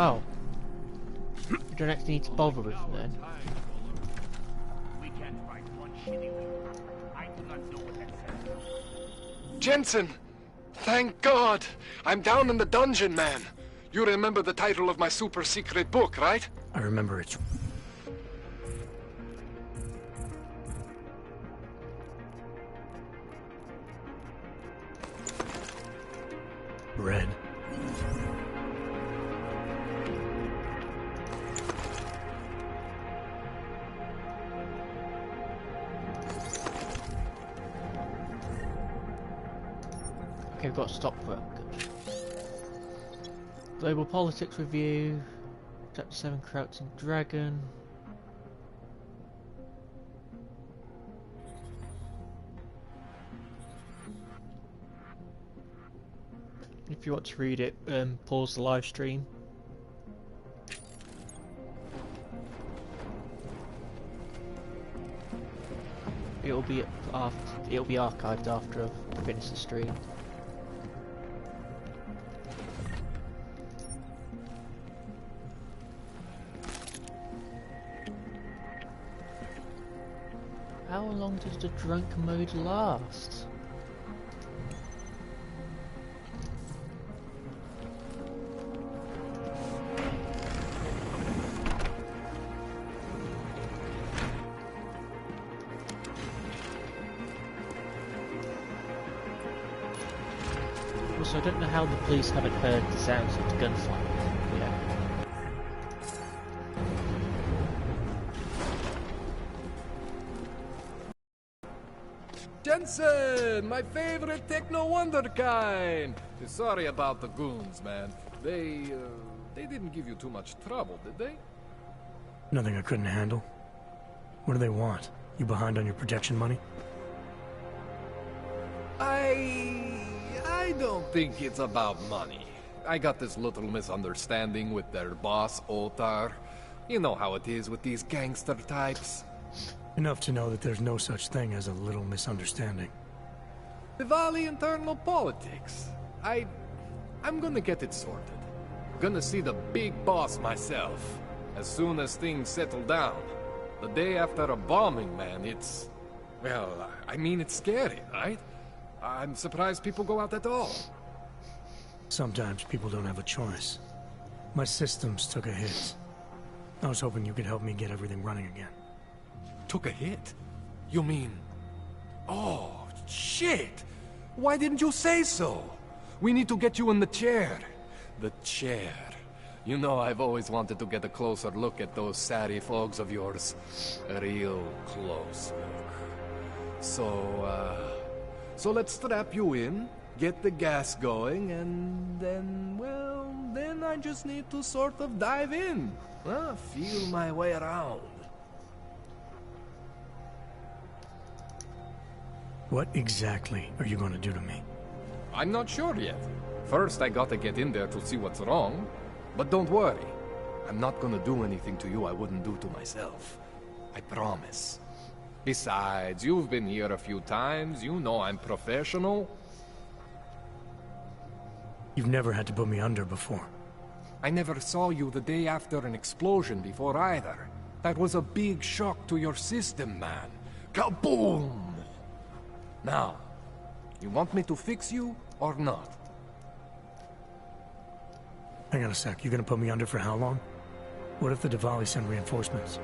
Oh. You don't actually need to bother with them then. We can't find one shitty way. I do not know what that says. Jensen! Thank God! I'm down in the dungeon, man. You remember the title of my super secret book, right? I remember it. Red. Okay, we've got stop work. Good. Global Politics Review. Chapter 7, Crouching Dragon. If you want to read it, pause the live stream. It'll be archived after I've finished the stream. How long does the drunk mode last? Also, I don't know how the police haven't heard the sounds of the gunfire yet. Jensen! My favorite techno wonderkind! Sorry about the goons, man. They didn't give you too much trouble, did they? Nothing I couldn't handle. What do they want? You behind on your protection money? I don't think it's about money. I got this little misunderstanding with their boss, Otar. You know how it is with these gangster types. Enough to know that there's no such thing as a little misunderstanding. Diwali internal politics. I'm gonna get it sorted. Gonna see the big boss myself. As soon as things settle down. The day after a bombing, man, it's... Well, I mean, it's scary, right? I'm surprised people go out at all. Sometimes people don't have a choice. My systems took a hit. I was hoping you could help me get everything running again. Took a hit? You mean... Oh, shit! Why didn't you say so? We need to get you in the chair. The chair. You know, I've always wanted to get a closer look at those satty folks of yours. A real close look. So let's strap you in, get the gas going, and then, well, then I just need to sort of dive in. Feel my way around. What exactly are you going to do to me? I'm not sure yet. First, I gotta get in there to see what's wrong. But don't worry. I'm not gonna do anything to you I wouldn't do to myself. I promise. Besides, you've been here a few times. You know I'm professional. You've never had to put me under before. I never saw you the day after an explosion before either. That was a big shock to your system, man. Kaboom! Now, you want me to fix you or not? Hang on a sec, you gonna put me under for how long? What if the Diwali send reinforcements?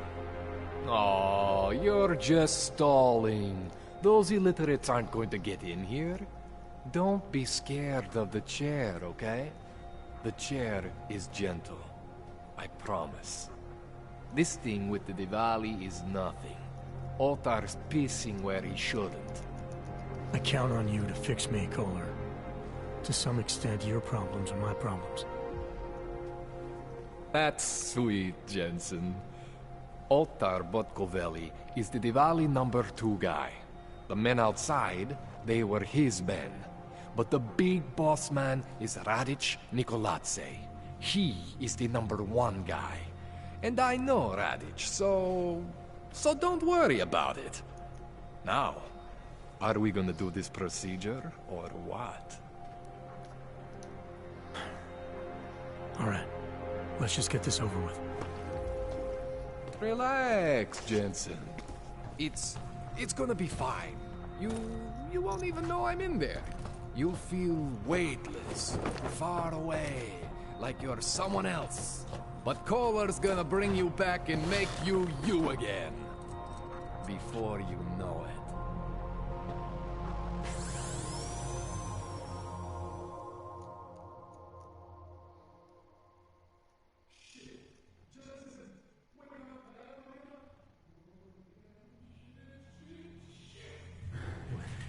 Oh, you're just stalling. Those illiterates aren't going to get in here. Don't be scared of the chair, okay? The chair is gentle. I promise. This thing with the Diwali is nothing. Otar's pissing where he shouldn't. I count on you to fix me, Kohler. To some extent, your problems are my problems. That's sweet, Jensen. Otar Botkoveli is the Diwali #2 guy. The men outside, they were his men. But the big boss man is Radic Nikoladze. He is the #1 guy. And I know Radic, so don't worry about it. Now, are we gonna do this procedure, or what? All right. Let's just get this over with. Relax, Jensen. It's gonna be fine. You won't even know I'm in there. You'll feel weightless, far away, like you're someone else. But Kohler's gonna bring you back and make you you again. Before you know it.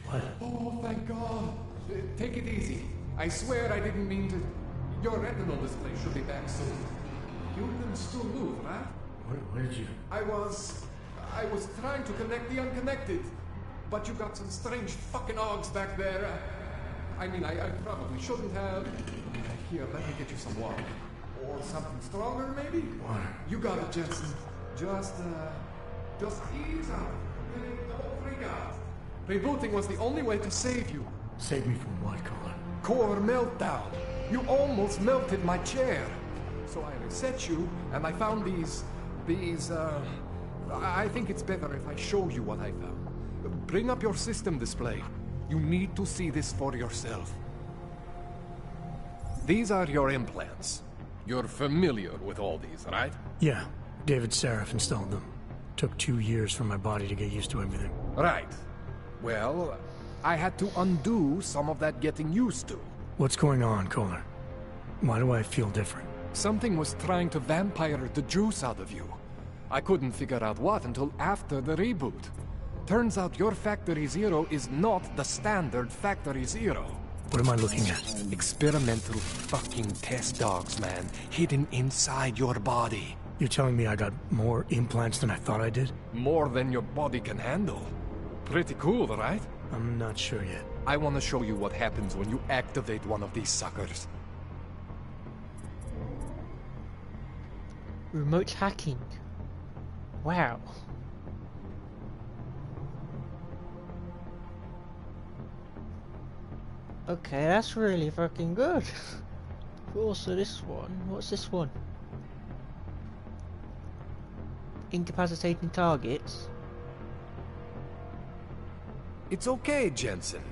What? Oh, thank God. Take it easy. I swear I didn't mean to... Your retinal display should be back soon. You can still move, right? Where did you... I was trying to connect the unconnected. But you got some strange fucking ogs back there. I mean, I probably shouldn't have... Here, let me get you some water. Or something stronger, maybe? Water. You got it, Jensen. Just ease out. Don't freak out. Rebooting was the only way to save you. Save me from what, Kohler? Core meltdown. You almost melted my chair. So I reset you, and I found these... I think it's better if I show you what I found. Bring up your system display. You need to see this for yourself. These are your implants. You're familiar with all these, right? Yeah. David Seraph installed them. Took 2 years for my body to get used to everything. Right. Well, I had to undo some of that getting used to. What's going on, Kohler? Why do I feel different? Something was trying to vampire the juice out of you. I couldn't figure out what until after the reboot. Turns out your Factory Zero is not the standard Factory Zero. What am I looking at? Experimental fucking test dogs, man, hidden inside your body. You're telling me I got more implants than I thought I did? More than your body can handle. Pretty cool, right? I'm not sure yet. I want to show you what happens when you activate one of these suckers. Remote hacking. Wow. Okay, that's really fucking good. Also this one, what's this one? Incapacitating targets. It's okay, Jensen.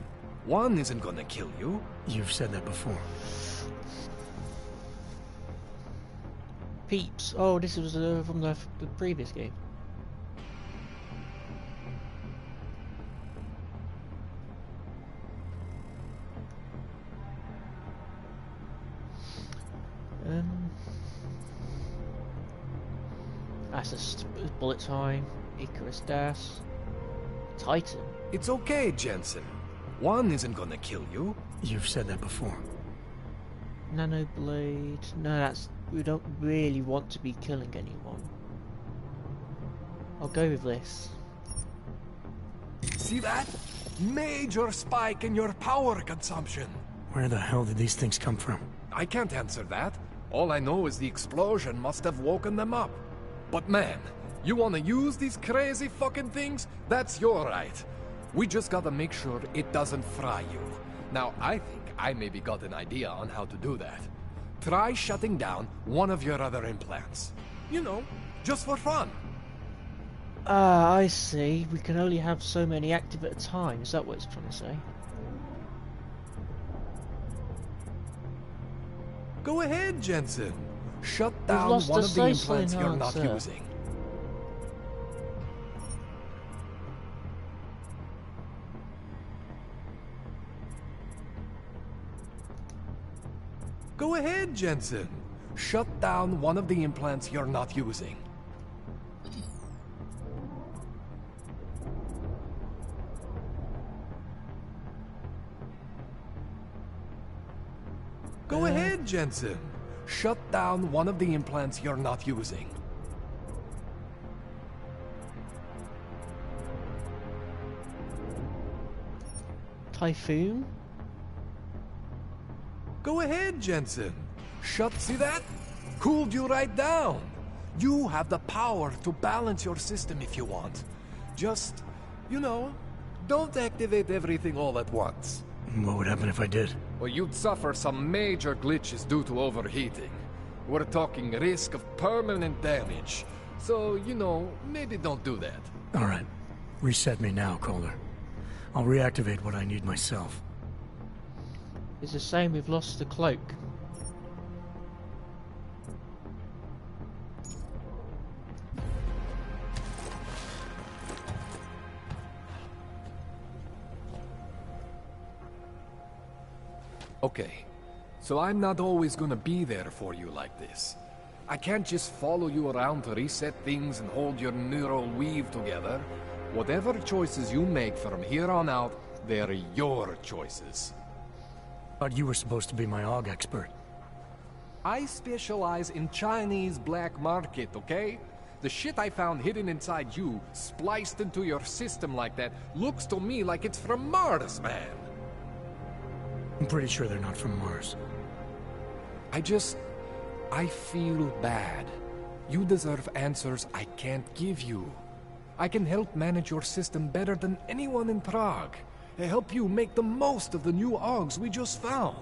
One isn't gonna kill you. You've said that before. Peeps. Oh, this was from the previous game. That's a bullet time. Icarus Dash. Titan. It's okay, Jensen. One isn't gonna kill you. You've said that before. Nano Blade. No, that's... We don't really want to be killing anyone. I'll go with this. See that? Major spike in your power consumption. Where the hell did these things come from? I can't answer that. All I know is the explosion must have woken them up. But man, you wanna use these crazy fucking things? That's your right. We just gotta make sure it doesn't fry you. Now, I think I maybe got an idea on how to do that. Try shutting down one of your other implants. You know, just for fun. Ah, I see. We can only have so many active at a time. Is that what it's trying to say? Go ahead, Jensen. Shut down one of the implants you're not using. Go ahead, Jensen. Shut down one of the implants you're not using. Go ahead, Jensen. Shut down one of the implants you're not using. Typhoon? Go ahead, Jensen. See that? Cooled you right down. You have the power to balance your system if you want. Just, you know, don't activate everything all at once. What would happen if I did? Well, you'd suffer some major glitches due to overheating. We're talking risk of permanent damage. So, you know, maybe don't do that. All right. Reset me now, Calder. I'll reactivate what I need myself. It's the same, we've lost the cloak. Okay, so I'm not always gonna be there for you like this. I can't just follow you around to reset things and hold your neural weave together. Whatever choices you make from here on out, they're your choices. Thought you were supposed to be my AUG expert. I specialize in Chinese black market, okay? The shit I found hidden inside you, spliced into your system like that, looks to me like it's from Mars, man. I'm pretty sure they're not from Mars. I feel bad. You deserve answers I can't give you. I can help manage your system better than anyone in Prague. Help you make the most of the new AUGs we just found.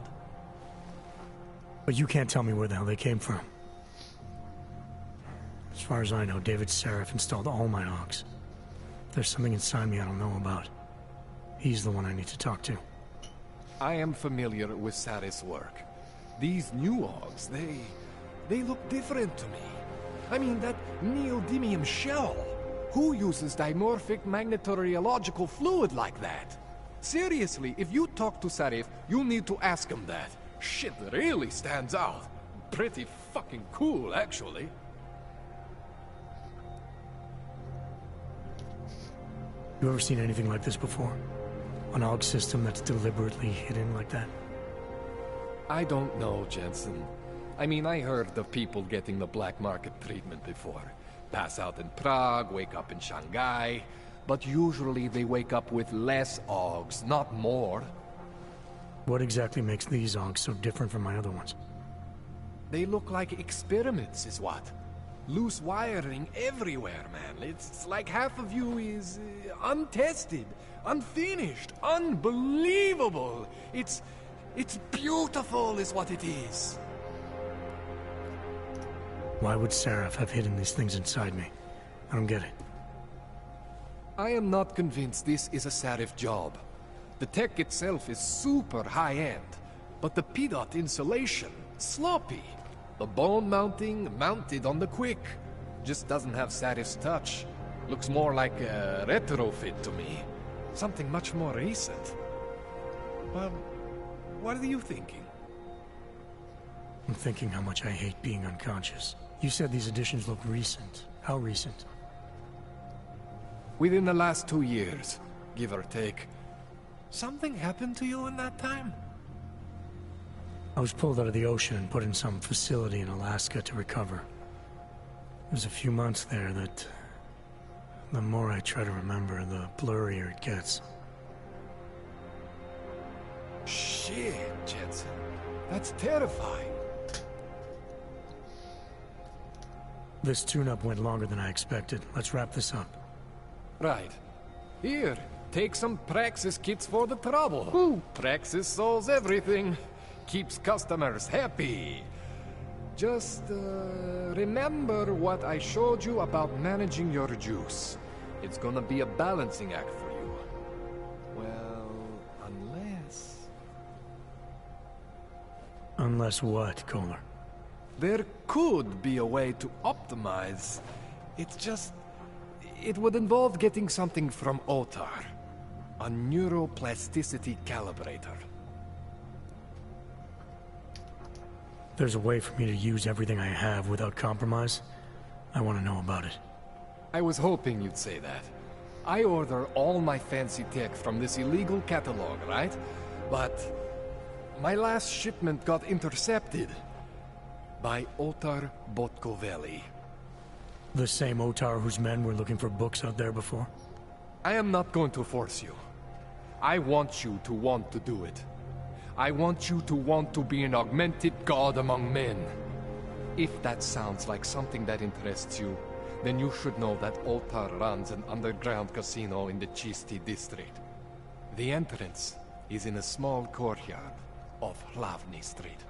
But you can't tell me where the hell they came from. As far as I know, David Seraph installed all my AUGs. There's something inside me I don't know about. He's the one I need to talk to. I am familiar with Sarif's work. These new AUGs, they look different to me. I mean, that neodymium shell. Who uses dimorphic magnetorheological fluid like that? Seriously, if you talk to Sarif, you need to ask him that. Shit really stands out. Pretty fucking cool, actually. You ever seen anything like this before? An AUG system that's deliberately hidden like that? I don't know, Jensen. I mean, I heard of people getting the black market treatment before. Pass out in Prague, wake up in Shanghai. But usually they wake up with less AUGs, not more. What exactly makes these AUGs so different from my other ones? They look like experiments, is what? Loose wiring everywhere, man. It's like half of you is untested, unfinished, unbelievable. It's beautiful is what it is. Why would Seraph have hidden these things inside me? I don't get it. I am not convinced this is a Seraph job. The tech itself is super high-end, but the PDOT insulation, sloppy. The bone mounting, mounted on the quick. Just doesn't have Seraph's touch. Looks more like a retrofit to me. Something much more recent. Well, what are you thinking? I'm thinking how much I hate being unconscious. You said these additions look recent. How recent? Within the last 2 years, give or take. Something happened to you in that time? I was pulled out of the ocean and put in some facility in Alaska to recover. It was a few months there that... the more I try to remember, the blurrier it gets. Shit, Jensen. That's terrifying. This tune-up went longer than I expected. Let's wrap this up. Right. Here, take some Praxis kits for the trouble. Ooh. Praxis solves everything. Keeps customers happy. Just, remember what I showed you about managing your juice. It's gonna be a balancing act for you. Well, unless... Unless what, Kohler? There could be a way to optimize. It's just... it would involve getting something from Otar. A neuroplasticity calibrator. There's a way for me to use everything I have without compromise. I want to know about it. I was hoping you'd say that. I order all my fancy tech from this illegal catalog, right? But my last shipment got intercepted by Otar Botkoveli. The same Otar whose men were looking for books out there before? I am not going to force you. I want you to want to do it. I want you to want to be an augmented god among men. If that sounds like something that interests you, then you should know that Otar runs an underground casino in the Chisti district. The entrance is in a small courtyard off Hlavny Street.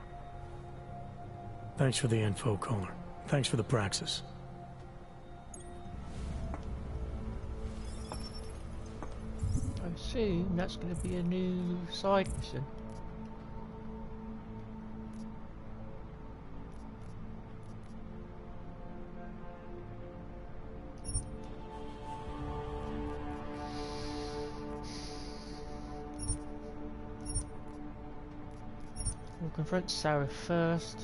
Thanks for the info, Kohler. Thanks for the praxis. I assume that's going to be a new side mission. We'll confront Sarah first.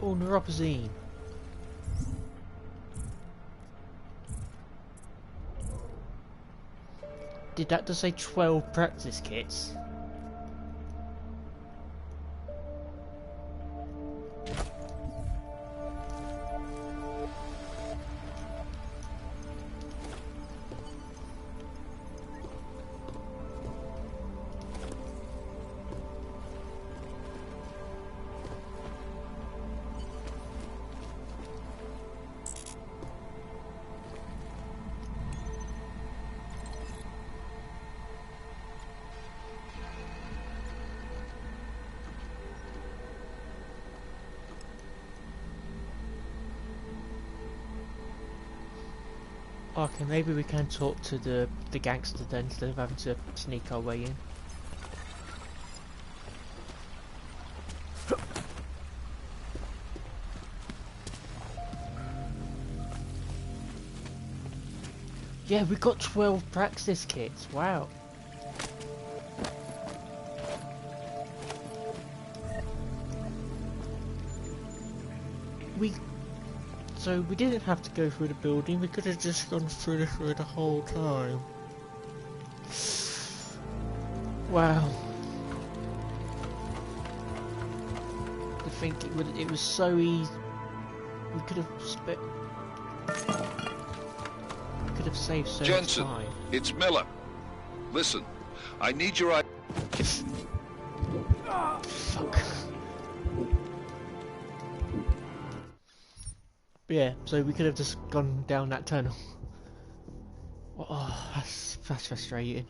Oh, neuropazine. Did that just say 12 practice kits? Okay, maybe we can talk to the gangster then instead of having to sneak our way in. Yeah, we got 12 practice kits. Wow. So we didn't have to go through the building. We could have just gone through this way the whole time. Wow. I think it was so easy. We could have saved so Jensen, much time. it's Miller. Listen, I need your... Fuck. Yeah, so we could have just gone down that tunnel. Oh, that's frustrating.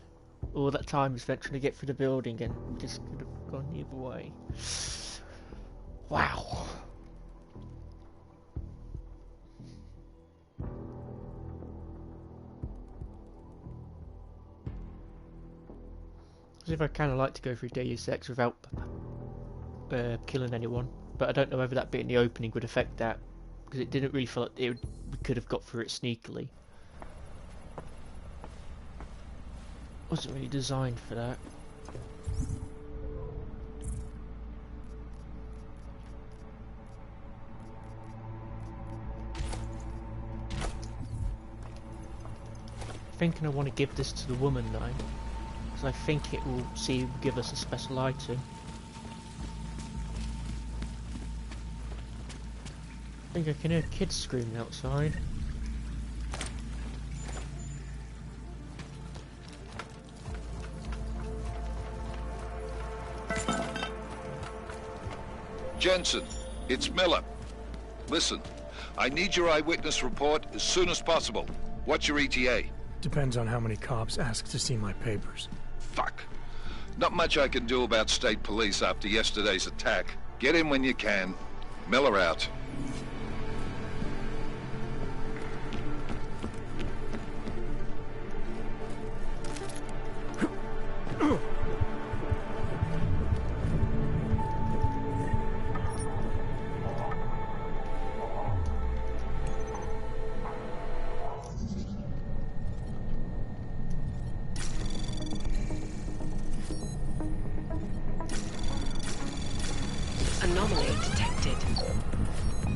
All that time we spent trying to get through the building and we just could have gone the other way. Wow. As if I kind of like to go through Deus Ex without killing anyone, but I don't know whether that bit in the opening would affect that, because it didn't really feel like we could have got through it sneakily. Wasn't really designed for that. Thinking I want to give this to the woman though, because I think it will give us a special item. I think I can hear kids screaming outside. Jensen, it's Miller. Listen, I need your eyewitness report as soon as possible. What's your ETA? Depends on how many cops ask to see my papers. Fuck. Not much I can do about state police after yesterday's attack. Get in when you can. Miller out. Anomaly detected.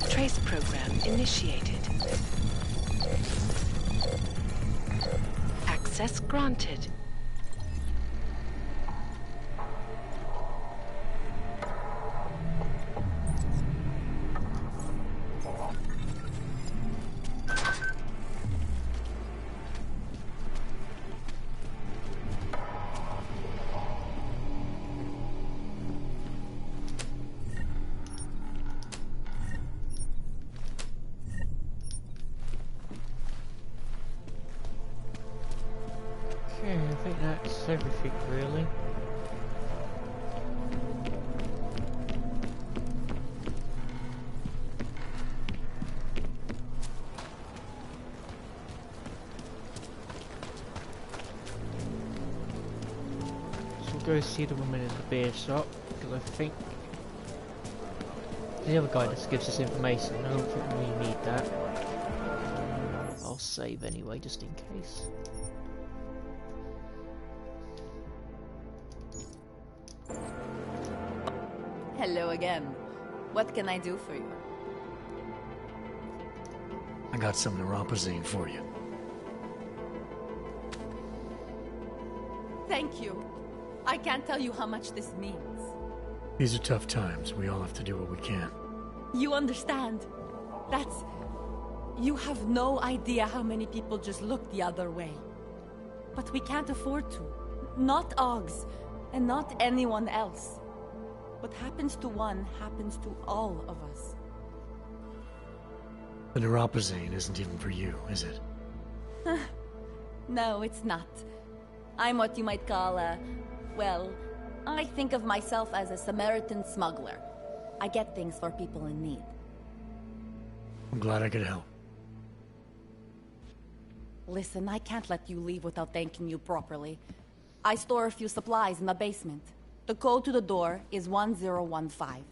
Trace program initiated. Access granted. Okay, I think that's everything really. So we'll go see the woman in the beer shop, because I think the other guy just gives us information. I don't think we need that. I'll save anyway, just in case. Hello again. What can I do for you? I got some neuropazine for you. Thank you. I can't tell you how much this means. These are tough times. We all have to do what we can. You understand? That's... You have no idea how many people just look the other way. But we can't afford to. Not Oggs, and not anyone else. What happens to one happens to all of us. The neuropazine isn't even for you, is it? No, it's not. I'm what you might call a... Well, I think of myself as a Samaritan smuggler. I get things for people in need. I'm glad I could help. Listen, I can't let you leave without thanking you properly. I store a few supplies in the basement. The code to the door is 1015.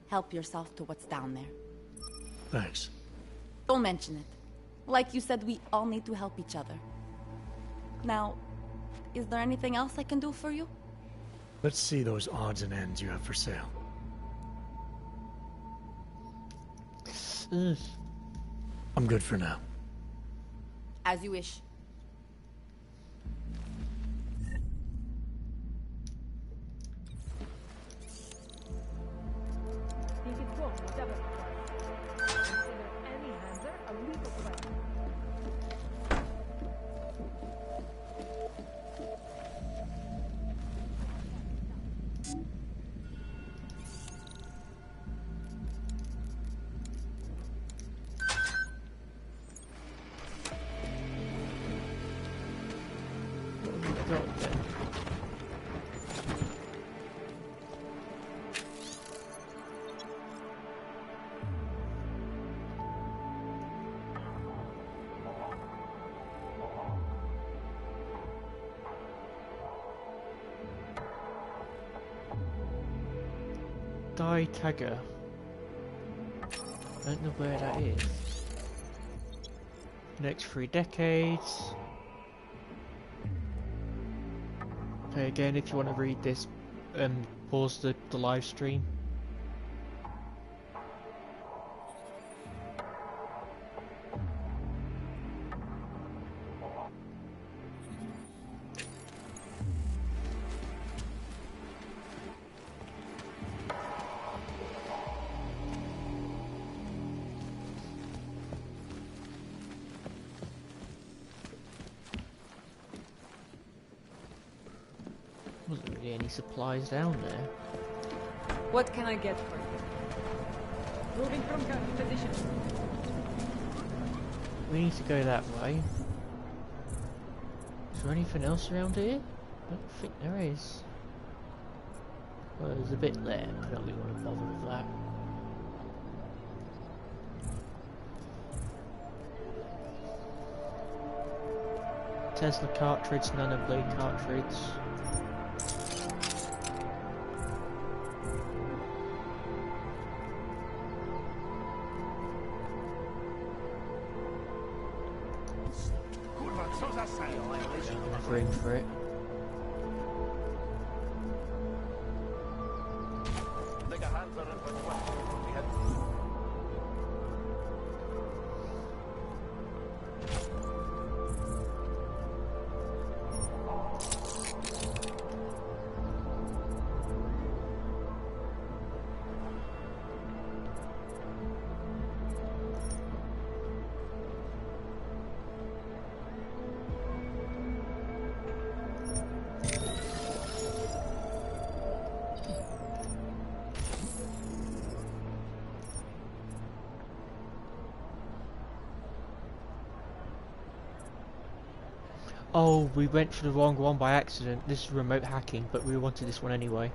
Help yourself to what's down there. Thanks. Don't mention it. Like you said, we all need to help each other. Now, is there anything else I can do for you? Let's see those odds and ends you have for sale. I'm good for now. As you wish. Die Tagger. Don't know where that is. Next 3 decades. Okay, again, if you want to read this, pause the live stream. Wasn't really any supplies down there. What can I get for you? Moving from position. We need to go that way. Is there anything else around here? I don't think there is. Well, there's a bit there, but I don't really want to bother with that. Tesla cartridge, nanoblade cartridge. Ring for it. Oh, we went for the wrong one by accident. This is remote hacking, but we wanted this one anyway.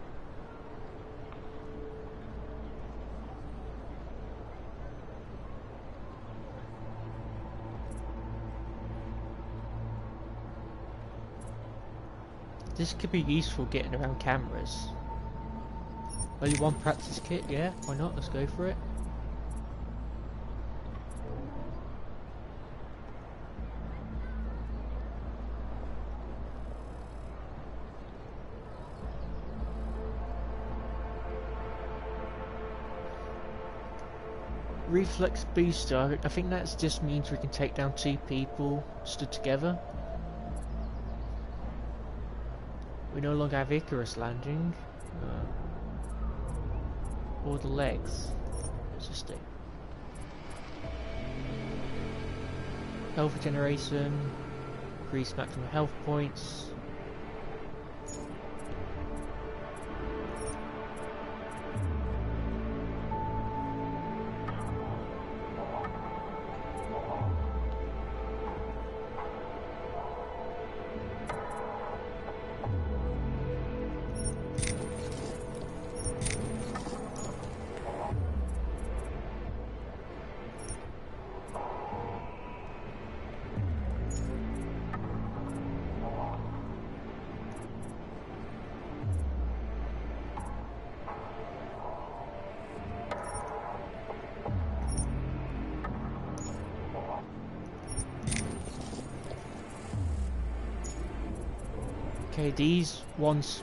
This could be useful getting around cameras. Only one practice kit, yeah, why not? Let's go for it. Reflex booster, I think that just means we can take down 2 people stood together. We no longer have Icarus landing. Or the legs. Let's just do. Health regeneration, increase maximum health points. Okay, these ones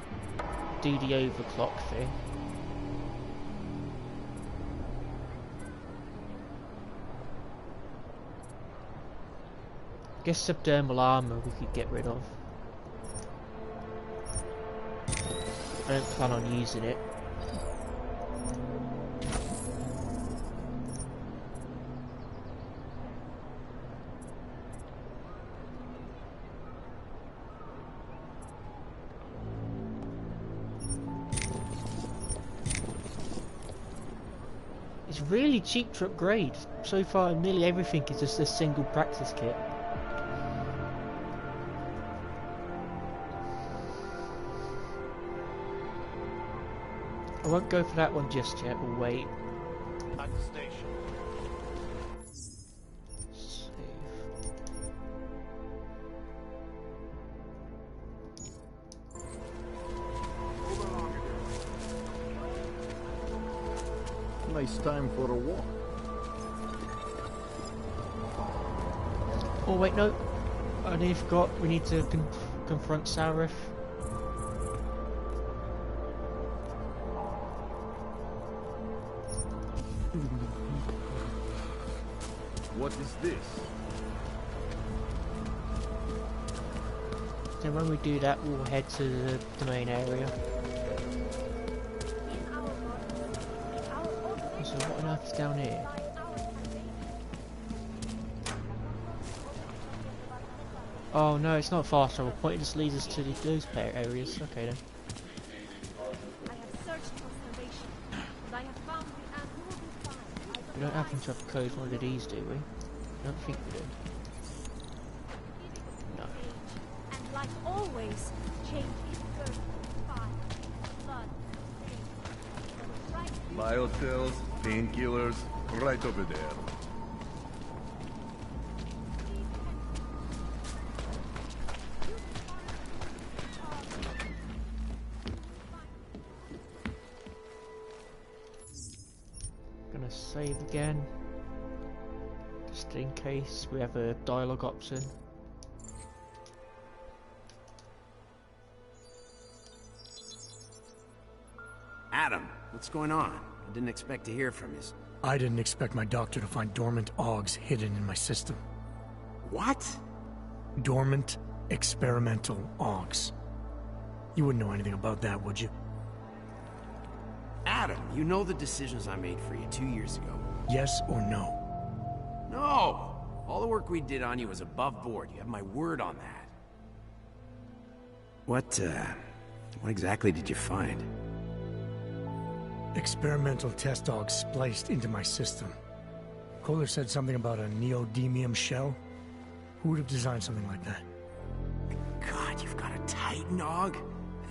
do the overclock thing. Guess subdermal armor we could get rid of. I don't plan on using it. It's really cheap to upgrade. So far nearly everything is just a single practice kit. I won't go for that one just yet, we'll wait. At the station. Save. Nice time for a walk. Oh wait, no. I nearly forgot, we need to confront Sarif. What is this? Then when we do that, we'll head to the main area. So what on earth is down here? Oh no, it's not fast travel point, it just leads us to those areas. Okay then. We don't happen to have codes one of these, do we? I don't think we do. No. And like always, change is good. Fire, blood, pain. Biocells, painkillers, right over there. Gonna save again. Just in case we have a dialogue option. Adam, what's going on? I didn't expect to hear from you. I didn't expect my doctor to find dormant augs hidden in my system. What? Dormant experimental augs. You wouldn't know anything about that, would you? Adam, you know the decisions I made for you 2 years ago. Yes or no? No! All the work we did on you was above board. You have my word on that. What exactly did you find? Experimental test dogs spliced into my system. Kohler said something about a neodymium shell. Who would have designed something like that? God, you've got a Titan dog?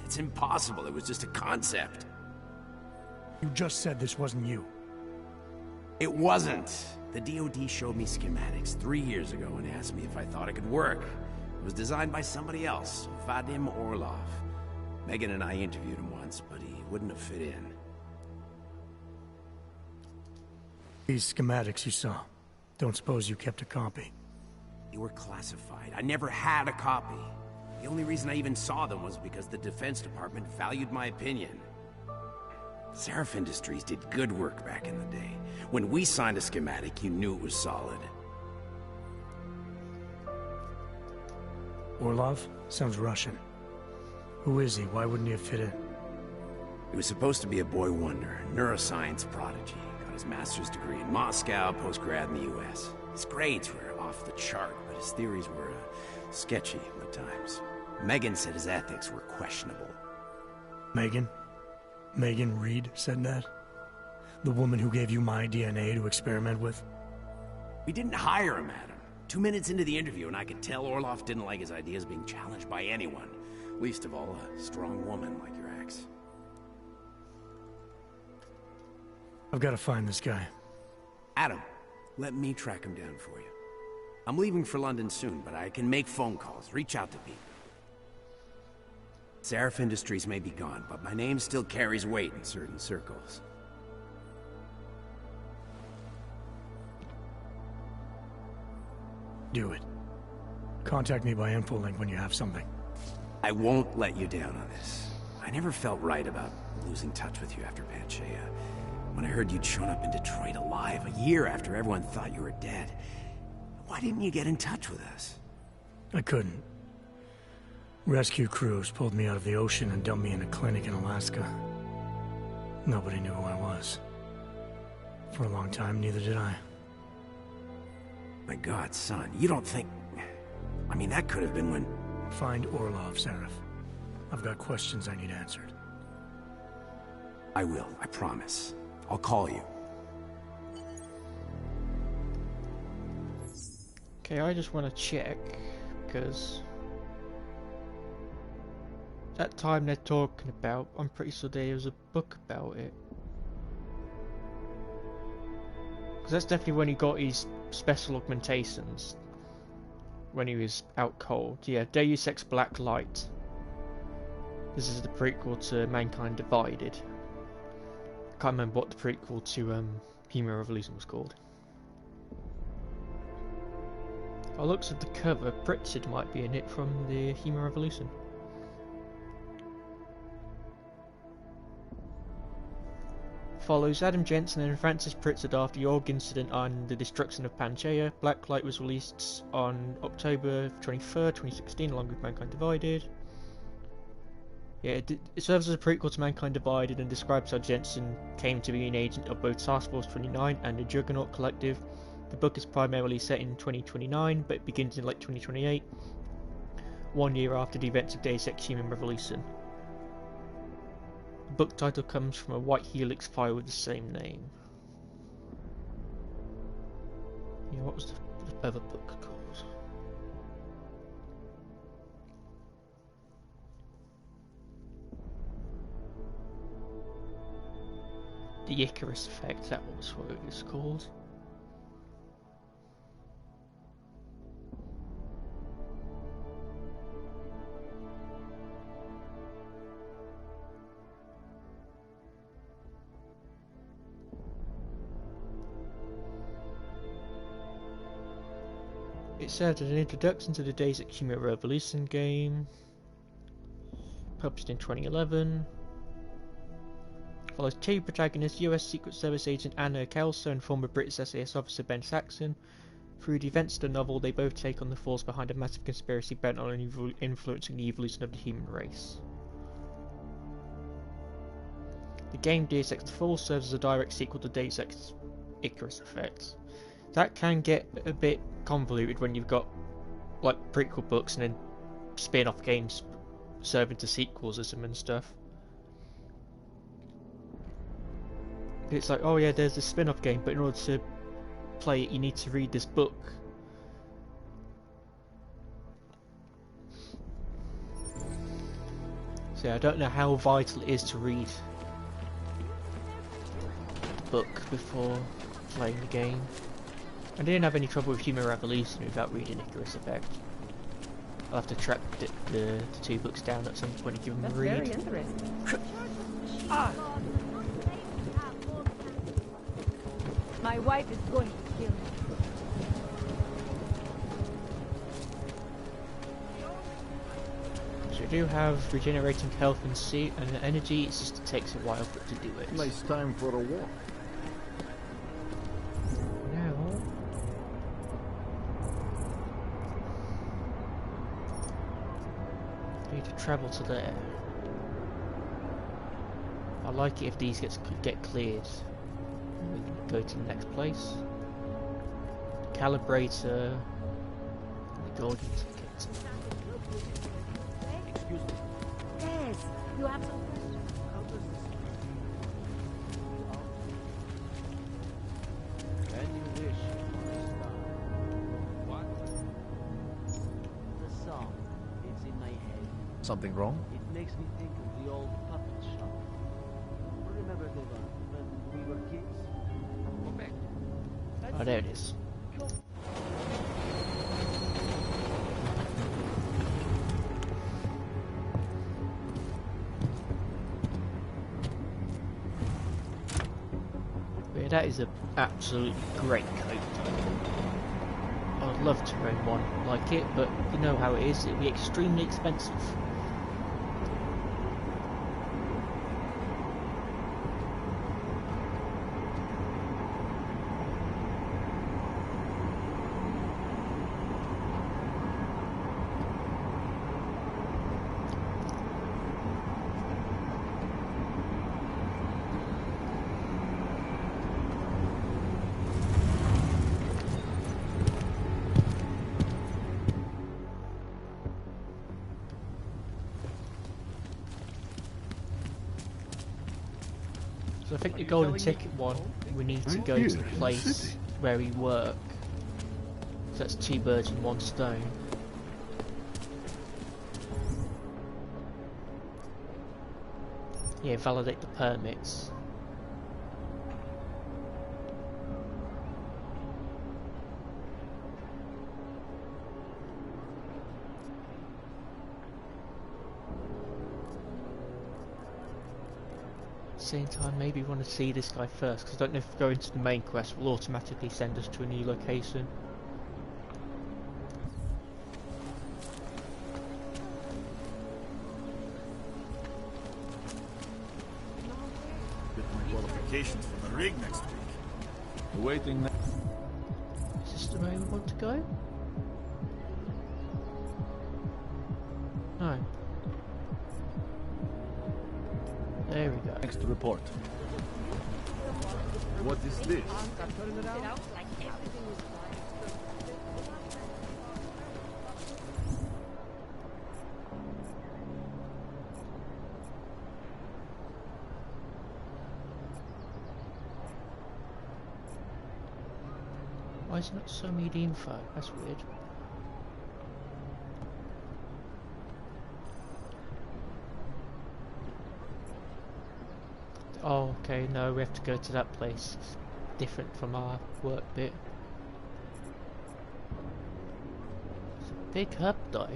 It's impossible. It was just a concept. You just said this wasn't you. It wasn't. The DoD showed me schematics 3 years ago and asked me if I thought it could work. It was designed by somebody else, Vadim Orlov. Megan and I interviewed him once, but he wouldn't have fit in. These schematics you saw. Don't suppose you kept a copy? They were classified. I never had a copy. The only reason I even saw them was because the Defense Department valued my opinion. Sarif Industries did good work back in the day. When we signed a schematic, you knew it was solid. Orlov? Sounds Russian. Who is he? Why wouldn't he have fit in? He was supposed to be a boy wonder, neuroscience prodigy. Got his master's degree in Moscow, post-grad in the US. His grades were off the chart, but his theories were sketchy at times. Megan said his ethics were questionable. Megan? Megan Reed said that? The woman who gave you my DNA to experiment with? We didn't hire him, Adam. 2 minutes into the interview, and I could tell Orlov didn't like his ideas being challenged by anyone. Least of all, a strong woman like your ex. I've got to find this guy. Adam, let me track him down for you. I'm leaving for London soon, but I can make phone calls, reach out to people. Sarif Industries may be gone, but my name still carries weight in certain circles. Do it. Contact me by infolink when you have something. I won't let you down on this. I never felt right about losing touch with you after Panchaea. When I heard you'd shown up in Detroit alive a year after everyone thought you were dead. Why didn't you get in touch with us? I couldn't. Rescue crews pulled me out of the ocean and dumped me in a clinic in Alaska. Nobody knew who I was. For a long time, neither did I. My God, son, you don't think... I mean, that could have been when... Find Orlov, Seraph. I've got questions I need answered. I will, I promise. I'll call you. Okay, I just want to check, because... that time they're talking about, I'm pretty sure there was a book about it. Because that's definitely when he got his special augmentations. When he was out cold. Yeah, Deus Ex Black Light. This is the prequel to Mankind Divided. I can't remember what the prequel to Human Revolution was called. By the looks of the cover, Pritchard might be in it from the Human Revolution. Follows Adam Jensen and Francis Pritchard after the Org incident and the destruction of Panchaea. Blacklight was released on October 23rd, 2016 along with Mankind Divided. Yeah, it serves as a prequel to Mankind Divided and describes how Jensen came to be an agent of both Task Force 29 and the Juggernaut Collective. The book is primarily set in 2029 but begins in late 2028, 1 year after the events of Deus Ex Human Revolution. The book title comes from a White Helix file with the same name. Yeah, what was the other book called? The Icarus Effect, that was what it was called. It served as an introduction to the Deus Ex Human Revolution game, published in 2011. Follows two protagonists, US Secret Service agent Anna Kelso and former British SAS officer Ben Saxon. Through the events of the novel, they both take on the force behind a massive conspiracy bent on influencing the evolution of the human race. The game Deus Ex 4 serves as a direct sequel to Deus Ex Icarus Effect. That can get a bit convoluted when you've got like prequel books and then spin-off games serving to sequels as them and stuff. It's like, oh yeah, there's this spin-off game, but in order to play it you need to read this book. So I don't know how vital it is to read the book before playing the game. I didn't have any trouble with Human Revolution without reading Icarus Effect. I'll have to track the two books down at some point and give them a read. Very interesting. My wife is going to kill me. So you do have regenerating health and energy, it's just it takes a while for it to do it. Nice time for a walk. Travel to there. I like it if these get cleared. We can go to the next place. Calibrator. And the golden ticket. Excuse me. Yes, you have some questions. How does this? And you wish what? The song. It's in my head. Something wrong? It makes me think of the old puppet shop. Remember the one when we were kids? Oh, there it is. Yeah, that is an absolutely great coat. I would love to own one like it, but you know how it is, it'll be extremely expensive. So I think the golden ticket one, we need to go to the place where we work. So that's 2 birds with 1 stone. Yeah, validate the permits. Same time, maybe we want to see this guy first, because I don't know if going to the main quest will automatically send us to a new location. Get my qualifications for the rig next week. Waiting. Is this the way we want to go? No. There we go. Next report. What is this? Why is it not so many info? That's weird. Oh, okay, no, we have to go to that place. It's different from our work bit. It's a big hub though.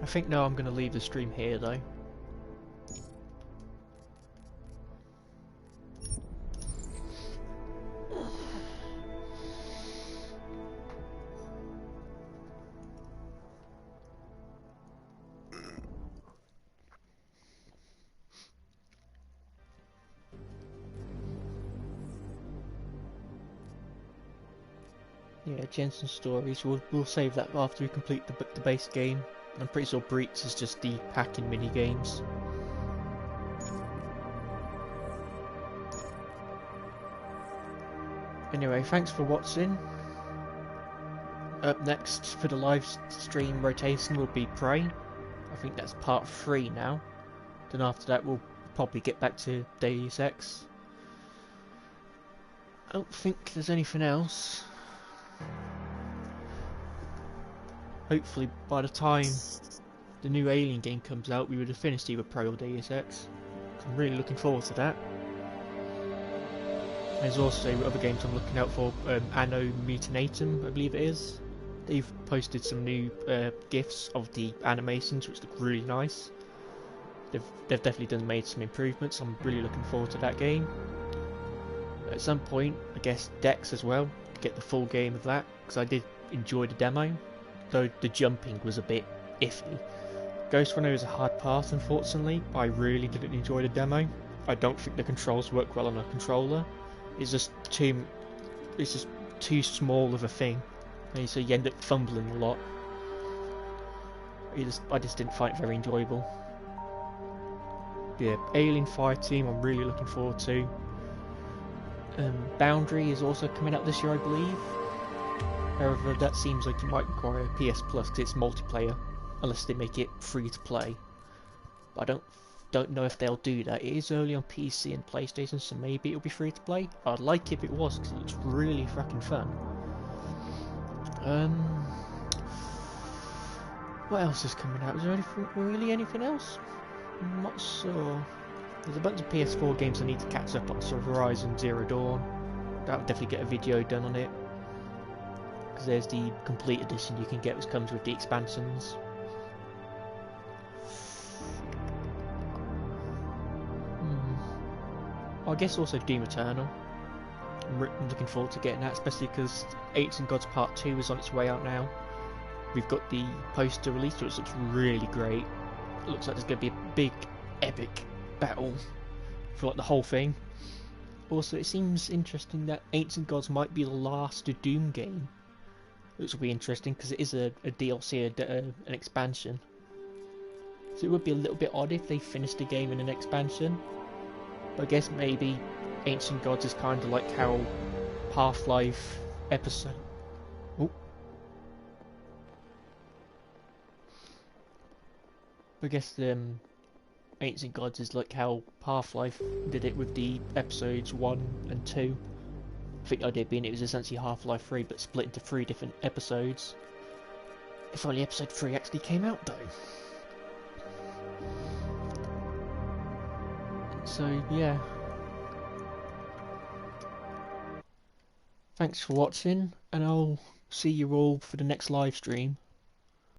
I think now I'm going to leave the stream here though. Yeah, Jensen's stories, we'll save that after we complete the base game. I'm pretty sure Breach is just the hacking mini games. Anyway, thanks for watching. Up next for the live stream rotation will be Prey. I think that's part 3 now. Then after that we'll probably get back to Deus Ex. I don't think there's anything else. Hopefully by the time the new Alien game comes out we would have finished either Prey or Deus Ex. I'm really looking forward to that. There's also other games I'm looking out for, Anno Mutanatum I believe it is. They've posted some new GIFs of the animations which look really nice. They've definitely made some improvements. I'm really looking forward to that game. At some point I guess Dex as well, get the full game of that, because I did enjoy the demo, though the jumping was a bit iffy. Ghost Runner is a hard pass unfortunately, but I really didn't enjoy the demo. I don't think the controls work well on a controller. It's just too small of a thing, and so you end up fumbling a lot. I just didn't find it very enjoyable. Yeah, Alien Fireteam I'm really looking forward to. Boundary is also coming out this year I believe. However, that seems like it might require PS Plus because it's multiplayer, unless they make it free to play. But I don't know if they'll do that. It is only on PC and PlayStation, so maybe it'll be free to play. I'd like it if it was, because it looks really fucking fun. What else is coming out? Is there anything else? I'm not sure. There's a bunch of PS4 games I need to catch up on, so Horizon Zero Dawn. That'll definitely get a video done on it. Because there's the complete edition you can get which comes with the expansions. I guess also Doom Eternal. I'm looking forward to getting that, especially because Ancient Gods Part 2 is on its way out now. We've got the poster released, which looks really great. It looks like there's going to be a big, epic battle for like the whole thing. Also, it seems interesting that Ancient Gods might be the last Doom game, which will be interesting because it is a DLC, an expansion. So it would be a little bit odd if they finished the game in an expansion. But I guess maybe Ancient Gods is kind of like how Half-Life episode. Oh. I guess Ancient Gods is like how Half-Life did it with the episodes 1 and 2. I think the idea being it was essentially Half-Life 3 but split into 3 different episodes. If only episode 3 actually came out though. So yeah. Thanks for watching, and I'll see you all for the next live stream.